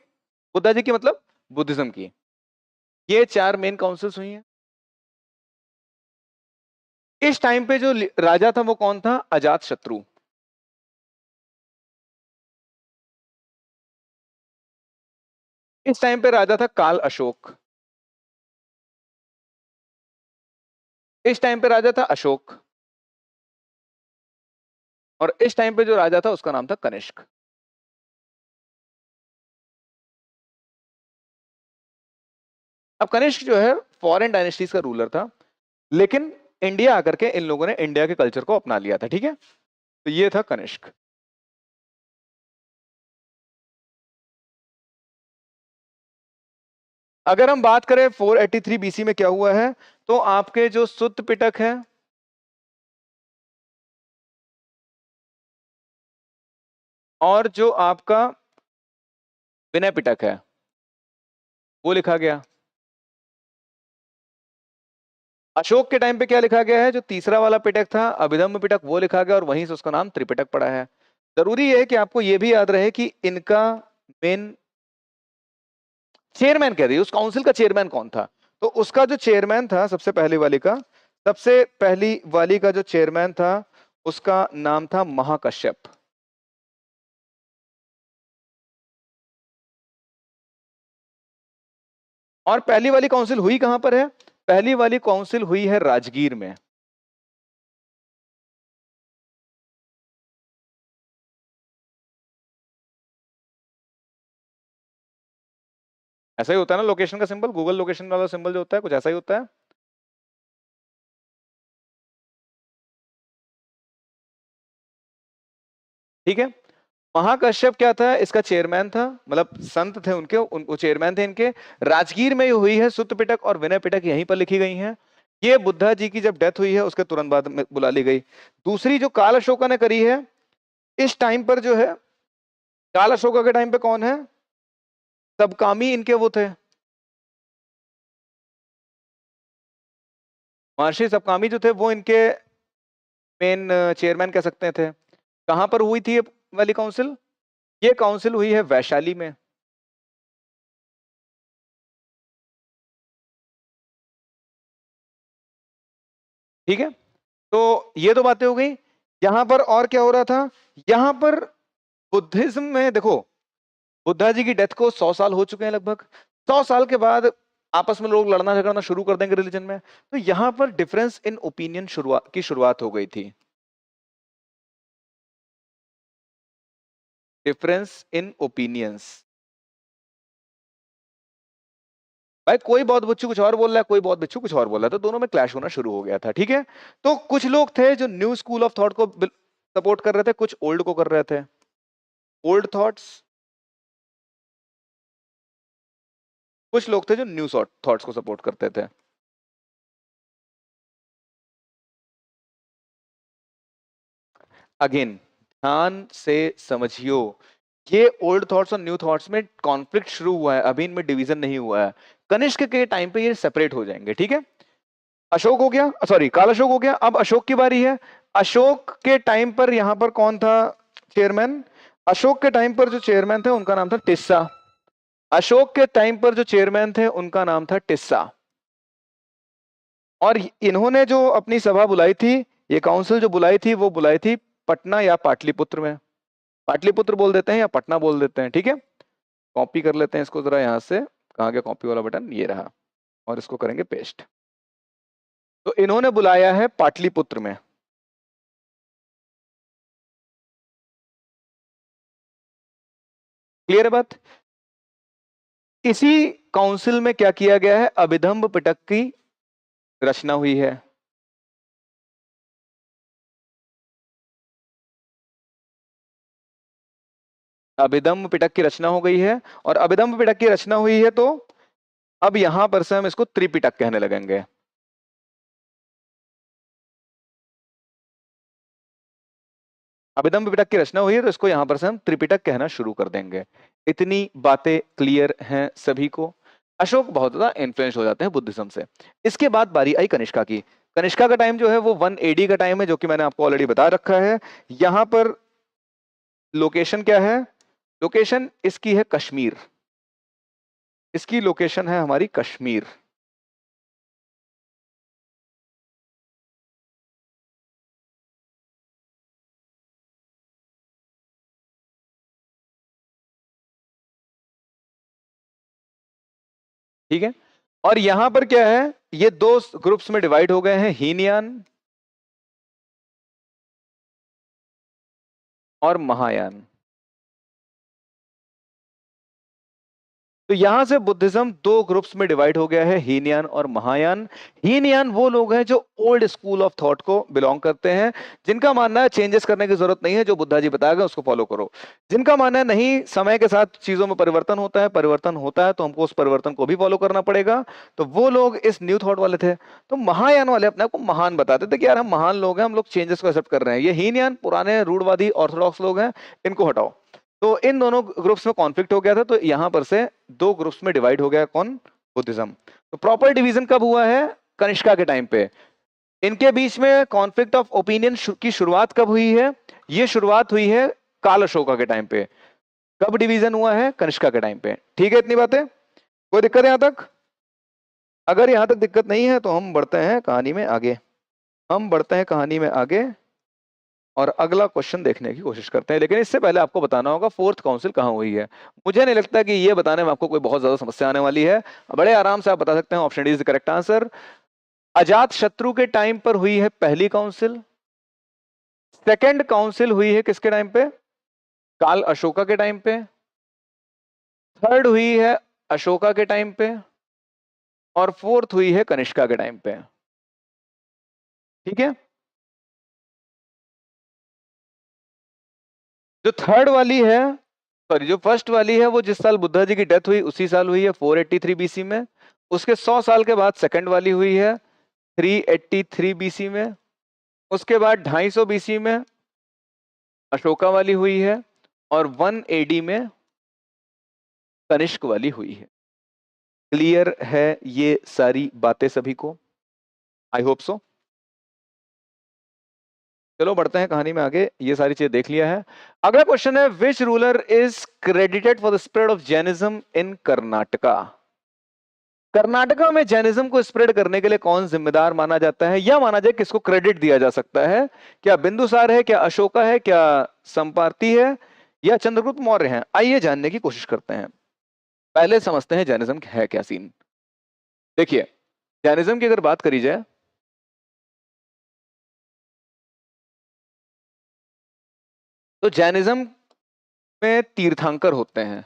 बुद्धा जी की मतलब बुद्धिज्म की, ये चार मेन काउंसिल्स हुई हैं। इस टाइम पे जो राजा था वो कौन था, अजात शत्रु। इस टाइम पे राजा था काल अशोक। इस टाइम पे राजा था अशोक, और इस टाइम पे जो राजा था उसका नाम था कनिष्क। अब कनिष्क जो है फॉरेन डायनेस्टीज का रूलर था, लेकिन इंडिया आकर के इन लोगों ने इंडिया के कल्चर को अपना लिया था, ठीक है, तो ये था कनिष्क। अगर हम बात करें 483 बीसी में क्या हुआ है, तो आपके जो सुत्त पिटक है और जो आपका विनय पिटक है वो लिखा गया। अशोक के टाइम पे क्या लिखा गया है, जो तीसरा वाला पिटक था अभिधम्म पिटक, वो लिखा गया और वहीं से उसका नाम त्रिपिटक पड़ा है। जरूरी है कि आपको ये भी याद रहे कि इनका मेन चेयरमैन कह रही है, उस काउंसिल का चेयरमैन कौन था, तो उसका जो चेयरमैन था सबसे पहली वाली का जो चेयरमैन था उसका नाम था महाकश्यप। और पहली वाली काउंसिल हुई कहां पर है, पहली वाली काउंसिल हुई है राजगीर में। ऐसा ही होता है ना लोकेशन का सिंबल, गूगल लोकेशन वाला सिंबल जो होता है कुछ ऐसा ही होता है। ठीक है, महाकश्यप क्या था, इसका चेयरमैन था, मतलब संत थे उनके, वो चेयरमैन थे इनके। राजगीर में ये हुई है, सुत्त पिटक और विनय पिटक यहीं पर लिखी गई हैं। ये बुद्धा जी की जब डेथ हुई है उसके तुरंत बाद में बुला ली गई। दूसरी जो काल अशोका ने करी है, इस टाइम पर जो है, काल अशोका के टाइम पे कौन है, सबकामी इनके वो थे, महर्षि सबकामी जो थे वो इनके मेन चेयरमैन कह सकते थे। कहां पर हुई थी ये वाली काउंसिल, ये काउंसिल हुई है वैशाली में। ठीक है, तो ये तो बातें हो गई। यहां पर और क्या हो रहा था, यहां पर बुद्धिज्म में देखो, बुद्धा जी की डेथ को 100 साल हो चुके हैं लगभग। 100 साल के बाद आपस में लोग लड़ना झगड़ना शुरू कर देंगे रिलीजन में, तो यहां पर डिफरेंस इन ओपिनियन शुरुआत हो गई थी। डिफरेंस इन ओपिनियंस, भाई कोई बौद्ध भिक्षु कुछ और बोल रहा है, कोई बौद्ध भिक्षु कुछ और बोल रहा है, तो दोनों में क्लैश होना शुरू हो गया था। ठीक है, तो कुछ लोग थे जो न्यू स्कूल ऑफ थॉट को सपोर्ट कर रहे थे, कुछ ओल्ड को कर रहे थे। ओल्ड थॉट्स, कुछ लोग थे जो न्यू थॉट्स को सपोर्ट करते थे। अगेन ध्यान से समझियो, ये ओल्ड थॉट्स और न्यू थॉट्स में कॉन्फ्लिक्ट शुरू हुआ है, अभी इनमें डिवीजन नहीं हुआ है। कनिष्क के टाइम पे ये सेपरेट हो जाएंगे। ठीक है, अशोक हो गया, सॉरी काल अशोक हो गया, अब अशोक की बारी है। अशोक के टाइम पर यहां पर कौन था चेयरमैन, अशोक के टाइम पर जो चेयरमैन थे उनका नाम था टिस्सा। अशोक के टाइम पर जो चेयरमैन थे उनका नाम था टिस्सा। और इन्होंने जो अपनी सभा बुलाई थी, ये काउंसिल जो बुलाई थी वो बुलाई थी पटना या पाटलिपुत्र में। पाटलिपुत्र बोल देते हैं या पटना बोल देते हैं। ठीक है, कॉपी कर लेते हैं इसको जरा यहां से, कहाँ गया कॉपी वाला बटन, ये रहा, और इसको करेंगे पेस्ट। तो इन्होंने बुलाया है पाटलिपुत्र में। क्लियर है बात। इसी काउंसिल में क्या किया गया है, अभिधम्ब पिटक की रचना हुई है। अभिधम्ब पिटक की रचना हो गई है, और अभिधम्ब पिटक की रचना हुई है, तो अब यहां पर से हम इसको त्रिपिटक कहने लगेंगे। अभिधम्ब पिटक की रचना हुई है, तो इसको यहां पर से हम त्रिपिटक कहना शुरू कर देंगे। इतनी बातें क्लियर हैं सभी को। अशोक बहुत ज्यादा इन्फ्लुएंस हो जाते हैं बुद्धिज्म से। इसके बाद बारी आई कनिष्का की। कनिष्का का टाइम जो है वो 1 AD का टाइम है, जो कि मैंने आपको ऑलरेडी बता रखा है। यहां पर लोकेशन क्या है, लोकेशन इसकी है कश्मीर, इसकी लोकेशन है हमारी कश्मीर। ठीक है, और यहां पर क्या है, ये दो ग्रुप्स में डिवाइड हो गए हैं, हीनयान और महायान। तो यहां से बुद्धिज्म दो ग्रुप्स में डिवाइड हो गया है, हीनयान और महायान। हीनयान वो लोग हैं जो ओल्ड स्कूल ऑफ थॉट को बिलोंग करते हैं, जिनका मानना है चेंजेस करने की जरूरत नहीं है, जो बुद्धा जी बताया गया उसको फॉलो करो। जिनका मानना है नहीं, समय के साथ चीजों में परिवर्तन होता है, परिवर्तन होता है तो हमको उस परिवर्तन को भी फॉलो करना पड़ेगा, तो वो लोग इस न्यू थॉट वाले थे। तो महायान वाले अपने आप को महान बताते थे कि यार हम महान लोग हैं, हम लोग चेंजेस को एक्सेप्ट कर रहे हैं। ये हीनयान पुराने रूढ़वादी ऑर्थोडॉक्स लोग हैं, इनको हटाओ। तो इन दोनों ग्रुप्स में कॉन्फ्लिक्ट हो गया था, तो यहां पर से दो ग्रुप्स में डिवाइड हो गया कौन, बुद्धिज्म। तो प्रॉपर डिवीजन कब हुआ है, कनिष्का के टाइम पे। इनके बीच में कॉन्फ्लिक्ट ऑफ ओपिनियन की शुरुआत कब हुई है, ये शुरुआत हुई है काल अशोका के टाइम पे। कब डिवीजन हुआ है, कनिष्का के टाइम पे। ठीक है, इतनी बातें, कोई दिक्कत है यहां तक? अगर यहां तक दिक्कत नहीं है तो हम बढ़ते हैं कहानी में आगे, हम बढ़ते हैं कहानी में आगे और अगला क्वेश्चन देखने की कोशिश करते हैं। लेकिन इससे पहले आपको बताना होगा फोर्थ काउंसिल कहां हुई है। मुझे नहीं लगता कि ये बताने में आपको कोई बहुत ज्यादा समस्या आने वाली है, बड़े आराम से आप बता सकते हैं option D is the correct answer. Ajatashatru के टाइम पर हुई है पहली काउंसिल। सेकंड काउंसिल हुई है किसके टाइम पे? काल अशोका के टाइम पे। थर्ड हुई है अशोका के टाइम पे। और फोर्थ हुई है कनिष्का के टाइम पे। ठीक है। जो थर्ड वाली है, सॉरी जो फर्स्ट वाली है, वो जिस साल बुद्धा जी की डेथ हुई उसी साल हुई है, 483 बीसी में। उसके 100 साल के बाद सेकंड वाली हुई है 383 बीसी में। उसके बाद 250 बीसी में अशोका वाली हुई है, और 1 एडी में कनिष्क वाली हुई है। क्लियर है ये सारी बातें सभी को? I hope so. चलो बढ़ते हैं कहानी में आगे, ये सारी चीजें देख लिया है। अगला क्वेश्चन है, which ruler is credited for the spread of Jainism इन कर्नाटका? कर्नाटका में जैनिज्म को स्प्रेड करने के लिए कौन जिम्मेदार माना जाता है, या माना जाए किसको क्रेडिट दिया जा सकता है? क्या बिंदुसार है, क्या अशोका है, क्या संपाति है, या चंद्रगुप्त मौर्य है? आइए जानने की कोशिश करते हैं। पहले समझते हैं जैनिज्म है क्या सीन। देखिए, जैनिज्म की अगर बात करी जाए तो जैनिज्म में तीर्थंकर होते हैं।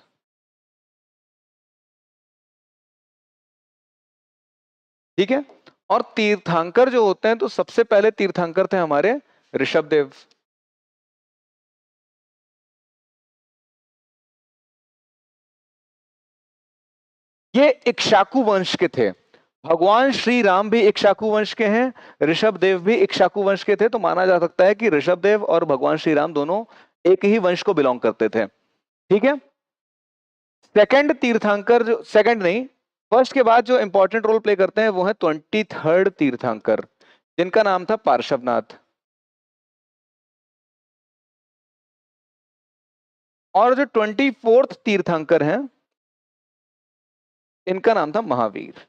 ठीक है। और तीर्थंकर जो होते हैं, तो सबसे पहले तीर्थंकर थे हमारे ऋषभदेव। ये इक्ष्वाकु वंश के थे। भगवान श्री राम भी इक्ष्वाकु वंश के हैं, ऋषभदेव भी इक्ष्वाकु वंश के थे। तो माना जा सकता है कि ऋषभदेव और भगवान श्री राम दोनों एक ही वंश को बिलोंग करते थे। ठीक है। सेकंड तीर्थंकर, जो सेकंड नहीं, फर्स्ट के बाद जो इंपॉर्टेंट रोल प्ले करते हैं वो है 23rd तीर्थंकर, जिनका नाम था पार्श्वनाथ। और जो 24th तीर्थंकर हैं, इनका नाम था महावीर।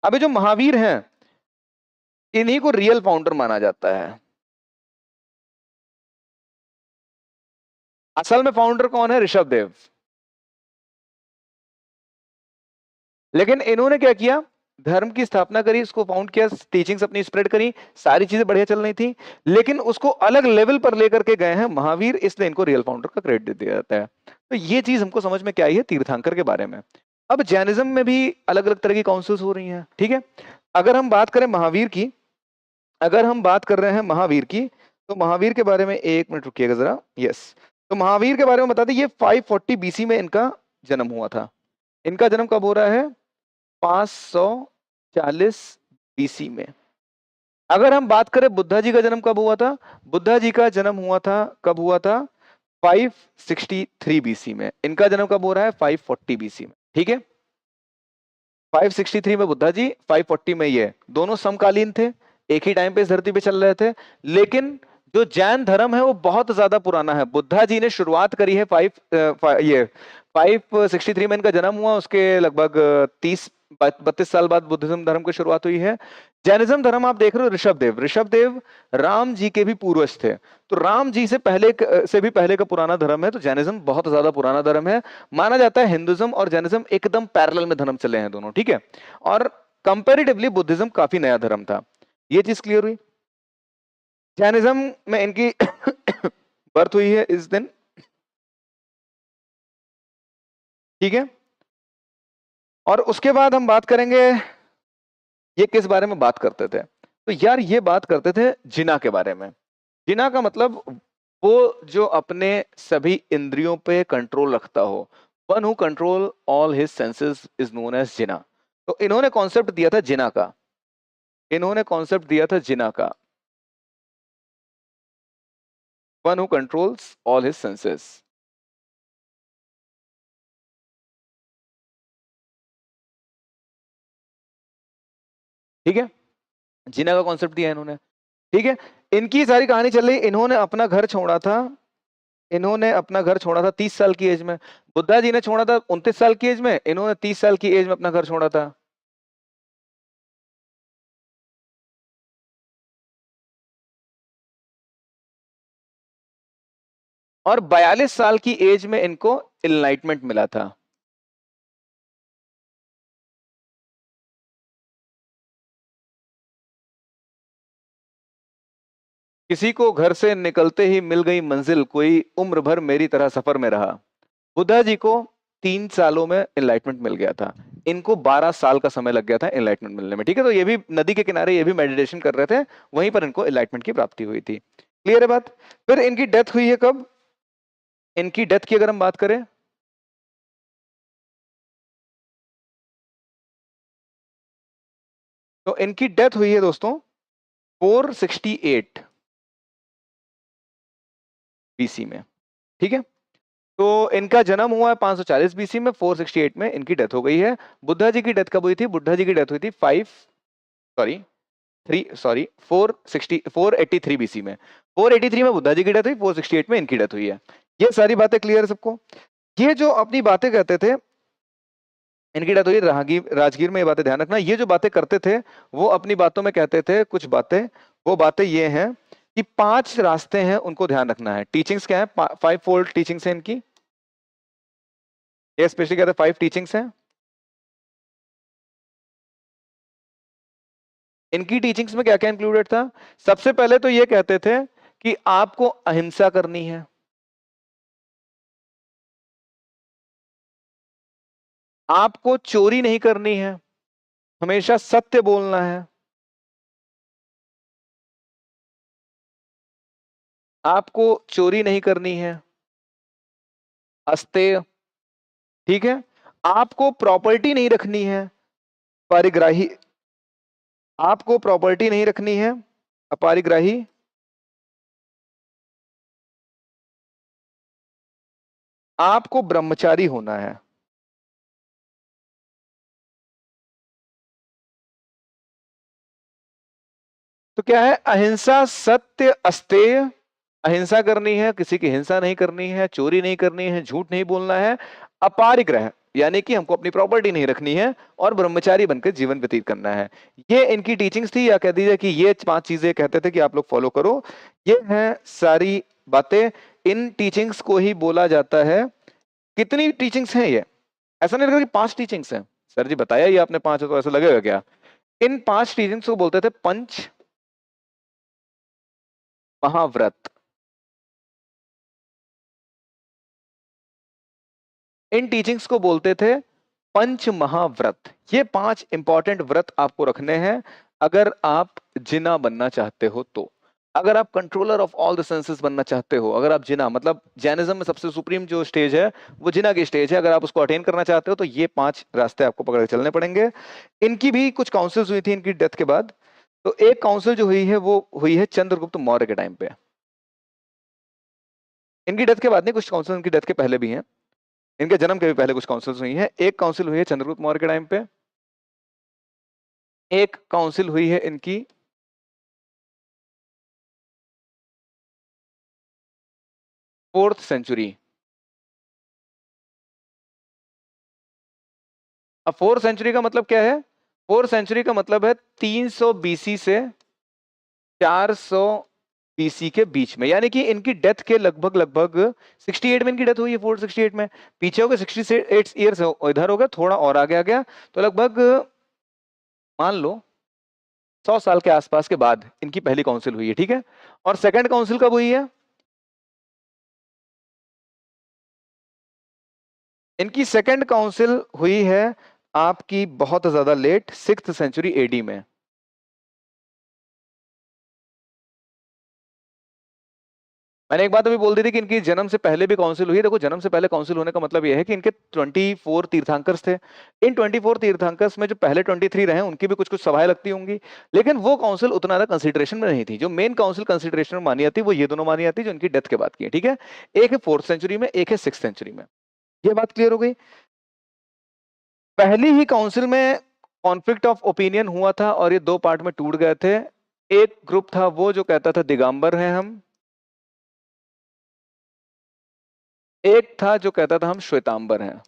अभी जो महावीर हैं, इन्हीं को रियल फाउंडर माना जाता है। असल में फाउंडर कौन है? ऋषभदेव। लेकिन इन्होंने क्या किया? धर्म की स्थापना करी, उसको फाउंड किया, टीचिंग्स अपनी स्प्रेड करी, सारी चीजें बढ़िया चल रही थी, लेकिन उसको अलग लेवल पर लेकर के गए हैं महावीर, इसलिए इनको रियल फाउंडर का क्रेडिट दिया जाता है। तो ये चीज हमको समझ में क्या आई है तीर्थंकर के बारे में। अब जैनिज्म में भी अलग अलग तरह की काउंसिल्स हो रही हैं। ठीक है। अगर हम बात करें महावीर की, अगर हम बात कर रहे हैं महावीर की, तो महावीर के बारे में एक मिनट रुकिएगा जरा। यस, तो महावीर के बारे में बता दें, ये 540 बीसी में इनका जन्म हुआ था। इनका जन्म कब हो रहा है? 540 बीसी में। अगर हम बात करें बुद्धा जी का जन्म कब हुआ था, बुद्धा जी का जन्म हुआ था, कब हुआ था? 563 बीसी में। इनका जन्म कब हो रहा है? 540 बीसी में। ठीक है। 563 में बुद्धा जी, 540 में ये, दोनों समकालीन थे, एक ही टाइम पे इस धरती पे चल रहे थे। लेकिन जो जैन धर्म है वो बहुत ज्यादा पुराना है। बुद्धा जी ने शुरुआत करी है 563 में इनका जन्म हुआ, उसके लगभग 30-32 साल बाद बुद्धिज्म धर्म की शुरुआत हुई है। जैनिज्म धर्म आप देख रहे हो, ऋषभदेव, ऋषभदेव राम जी के भी पूर्वज थे। तो राम जी से पहले से भी पहले का पुराना धर्म है। तो जैनिज्म बहुत ज्यादा पुराना धर्म है। माना जाता है हिंदुज्म और जैनिज्म एकदम पैरेलल में धर्म चले हैं दोनों। ठीक है। और कंपैरेटिवली बुद्धिज्म काफी नया धर्म था। ये चीज क्लियर हुई। जैनिज्म में इनकी बर्थ हुई है इस दिन। ठीक है। और उसके बाद हम बात करेंगे, ये किस बारे में बात करते थे? तो यार ये बात करते थे जिना के बारे में। जिना का मतलब वो जो अपने सभी इंद्रियों पे कंट्रोल रखता हो। One who control all his senses is known as Jina. तो इन्होंने कॉन्सेप्ट दिया था जिना का, इन्होंने कॉन्सेप्ट दिया था जिना का, one who controls all his senses. ठीक है। जिना का कॉन्सेप्ट दिया इन्होंने। ठीक है। इनकी सारी कहानी चल रही, इन्होंने अपना घर छोड़ा था, इन्होंने अपना घर छोड़ा था 30 साल की एज में। बुद्धा जी ने छोड़ा था 29 साल की एज में, इन्होंने 30 साल की एज में अपना घर छोड़ा था। और 42 साल की एज में इनको इनलाइटमेंट मिला था। किसी को घर से निकलते ही मिल गई मंजिल, कोई उम्र भर मेरी तरह सफर में रहा। बुद्धा जी को 3 सालों में एनलाइटमेंट मिल गया था, इनको 12 साल का समय लग गया था एनलाइटमेंट मिलने में। ठीक है, तो ये भी नदी के किनारे ये भी मेडिटेशन कर रहे थे, वहीं पर इनको एनलाइटमेंट की प्राप्ति हुई थी। क्लियर है बात? फिर इनकी डेथ हुई है कब? इनकी डेथ की अगर हम बात करें, तो इनकी डेथ हुई है दोस्तों 468 बीसी में। ठीक है, तो इनका जन्म हुआ है 540 बीसी में, 468 में इनकी डेथ हो गई है। बुद्धा जी की डेथ कब हुई थी? बुद्धा जी की डेथ हुई थी 483 बीसी में। 483 में बुद्धा जी की डेथ हुई, 468 में इनकी डेथ हुई है। ये सारी बातें क्लियर है सबको? ये जो अपनी बातें कहते थे, इनकी डेथ हुई राजगीर में, ये बातें ध्यान रखना। ये जो बातें करते थे वो अपनी बातों में कहते थे कुछ बातें, वो बातें ये हैं कि 5 रास्ते हैं, उनको ध्यान रखना है। टीचिंग्स क्या है? 5 फोल्ड टीचिंग्स है इनकी, ये स्पेशली कहते हैं 5 टीचिंग्स हैं। इनकी टीचिंग्स में क्या क्या इंक्लूडेड था? सबसे पहले तो ये कहते थे कि आपको अहिंसा करनी है, आपको चोरी नहीं करनी है, हमेशा सत्य बोलना है, आपको चोरी नहीं करनी है, अस्तेय। ठीक है, आपको प्रॉपर्टी नहीं रखनी है, परिग्राही। आपको प्रॉपर्टी नहीं रखनी है, अपरिग्राही। आपको ब्रह्मचारी होना है। तो क्या है? अहिंसा, सत्य, अस्तेय। अहिंसा करनी है, किसी की हिंसा नहीं करनी है, चोरी नहीं करनी है, झूठ नहीं बोलना है, अपारिग्रह यानी कि हमको अपनी प्रॉपर्टी नहीं रखनी है, और ब्रह्मचारी बनकर जीवन व्यतीत करना है। ये इनकी टीचिंग्स थी, या कह दीजिए कि ये 5 चीजें कहते थे कि आप लोग फॉलो करो। ये हैं सारी बातें, इन टीचिंग्स को ही बोला जाता है। कितनी टीचिंग्स हैं ये? ऐसा नहीं लगता कि 5 टीचिंग्स हैं। सर जी बताया ही आपने 5 है, तो ऐसा लगेगा क्या? इन 5 टीचिंग्स को बोलते थे पंच महाव्रत। इन टीचिंग्स को बोलते थे पंच महाव्रत। ये 5 इंपॉर्टेंट व्रत आपको रखने हैं अगर आप जिना बनना चाहते हो तो। अगर आप controller of all the senses बनना चाहते हो, अगर आप जिना, मतलब जैनिज्म में सबसे सुप्रीम जो स्टेज है वो जिना की स्टेज है, अगर आप उसको अटेन करना चाहते हो तो ये 5 रास्ते आपको पकड़ के चलने पड़ेंगे। इनकी भी कुछ काउंसिल्स हुई थी इनकी डेथ के बाद। तो एक काउंसिल जो हुई है वो हुई है चंद्रगुप्त मौर्य के टाइम पे। इनकी डेथ के बाद नहीं, कुछ काउंसिल इनकी डेथ के पहले भी हैं, इनके जन्म के भी पहले कुछ काउंसिल्स हुई हैं। एक काउंसिल हुई है चंद्रगुप्त मौर्य के टाइम पे, एक काउंसिल हुई है इनकी 4th सेंचुरी। अब 4th सेंचुरी का मतलब क्या है? 4th सेंचुरी का मतलब है 300 बीसी से 400 बीसी के बीच में, यानी कि इनकी डेथ के लगभग लगभग 68 में इनकी डेथ हुई है, 468 में। पीछे हो गए 68 ईयर्स, इधर हो गया थोड़ा और आगे आ गया, तो लगभग मान लो 100 साल के आसपास के बाद इनकी पहली काउंसिल हुई है। ठीक है, और सेकंड काउंसिल कब हुई है? इनकी सेकंड काउंसिल हुई है आपकी बहुत ज्यादा लेट, 6th सेंचुरी एडी में। मैंने एक बात अभी बोल दी थी कि इनकी जन्म से पहले भी काउंसिल हुई है। देखो, जन्म से पहले काउंसिल होने का मतलब यह है कि इनके 24 तीर्थंकर्स थे। इन 24 तीर्थंकर्स में जो पहले 23 रहे उनकी भी कुछ कुछ सभाएं लगती होंगी, लेकिन वो काउंसिल उतना ज्यादा कंसिडरेशन में नहीं थी। जो मेन काउंसिल कंसिडरेशन में मानी जाती वो ये दोनों मानी जाती जो इनकी डेथ के बाद की है। ठीक है, एक है 4th सेंचुरी में, एक है 6th सेंचुरी में। ये बात क्लियर हो गई? पहली ही काउंसिल में कॉन्फ्लिक्ट ऑफ ओपिनियन हुआ था और ये 2 पार्ट में टूट गए थे। एक ग्रुप था वो जो कहता था दिगंबर हैं हम, एक था जो कहता था हम श्वेतांबर हैं।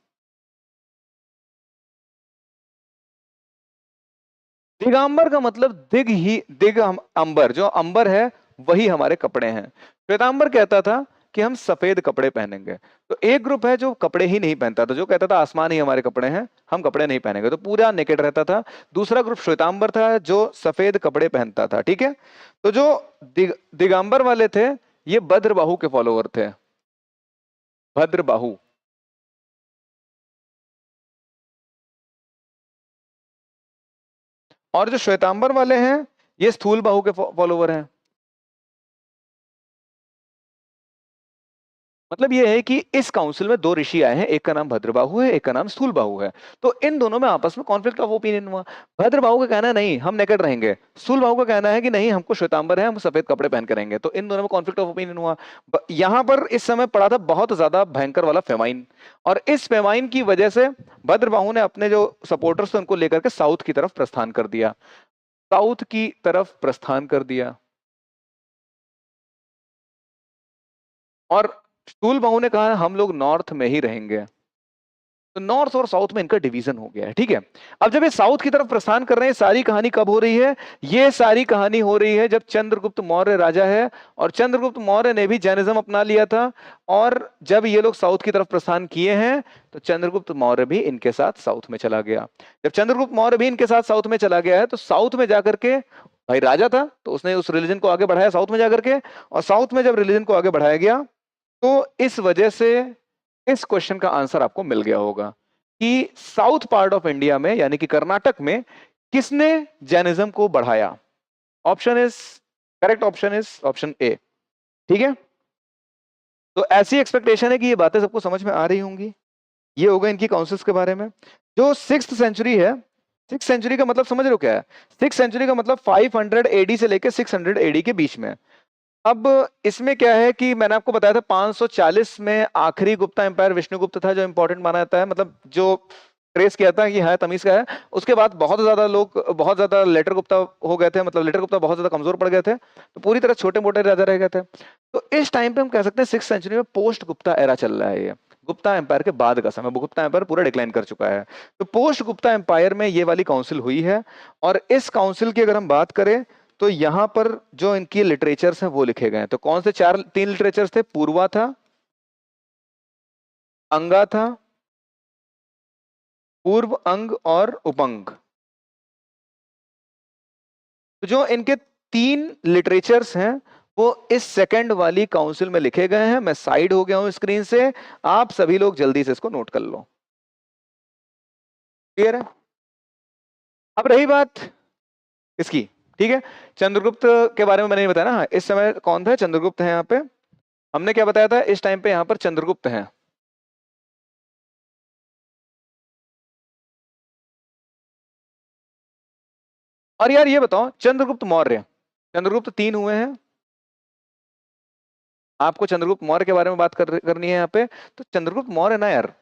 दिगंबर का मतलब दिग अंबर, जो अंबर है वही हमारे कपड़े हैं। श्वेतांबर कहता था कि हम सफेद कपड़े पहनेंगे। तो एक ग्रुप है जो कपड़े ही नहीं पहनता था, जो कहता था आसमान ही हमारे कपड़े हैं, हम कपड़े नहीं पहनेंगे, तो पूरा नेकेड रहता था। दूसरा ग्रुप श्वेतांबर था जो सफेद कपड़े पहनता था, ठीक है। तो जो दिगंबर वाले थे ये भद्रबाहु के फॉलोवर थे, भद्रबाहु। और जो श्वेतांबर वाले हैं ये स्थूल बाहु के फॉलोवर हैं। मतलब ये है कि इस काउंसिल में दो ऋषि आए हैं, एक का नाम भद्रबाहु है, एक का नाम स्थूलबाहु है। तो इन दोनों में आपस में कॉन्फ्लिक्ट ऑफ ओपिनियन हुआ। भद्रबाहु का कहना है नहीं हम नेकेड रहेंगे, स्थूलबाहु का कहना है कि नहीं हमको श्वेतांबर है, हम सफेद कपड़े पहन के रहेंगे। तो इन दोनों में कॉन्फ्लिक्ट ऑफ ओपिनियन हुआ। यहाँ पर इस समय पड़ा था बहुत ज्यादा भयंकर वाला फेमाइन, और इस फेमाइन की वजह से भद्रबाहु ने अपने जो सपोर्टर्स थे उनको लेकर के साउथ की तरफ प्रस्थान कर दिया, साउथ की तरफ प्रस्थान कर दिया। और स्थूलबाहु ने कहा हम लोग नॉर्थ में ही रहेंगे। तो नॉर्थ और साउथ में इनका डिवीजन हो गया है, ठीक है। अब जब ये साउथ की तरफ प्रस्थान कर रहे हैं, सारी कहानी कब हो रही है? ये सारी कहानी हो रही है जब चंद्रगुप्त मौर्य राजा है, और चंद्रगुप्त मौर्य ने भी जैनिज्म अपना लिया था। और जब ये लोग साउथ की तरफ प्रस्थान किए हैं तो चंद्रगुप्त मौर्य भी इनके साथ साउथ में चला गया। जब चंद्रगुप्त मौर्य भी इनके साथ साउथ में चला गया है तो साउथ में जाकर के, भाई राजा था तो उसने उस रिलीजन को आगे बढ़ाया साउथ में जाकर के, और साउथ में जब रिलीजन को आगे बढ़ाया गया तो इस वजह से इस क्वेश्चन का आंसर आपको मिल गया होगा कि साउथ पार्ट ऑफ इंडिया में यानी कि कर्नाटक में किसने जैनिज्म को बढ़ाया। Option is correct, option is option A, ठीक है। तो ऐसी एक्सपेक्टेशन है कि ये बातें सबको समझ में आ रही होंगी। ये होगा इनकी काउंसिल्स के बारे में। जो 6th सेंचुरी है, 6th सेंचुरी का मतलब समझ रहे हो क्या है? 6th सेंचुरी का मतलब 500 एडी से लेकर 600 एडी के बीच में। अब इसमें क्या है कि मैंने आपको बताया था 540 में आखिरी गुप्ता एम्पायर विष्णुगुप्त था जो इंपॉर्टेंट माना जाता है, मतलब जो ट्रेस किया था कि हाँ तमीज का है। उसके बाद बहुत ज्यादा लोग, बहुत ज्यादा लेटर गुप्ता हो गए थे, मतलब लेटर गुप्ता बहुत ज्यादा कमजोर पड़ गए थे, तो पूरी तरह छोटे मोटे राजा रह गए थे। तो इस टाइम पे हम कह सकते हैं 6th सेंचुरी में पोस्ट गुप्ता एरा चल रहा है। ये गुप्ता एम्पायर के बाद का समय, गुप्ता एम्पायर पूरा डिक्लाइन कर चुका है। तो पोस्ट गुप्ता एम्पायर में ये वाली काउंसिल हुई है। और इस काउंसिल की अगर हम बात करें तो यहां पर जो इनकी लिटरेचर्स हैं वो लिखे गए हैं। तो कौन से तीन लिटरेचर्स थे? पूर्वा था, अंगा था, पूर्व अंग और उपंग। तो जो इनके तीन लिटरेचर्स हैं वो इस सेकंड वाली काउंसिल में लिखे गए हैं। मैं साइड हो गया हूं स्क्रीन से, आप सभी लोग जल्दी से इसको नोट कर लो। क्लियर है? अब रही बात इसकी, ठीक है। चंद्रगुप्त के बारे में मैंने नहीं बताया ना, इस समय कौन था? चंद्रगुप्त है। यहाँ पे हमने क्या बताया था? इस टाइम पे यहाँ पर चंद्रगुप्त हैं। और यार ये बताओ, चंद्रगुप्त मौर्य, चंद्रगुप्त 3 हुए हैं। आपको चंद्रगुप्त मौर्य के बारे में बात करनी है यहाँ पे। तो चंद्रगुप्त मौर्य ना यार,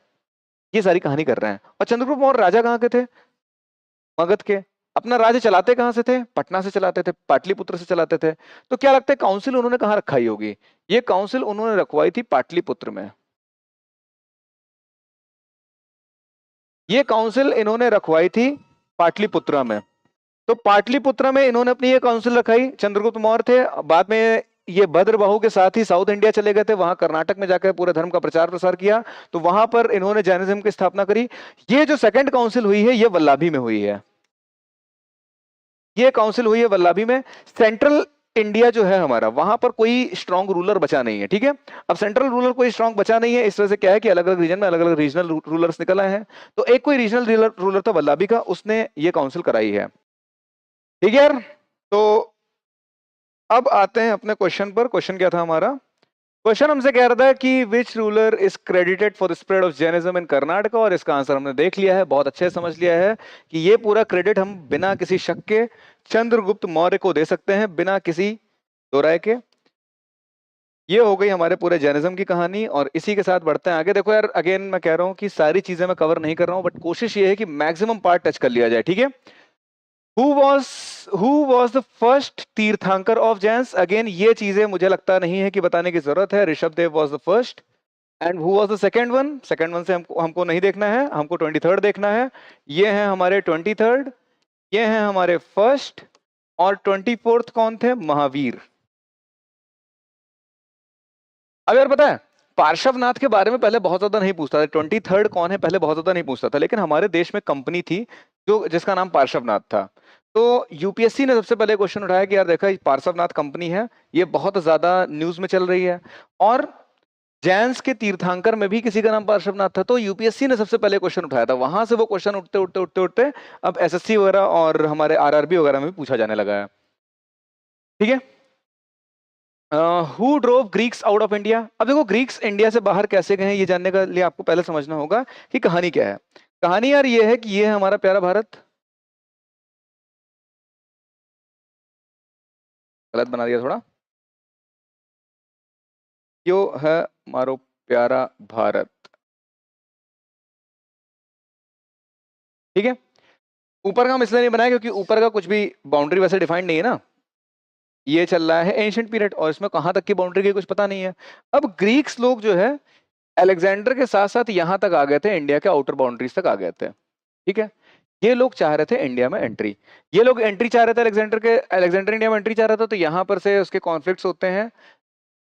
ये सारी कहानी कर रहे हैं। और चंद्रगुप्त मौर्य राजा कहाँ के थे? मगध के। अपना राज्य चलाते कहाँ से थे? पटना से चलाते थे, पाटलिपुत्र से चलाते थे। तो क्या लगता है काउंसिल उन्होंने कहाँ रखाई होगी? ये काउंसिल उन्होंने रखवाई थी पाटलिपुत्र में। ये काउंसिल इन्होंने रखवाई थी पाटलिपुत्र में। तो पाटलिपुत्र में इन्होंने अपनी ये काउंसिल रखाई। चंद्रगुप्त मौर्य थे, बाद में ये भद्रबाहु के साथ ही साउथ इंडिया चले गए थे, वहां कर्नाटक में जाकर पूरे धर्म का प्रचार प्रसार किया। तो वहां पर इन्होंने जैनिज्म की स्थापना करी। ये जो सेकंड काउंसिल हुई है ये वल्लभी में हुई है। ये काउंसिल हुई है वल्लभी में। सेंट्रल इंडिया जो है हमारा, वहां पर कोई स्ट्रांग रूलर बचा नहीं है, ठीक है। अब सेंट्रल रूलर कोई स्ट्रांग बचा नहीं है, इस वजह से क्या है कि अलग अलग रीजन में अलग अलग रीजनल रूलर्स निकल आए हैं। तो एक कोई रीजनल रूलर था वल्लभी का, उसने ये काउंसिल कराई है, ठीक है यार। तो अब आते हैं अपने क्वेश्चन पर। क्वेश्चन क्या था हमारा? क्वेश्चन हमसे कह रहा था कि which ruler is credited for the spread of Jainism इन कर्नाटक, और इसका आंसर हमने देख लिया है, बहुत अच्छे से समझ लिया है कि ये पूरा क्रेडिट हम बिना किसी शक के चंद्रगुप्त मौर्य को दे सकते हैं, बिना किसी दो राय के। ये हो गई हमारे पूरे जैनिज्म की कहानी, और इसी के साथ बढ़ते हैं आगे। देखो यार, अगेन मैं कह रहा हूँ कि सारी चीजें मैं कवर नहीं कर रहा हूँ, बट कोशिश ये है कि मैक्सिमम पार्ट टच कर लिया जाए, ठीक है। Who was the first तीर्थंकर ऑफ जैन्स? अगेन ये चीजें मुझे लगता नहीं है कि बताने की जरूरत है। Rishabhdev was the first, and who was the second one? Second one से हमको नहीं देखना है, हमको 23rd देखना है। ये हैं हमारे 23rd, ये हैं हमारे फर्स्ट, और 24th कौन थे? महावीर। अब यार पता है, पार्श्वनाथ के बारे में पहले बहुत ज्यादा नहीं पूछता था, 23rd कौन है पहले बहुत ज्यादा नहीं पूछता था, लेकिन हमारे देश में कंपनी थी जो जिसका नाम पार्श्वनाथ था। तो यूपीएससी ने सबसे पहले क्वेश्चन उठाया कि यार देखा, पार्श्वनाथ कंपनी है, ये बहुत ज्यादा न्यूज में चल रही है, और जैन्स के तीर्थंकर में भी किसी का नाम पार्श्वनाथ था। तो यूपीएससी ने सबसे पहले क्वेश्चन उठाया था, वहां से वो क्वेश्चन उठते उठते उठते उठते अब एसएससी वगैरह और हमारे आरआरबी वगैरह में भी पूछा जाने लगा है। ठीक है। Who drove Greeks out of India. अब देखो, ग्रीक्स इंडिया से बाहर कैसे गए, ये जानने के लिए आपको पहले समझना होगा कि कहानी क्या है। कहानी यार ये है कि ये है हमारा प्यारा भारत। गलत बना दिया थोड़ा। यो है मारो प्यारा भारत। ठीक है। ऊपर का हम इसलिए नहीं बनाया क्योंकि ऊपर का कुछ भी बाउंड्री वैसे डिफाइंड नहीं है ना, ये चल रहा है एंशिएंट पीरियड, और इसमें कहां तक की बाउंड्री की कुछ पता नहीं है। अब ग्रीक्स लोग जो है अलेक्जेंडर के साथ साथ यहां तक आ गए थे, इंडिया के आउटर बाउंड्रीज तक आ गए थे। ठीक है। ये लोग चाह रहे थे इंडिया में एंट्री, ये लोग एंट्री चाह रहे थे अलेक्जेंडर इंडिया में एंट्री चाह रहा था। तो यहाँ पर से उसके कॉन्फ्लिक्ट्स होते हैं।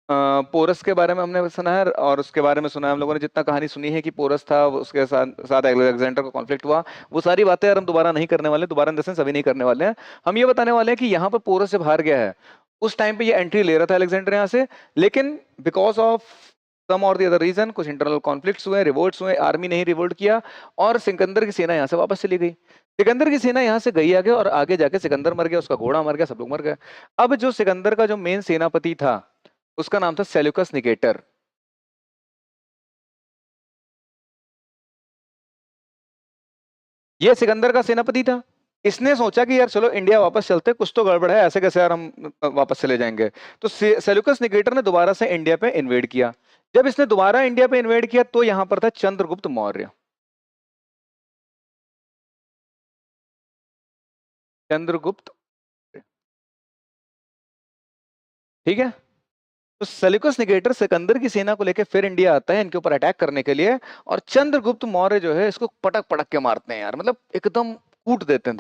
पोरस के बारे में हमने सुना है, और उसके बारे में सुना है हम लोगों ने, जितना कहानी सुनी है कि पोरस था, उसके साथ साथ अलेक्जेंडर का कॉन्फ्लिक्ट हुआ। वो सारी बातें यार हम दोबारा नहीं करने वाले, दोबारा इन द सेंस अभी नहीं करने वाले हैं। हम ये बताने वाले हैं कि यहाँ पर पोरस जब हार गया है, उस टाइम पे ये एंट्री ले रहा था अलेक्जेंडर यहाँ से, लेकिन बिकॉज ऑफ सम और द अदर रीजन कुछ इंटरनल कॉन्फ्लिक्ट्स हुए, रिवोल्ट्स हुए, आर्मी नहीं रिवोल्ट किया, और सिकंदर की सेना यहाँ से वापस चली गई। सिकंदर की सेना यहाँ से गई आगे, और आगे जाके सिकंदर मर गया, उसका घोड़ा मर गया, सब लोग मर गए। अब जो सिकंदर का जो मेन सेनापति था, उसका नाम था सेल्यूकस निकेटर। ये सिकंदर का सेनापति था। इसने सोचा कि यार चलो इंडिया वापस चलते, कुछ तो गड़बड़ है, ऐसे कैसे यार हम वापस चले जाएंगे। तो सेल्यूकस निकेटर ने दोबारा से इंडिया पे इन्वेड किया। जब इसने दोबारा इंडिया पे इन्वेड किया तो यहां पर था चंद्रगुप्त मौर्य। चंद्रगुप्त। ठीक है। तो सेल्यूकस निकेटर सिकंदर की सेना को लेकर फिर इंडिया आता है इनके ऊपर अटैक करने के लिए, और चंद्रगुप्त मौर्य जो है इसको पटक पटक के मारते हैं यार, मतलब एकदम कूट देते हैं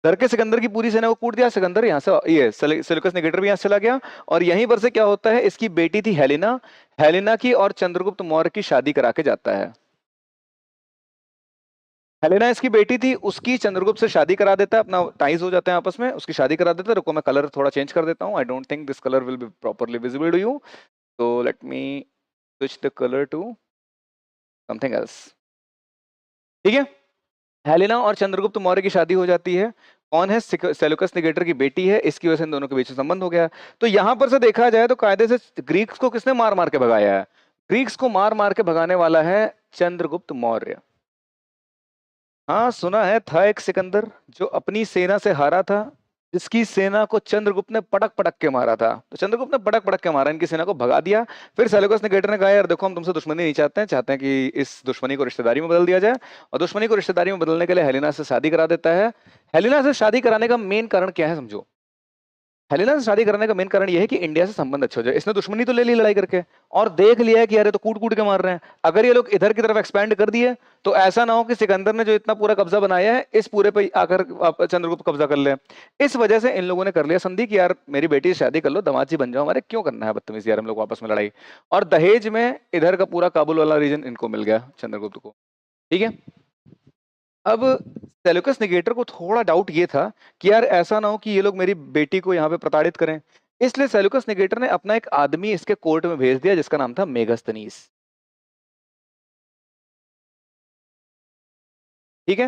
धर के सिकंदर की पूरी सेना को कूट दिया। सिकंदर यहाँ से, ये सेल्यूकस निकेटर भी यहाँ से चला गया, और यहीं पर से क्या होता है, इसकी बेटी थी हेलेना, हेलेना की और चंद्रगुप्त मौर्य की शादी करा के जाता है। हेलेना इसकी बेटी थी, उसकी चंद्रगुप्त से शादी करा देता है, अपना टाइज हो जाते हैं आपस में, उसकी शादी करा देता है। रुको मैं कलर थोड़ा चेंज कर देता हूँ, I don't think this colour will be properly visible to you, तो let me switch the colour to something else. ठीक है। हेलेना और चंद्रगुप्त मौर्य की शादी हो जाती है। कौन है, सेल्यूकस निकेटर की बेटी है, इसकी वजह से इन दोनों के बीच में संबंध हो गया। तो यहां पर से देखा जाए तो कायदे से ग्रीक्स को किसने मार मार के भगाया है, ग्रीक्स को मार मार के भगाने वाला है चंद्रगुप्त मौर्य। हाँ सुना है, था एक सिकंदर जो अपनी सेना से हारा था, जिसकी सेना को चंद्रगुप्त ने पटक पटक के मारा था। तो चंद्रगुप्त ने पटक पटक के मारा, इनकी सेना को भगा दिया। फिर सेल्यूकस निकेटर ने कहा यार देखो, हम तुमसे दुश्मनी नहीं चाहते हैं, चाहते हैं कि इस दुश्मनी को रिश्तेदारी में बदल दिया जाए, और दुश्मनी को रिश्तेदारी में बदलने के लिए हेलेना से शादी करा देता है। हेलेना से शादी कराने का मेन कारण क्या है समझो, हेलेना से शादी करने का मेन कारण यह है कि इंडिया से संबंध अच्छे हो जाए। इसने दुश्मनी तो ले ली लड़ाई करके, और देख लिया है कि यार ये तो कूट कूट के मार रहे हैं, अगर ये लोग इधर की तरफ एक्सपैंड कर दिए तो ऐसा ना हो कि सिकंदर ने जो इतना पूरा कब्जा बनाया है, इस पूरे पे आकर चंद्रगुप्त कब्जा कर ले। इस वजह से इन लोगों ने कर लिया संधि कि यार मेरी बेटी से शादी कर लो, दामाद जी बन जाओ हमारे, क्यों करना है बदतमीजी यार हम लोग आपस में लड़ाई। और दहेज में इधर का पूरा काबुल वाला रीजन इनको मिल गया, चंद्रगुप्त को। ठीक है। अब सेल्यूकस निकेटर को थोड़ा डाउट ये था कि यार ऐसा ना हो कि ये लोग मेरी बेटी को यहाँ पे प्रताड़ित करें, इसलिए सेल्यूकस निकेटर ने अपना एक आदमी इसके कोर्ट में भेज दिया जिसका नाम था मेगास्थनीस। ठीक है।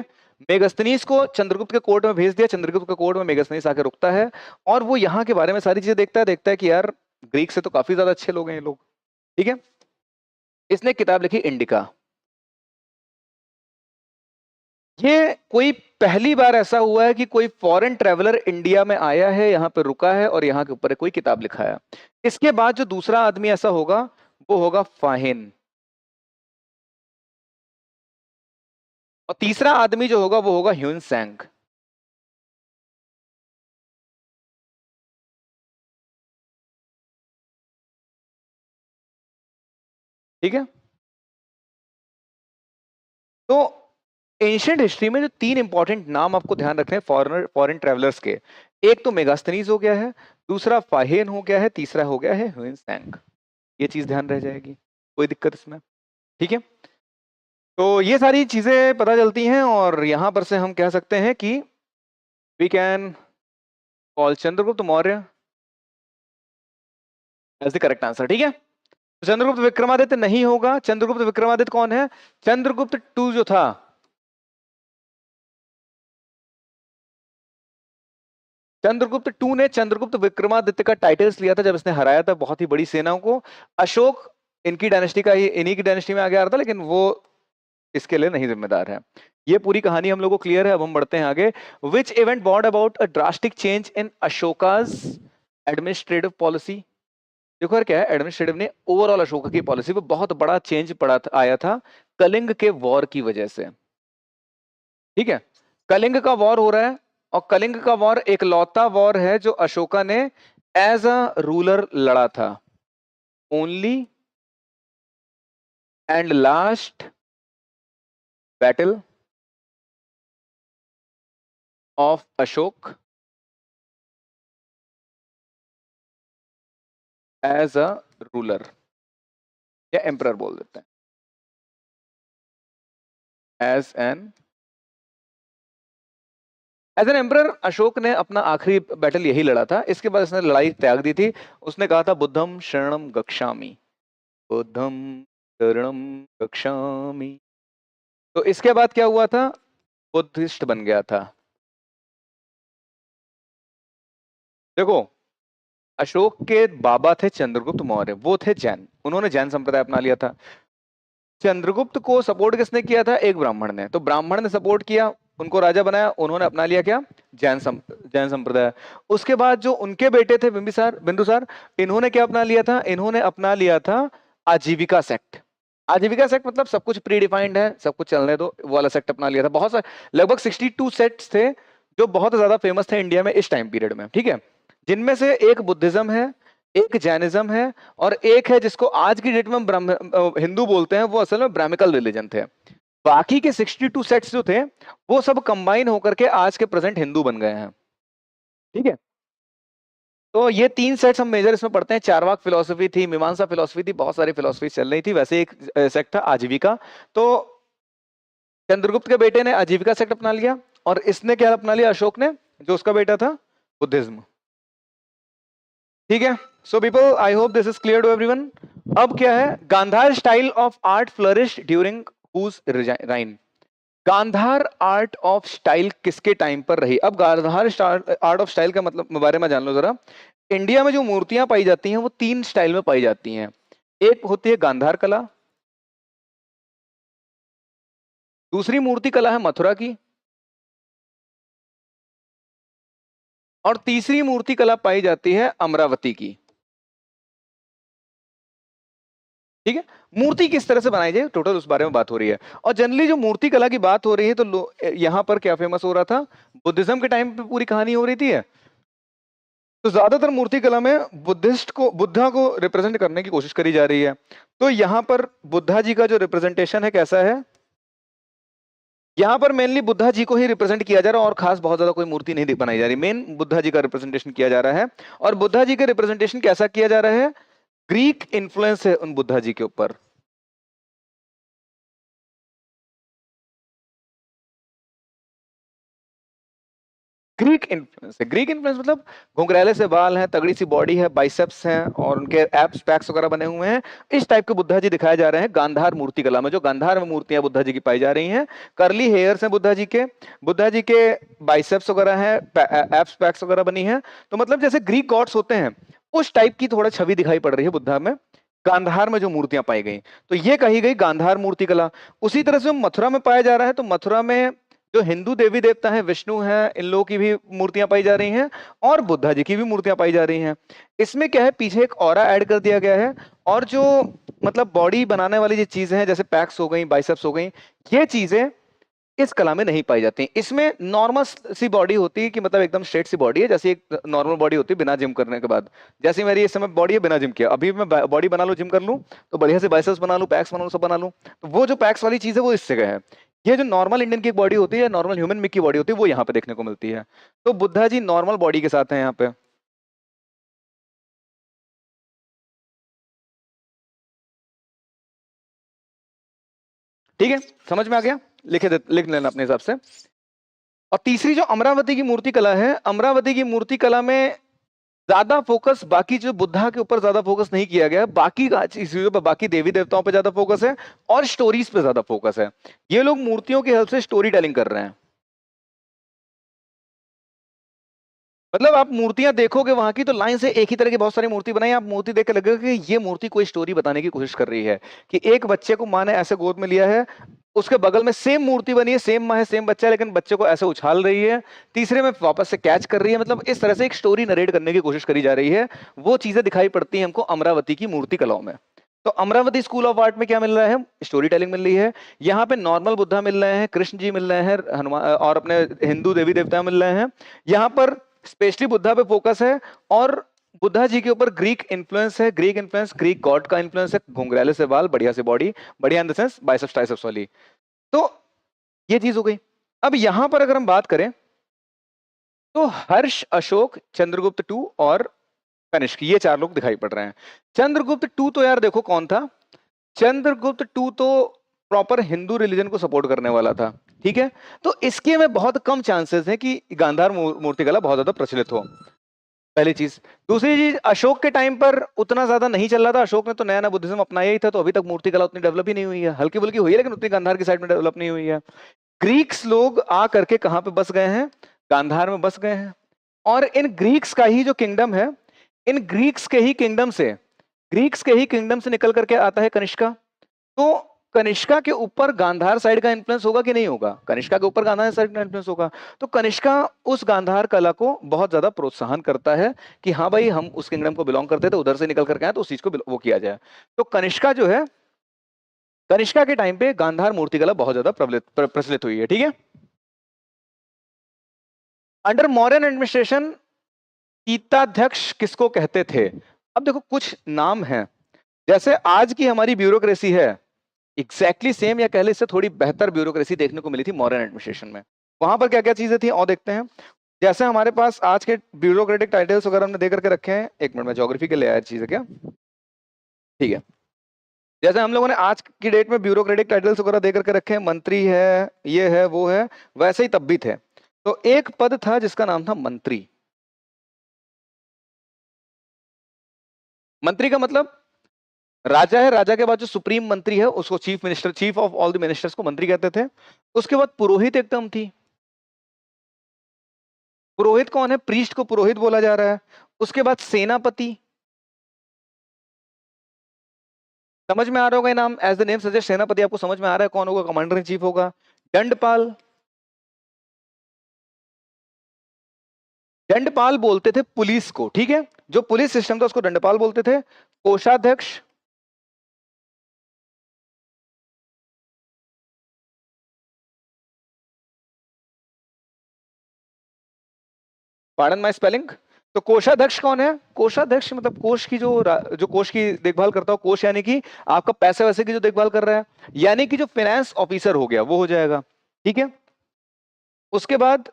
मेगास्थनीस को चंद्रगुप्त के कोर्ट में भेज दिया, चंद्रगुप्त के कोर्ट में मेगास्थनीस आके रुकता है, और वो यहाँ के बारे में सारी चीजें देखता है कि यार ग्रीक से तो काफी ज्यादा अच्छे लोग हैं ये लोग। ठीक है। इसने एक किताब लिखी इंडिका। ये कोई पहली बार ऐसा हुआ है कि कोई फॉरेन ट्रेवलर इंडिया में आया है, यहाँ पे रुका है, और यहाँ के ऊपर कोई किताब लिखा है। इसके बाद जो दूसरा आदमी ऐसा होगा वो होगा फाहिन, और तीसरा आदमी जो होगा वो होगा ह्यून सैंग। ठीक है। तो एंशियंट हिस्ट्री में जो तीन इंपॉर्टेंट नाम आपको ध्यान रखने हैं फॉरेन ट्रेवलर्स के, एक तो मेगास्थनीज हो गया है, दूसरा फाहिन हो गया है, तीसरा हो गया है ह्यून सैंग। ये चीज ध्यान रह जाएगी, कोई दिक्कत इसमें? ठीक है, तो ये सारी चीजें पता चलती हैं और यहां पर से हम कह सकते हैं कि we can call Chandragupta Maurya as the correct answer. ठीक है, तो चंद्रगुप्त विक्रमादित्य नहीं होगा। चंद्रगुप्त विक्रमादित्य कौन है? चंद्रगुप्त टू जो था, चंद्रगुप्त टू ने चंद्रगुप्त विक्रमादित्य का टाइटल्स लिया था जब इसने हराया था बहुत ही बड़ी सेनाओं को। अशोक इनकी डायनेस्टी का ही, इन्हीं की डायनेस्टी में आगे आ रहा था, लेकिन वो इसके लिए नहीं जिम्मेदार है। ये पूरी कहानी हम लोग को क्लियर है। अब हम बढ़ते हैं आगे। Which event brought about a drastic change in Ashoka's administrative policy? देखो यार, क्या है, एडमिनिस्ट्रेटिव ने ओवरऑल अशोका की पॉलिसी पे बहुत बड़ा चेंज आया था कलिंग के वॉर की वजह से। ठीक है, कलिंग का वॉर हो रहा है और कलिंग का वॉर एक लौता वॉर है जो अशोका ने एज अ रूलर लड़ा था। Only and last battle of Ashoka as a ruler, या एम्परर बोल देते हैं, एज एन एम्परर अशोक ने अपना आखिरी बैटल यही लड़ा था। इसके बाद इसने लड़ाई त्याग दी थी। उसने कहा था बुद्धम शरणम गच्छामि, बुद्धम शरणम गच्छामि। तो इसके बाद क्या हुआ था? बुद्धिस्ट बन गया था। देखो, अशोक के बाबा थे चंद्रगुप्त मौर्य, वो थे जैन, उन्होंने जैन संप्रदाय अपना लिया था। चंद्रगुप्त को सपोर्ट किसने किया था? एक ब्राह्मण ने। तो ब्राह्मण ने सपोर्ट किया, उनको राजा बनाया, उन्होंने अपना लिया क्या? जैन संप्रदाय। उसके बाद जो उनके बेटे थे बिंबिसार बिंदुसार, इन्होंने क्या अपना लिया था? इन्होंने अपना लिया था आजीविका सेक्ट। आजीविका सेक्ट मतलब सब कुछ प्री डिफाइंड है, सब कुछ चलने दो, वो वाला सेक्ट अपना लिया था। बहुत सारे लगभग 62 सेक्ट्स थे जो बहुत ज्यादा फेमस थे इंडिया में इस टाइम पीरियड में। ठीक है, जिनमें से एक बुद्धिज्म है, एक जैनिज्म है, और एक है जिसको आज की डेट में हम हिंदू बोलते हैं, वो असल में ब्राह्मिकल रिलीजन थे। बाकी के 62 सेट्स जो थे वो सब कंबाइन होकर के आज के प्रेजेंट हिंदू बन गए हैं। ठीक है, तो ये 3 सेट्स हम मेजर इसमें पढ़ते हैं। चारवाक फिलोसफी थी, मीमांसा फिलोसफी थी, बहुत सारी फिलोसफी चल रही थी। वैसे एक सेक्ट था आजीविका। तो चंद्रगुप्त के बेटे ने आजीविका सेक्ट अपना लिया और इसने क्या अपना लिया? अशोक ने, जो उसका बेटा था, बुद्धिज्म। ठीक है, so people, I hope this is clear to everyone. अब क्या है? Gandhara style of art flourish during whose reign? Gandhara art of style किसके टाइम पर रही? अब गांधार आर्ट ऑफ स्टाइल का मतलब बारे में जान लो जरा। इंडिया में जो मूर्तियां पाई जाती हैं वो 3 स्टाइल में पाई जाती हैं। एक होती है गांधार कला, दूसरी मूर्ति कला है मथुरा की, और तीसरी मूर्ति कला पाई जाती है अमरावती की। ठीक है, मूर्ति किस तरह से बनाई जाए टोटल उस बारे में बात हो रही है। और जनरली जो मूर्ति कला की बात हो रही है तो यहां पर क्या फेमस हो रहा था? बुद्धिज्म के टाइम पे पूरी कहानी हो रही थी है। तो ज्यादातर मूर्ति कला में बुद्धा को रिप्रेजेंट करने की कोशिश करी जा रही है। तो यहाँ पर बुद्धा जी का जो रिप्रेजेंटेशन है कैसा है? यहाँ पर मेनली बुद्धा जी को ही रिप्रेजेंट किया जा रहा है और खास बहुत ज्यादा कोई मूर्ति नहीं बनाई जा रही। मेन बुद्धा जी का रिप्रेजेंटेशन किया जा रहा है। और बुद्धा जी का रिप्रेजेंटेशन कैसा किया जा रहा है? ग्रीक इन्फ्लुएंस है उन बुद्धा जी के ऊपर। ग्रीक इन्फ्लुएंस है। ग्रीक इन्फ्लुएंस मतलब घुंघरैले से बाल हैं, तगड़ी सी बॉडी है, बाइसेप्स हैं और उनके एप्स पैक्स वगैरह बने हुए हैं। इस टाइप के बुद्धा जी दिखाए जा रहे हैं गांधार मूर्ति कला में। जो गांधार में मूर्तियां बुद्धा जी की पाई जा रही हैं, करली हेयर्स हैं बुद्धा जी के बाइसेप्स वगैरह हैं, एप्स पैक्स वगैरह बनी है। तो मतलब जैसे ग्रीक गॉड्स होते हैं उस टाइप की थोड़ा छवि दिखाई पड़ रही है बुद्धा में, गांधार में जो मूर्तियां पाई गई। तो ये कही गई गांधार मूर्ति कला। उसी तरह से मथुरा में पाया जा रहा है, तो मथुरा में जो हिंदू देवी देवता हैं, विष्णु हैं, इन लोगों की भी मूर्तियां पाई जा रही हैं और बुद्धा जी की भी मूर्तियां पाई जा रही हैं। इसमें क्या है, पीछे एक ऑरा ऐड कर दिया गया है। और जो मतलब बॉडी बनाने वाली जो चीजें हैं, जैसे पैक्स हो गई, बाइसेप्स हो गई, ये चीजें इस कला में नहीं पाई जाती। इसमें नॉर्मल सी बॉडी होती है कि मतलब एकदम स्ट्रेट सी बॉडी है, जैसे एक नॉर्मल बॉडी होती है बिना जिम करने के बाद। जैसे मेरी इस समय बॉडी है बिना जिम किया, अभी मैं बॉडी बना लूं, जिम कर लूं, तो बढ़िया से बाइसेप्स बना लूं, पैक्स बना लूं, सब बना लूं, तो वो जो पैक्स वाली चीज है वो इससे गए है। ये जो नॉर्मल इंडियन की बॉडी होती है, नॉर्मल ह्यूमन की बॉडी होती है, वो यहाँ पे देखने को मिलती है। तो बुद्धा जी नॉर्मल बॉडी के साथ है यहाँ पे। ठीक है, समझ में आ गया? लिख लेना अपने हिसाब से। और तीसरी जो अमरावती की मूर्ति कला है, अमरावती की मूर्ति कला में ज्यादा फोकस बाकी जो बुद्धा के ऊपर ज्यादा फोकस नहीं किया गया है, बाकी चीजों पर, बाकी देवी देवताओं पर ज्यादा फोकस है और स्टोरीज पे ज्यादा फोकस है। ये लोग मूर्तियों की हेल्प से स्टोरी टेलिंग कर रहे हैं। मतलब आप मूर्तियां देखोगे वहां की, तो लाइन से एक ही तरह की बहुत सारी मूर्ति बनाई, आप मूर्ति देख के लगेगा कि ये मूर्ति कोई स्टोरी बताने की कोशिश कर रही है, कि एक बच्चे को माँ ने ऐसे गोद में लिया है, उसके बगल में सेम मूर्ति बनी है, सेम माँ है, सेम बच्चा है, लेकिन बच्चे को ऐसे उछाल रही है, तीसरे में वापस से कैच कर रही है। मतलब इस तरह से एक स्टोरी नरेट करने की कोशिश करी जा रही है। वो चीजें दिखाई पड़ती हैं हमको अमरावती की मूर्ति कलाओं में। तो अमरावती स्कूल ऑफ आर्ट में क्या मिल रहा है? स्टोरी टेलिंग मिल रही है। यहाँ पे नॉर्मल बुद्धा मिल रहे हैं, कृष्ण जी मिल रहे हैं, हनुमान और अपने हिंदू देवी देवता मिल रहे हैं। यहाँ पर स्पेशली बुद्धा पे फोकस है, और बुद्धा जी के ऊपर ग्रीक इन्फ्लुएंस है। ग्रीक इन्फ्लुएंस, ग्रीक गॉड का इन्फ्लुएंस है। घुंघराले से बाल, बढ़िया से बॉडी, बढ़िया in the sense biceps triceps वाली। तो ये चीज हो गई। अब यहां पर अगर हम बात करें तो हर्ष, अशोक, चंद्रगुप्त टू और कनिष्क, ये चार लोग दिखाई पड़ रहे हैं। चंद्रगुप्त टू तो यार देखो कौन था। चंद्रगुप्त टू तो प्रॉपर हिंदू रिलीजन को सपोर्ट करने वाला था, ठीक है। तो इसके में बहुत कम चांसेस है कि गांधार मूर्तिकला बहुत ज्यादा प्रचलित हो, पहली चीज। दूसरी चीज, अशोक के टाइम पर उतना ज्यादा नहीं चल रहा था। अशोक ने तो नया नया बुद्धिज्म अपनाया ही था, तो अभी तक मूर्तिकला उतनी डेवलप ही नहीं हुई है। हल्की फुल्की हुई है, लेकिन उतनी गांधार की साइड में डेवलप नहीं हुई है। ग्रीक्स लोग आ करके कहां पे बस गए हैं? गांधार में बस गए हैं। और इन ग्रीक्स का ही जो किंगडम है, इन ग्रीक्स के ही किंगडम से निकल करके आता है कनिष्का। तो कनिष्का के ऊपर गांधार साइड का इन्फ्लुएंस होगा कि नहीं होगा? कनिष्का के ऊपर गांधार साइड का इन्फ्लुएंस होगा। तो कनिष्का उस गांधार कला को बहुत ज्यादा प्रोत्साहन करता है कि हाँ भाई, हम उस किंगडम को बिलोंग करते थे, उधर से निकल करके आए, तो उस चीज को वो किया जाए। तो कनिष्का जो है, कनिष्का के टाइम पे गांधार मूर्तिकला बहुत ज्यादा प्रचलित हुई है, ठीक है। अंडर मौर्यन एडमिनिस्ट्रेशन शीताध्यक्ष किसको कहते थे? अब देखो कुछ नाम हैं, जैसे आज की हमारी ब्यूरोक्रेसी है, एग्जैक्टली सेम या कह ले इससे थोड़ी बेहतर ब्यूरोक्रेसी देखने को मिली थी मॉडर्न एडमिनिस्ट्रेशन में। वहां पर क्या क्या चीजें थी और देखते हैं। जैसे हमारे पास आज के ब्यूरोक्रेटिक टाइटल्स वगैरह हमने दे करके रखे हैं। एक मिनट में ज्योग्राफी के लिए आया चीज है क्या, ठीक है। जैसे हम लोगों ने आज की डेट में ब्यूरोक्रेटिक टाइटल्स वगैरह दे करके रखे हैं, मंत्री है, ये है, वो है, वैसे ही तब भी थे। तो एक पद था जिसका नाम था मंत्री। मंत्री का मतलब राजा है, राजा के बाद जो सुप्रीम मंत्री है उसको chief minister, chief of all the ministers को मंत्री कहते थे। उसके बाद पुरोहित एकदम थी। पुरोहित कौन है? प्रीस्ट को पुरोहित बोला जा रहा है। उसके बाद सेनापति, समझ में आ रहा होगा ये नाम, एज द नेम सजेस्ट सेनापति, आपको समझ में आ रहा है कौन होगा? कमांडर इन चीफ होगा। दंडपाल, दंडपाल बोलते थे पुलिस को, ठीक है। जो पुलिस सिस्टम था उसको दंडपाल बोलते थे। कोषाध्यक्ष, पार्डन माय स्पेलिंग। तो कोषाध्यक्ष कौन है? कोषाध्यक्ष मतलब कोष की जो कोष की देखभाल करता हो, कोष यानी कि आपका पैसे वैसे की जो देखभाल कर रहा है, यानी कि जो फाइनेंस ऑफिसर हो गया वो हो जाएगा, ठीक है। उसके बाद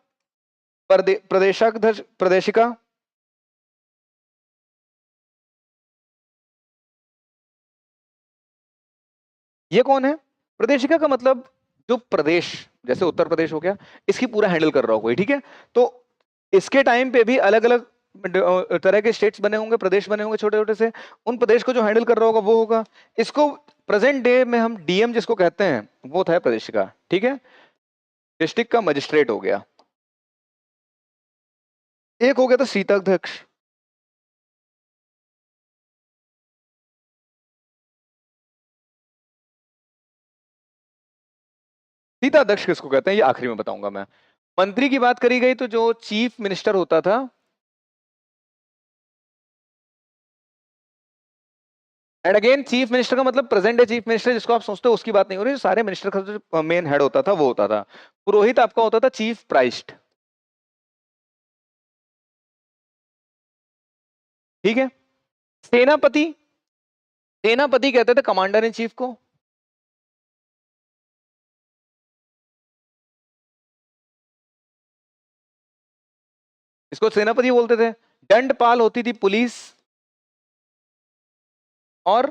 प्रदेशाध्यक्ष, प्रदेशिका, ये कौन है? प्रदेशिका का मतलब जो प्रदेश, जैसे उत्तर प्रदेश हो गया, इसकी पूरा हैंडल कर रहा हो कोई, ठीक है। तो इसके टाइम पे भी अलग अलग तरह के स्टेट्स बने होंगे, प्रदेश बने होंगे छोटे छोटे से। उन प्रदेश को जो हैंडल कर रहा होगा वो होगा। इसको प्रेजेंट डे में हम डीएम जिसको कहते हैं वो था प्रदेशिका, ठीक है। डिस्ट्रिक्ट का मजिस्ट्रेट हो गया। एक हो गया था शीताध्यक्ष। शीताध्यक्ष किसको कहते हैं ये आखिरी में बताऊंगा मैं। मंत्री की बात करी गई तो जो चीफ मिनिस्टर होता था, एंड अगेन चीफ मिनिस्टर का मतलब प्रेजेंट डे चीफ मिनिस्टर जिसको आप सोचते हो उसकी बात नहीं हो रही, जो सारे मिनिस्टर का जो मेन हेड होता था वो होता था। पुरोहित आपका होता था चीफ प्राइस्ट, ठीक है। सेनापति, सेनापति कहते थे कमांडर इन चीफ को। इसको सेनापति बोलते थे। दंडपाल होती थी पुलिस, और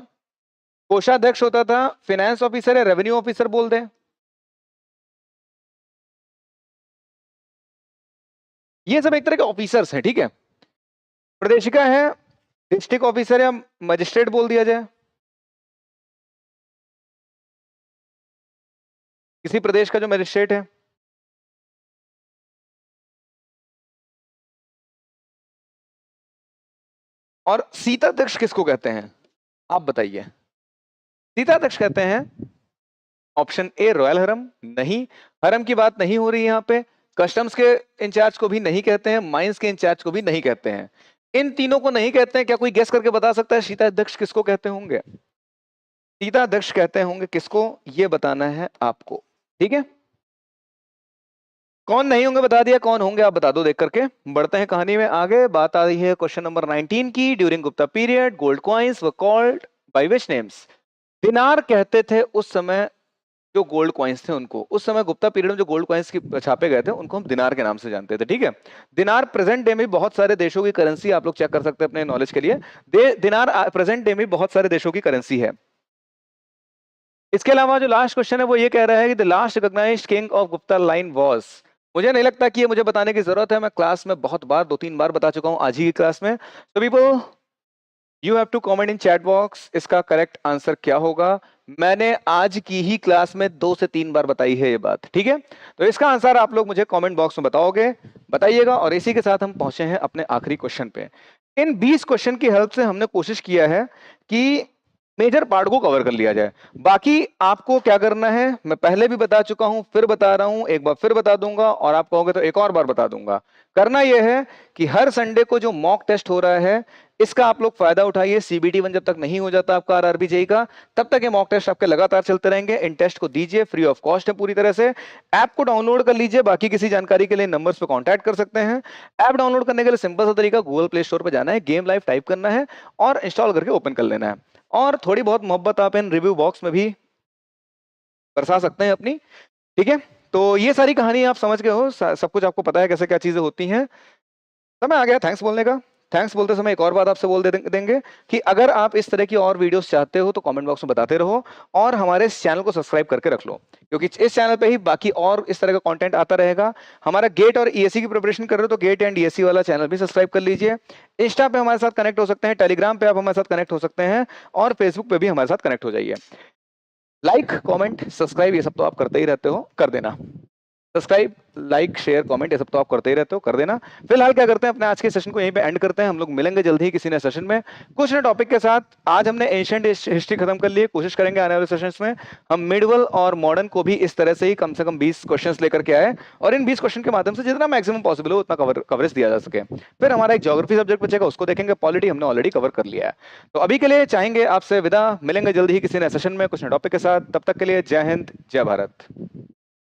कोषाध्यक्ष होता था, फाइनेंस ऑफिसर या रेवेन्यू ऑफिसर बोल दें। ये सब एक तरह के ऑफिसर्स हैं, ठीक है। प्रदेशिका है, डिस्ट्रिक्ट ऑफिसर या मजिस्ट्रेट बोल दिया जाए, किसी प्रदेश का जो मजिस्ट्रेट है। और सीताध्यक्ष किसको कहते हैं, आप बताइए। सीताध्यक्ष कहते हैं ऑप्शन ए रॉयल हरम, नहीं, हरम की बात नहीं हो रही है यहाँ पे। कस्टम्स के इंचार्ज को भी नहीं कहते हैं, माइंस के इंचार्ज को भी नहीं कहते हैं, इन तीनों को नहीं कहते हैं। क्या कोई गेस करके बता सकता है सीताध्यक्ष किसको कहते होंगे? सीताध्यक्ष कहते होंगे किसको, ये बताना है आपको, ठीक है। कौन नहीं होंगे बता दिया, कौन होंगे आप बता दो देख करके। बढ़ते हैं कहानी में आगे। बात आ रही है क्वेश्चन नंबर 19 की। During Gupta period gold coins were called by which names? दिनार कहते थे उस समय जो गोल्ड कॉइन्स थे उनको, उस समय गुप्ता पीरियड में जो गोल्ड कॉइन्स की छापे गए थे उनको हम दिनार के नाम से जानते थे, ठीक है। दिनार प्रेजेंट डे में बहुत सारे देशों की करेंसी, आप लोग चेक कर सकते हैं अपने नॉलेज के लिए। दिनार प्रेजेंट डे में बहुत सारे देशों की करेंसी है। इसके अलावा जो लास्ट क्वेश्चन है वो ये कह रहा है कि the last recognised king of Gupta line was. मुझे नहीं लगता कि ये मुझे बताने की जरूरत है, मैं क्लास में बहुत बार 2-3 बार बता चुका हूं आज ही की क्लास में। तो people you have to comment in chat box, इसका करेक्ट आंसर क्या होगा। मैंने आज की ही क्लास में 2 से 3 बार बताई है ये बात, ठीक है। तो इसका आंसर आप लोग मुझे कमेंट बॉक्स में बताओगे, बताइएगा। और इसी के साथ हम पहुंचे हैं अपने आखिरी क्वेश्चन पे। इन 20 क्वेश्चन की हेल्प से हमने कोशिश किया है कि मेजर पार्ट को कवर कर लिया जाए। बाकी आपको क्या करना है मैं पहले भी बता चुका हूं, फिर बता रहा हूं, एक बार फिर बता दूंगा, और आप कहोगे तो एक और बार बता दूंगा। करना यह है कि हर संडे को जो मॉक टेस्ट हो रहा है इसका आप लोग फायदा उठाइए। सीबीटी 1 जब तक नहीं हो जाता आपका आरआरबी जेईई का, तब तक ये मॉक टेस्ट आपके लगातार चलते रहेंगे। इन टेस्ट को दीजिए, फ्री ऑफ कॉस्ट है पूरी तरह से। ऐप को डाउनलोड कर लीजिए, बाकी किसी जानकारी के लिए नंबर्स पे कांटेक्ट कर सकते हैं। ऐप डाउनलोड करने के लिए सिंपल सा तरीका, गूगल प्ले स्टोर पे जाना है, गेम लाइव टाइप करना है और इंस्टॉल करके ओपन कर लेना है। और थोड़ी बहुत मोहब्बत आप इन रिव्यू बॉक्स में भी बरसा सकते हैं अपनी, ठीक है। तो ये सारी कहानी आप समझ गए हो, सब कुछ आपको पता है कैसे क्या चीजें होती हैं। समय आ गया थैंक्स बोलने का। थैंक्स बोलते समय एक और बात आपसे बोल देंगे कि अगर आप इस तरह की और वीडियोस चाहते हो तो कमेंट बॉक्स में बताते रहो, और हमारे इस चैनल को सब्सक्राइब करके रख लो, क्योंकि इस चैनल पे ही बाकी और इस तरह का कंटेंट आता रहेगा। हमारा गेट और ईएससी की प्रिपरेशन कर रहे हो तो गेट एंड ईएससी वाला चैनल भी सब्सक्राइब कर लीजिए। इंस्टा पे हमारे साथ कनेक्ट हो सकते हैं, टेलीग्राम पे आप हमारे साथ कनेक्ट हो सकते हैं, और फेसबुक पे भी हमारे साथ कनेक्ट हो जाइए। लाइक कॉमेंट सब्सक्राइब ये सब तो आप करते ही रहते हो, कर देना। सब्सक्राइब लाइक शेयर कमेंट ये सब तो आप करते ही रहते हो, कर देना। फिलहाल क्या करते हैं, अपने आज के सेशन को यहीं पे एंड करते हैं। हम लोग मिलेंगे जल्दी ही किसी नए सेशन में कुछ नए टॉपिक के साथ। आज हमने एंशिएंट हिस्ट्री खत्म कर ली, कोशिश करेंगे आने वाले सेशंस में हम मिडवल और मॉडर्न को भी इस तरह से ही कम 20 क्वेश्चंस लेकर के आए, और इन 20 क्वेश्चन के माध्यम से जितना मैक्सिमम पॉसिबल हो उतना कवरेज दिया जा सके। फिर हमारा एक ज्योग्राफी सब्जेक्ट बचेगा, उसको देखेंगे। पॉलिटी हमने ऑलरेडी कवर कर लिया है। तो अभी के लिए चाहेंगे आपसे विदा, मिलेंगे जल्दी ही किसी नए सेशन में कुछ नए टॉपिक के साथ। तब तक के लिए जय हिंद, जय भारत।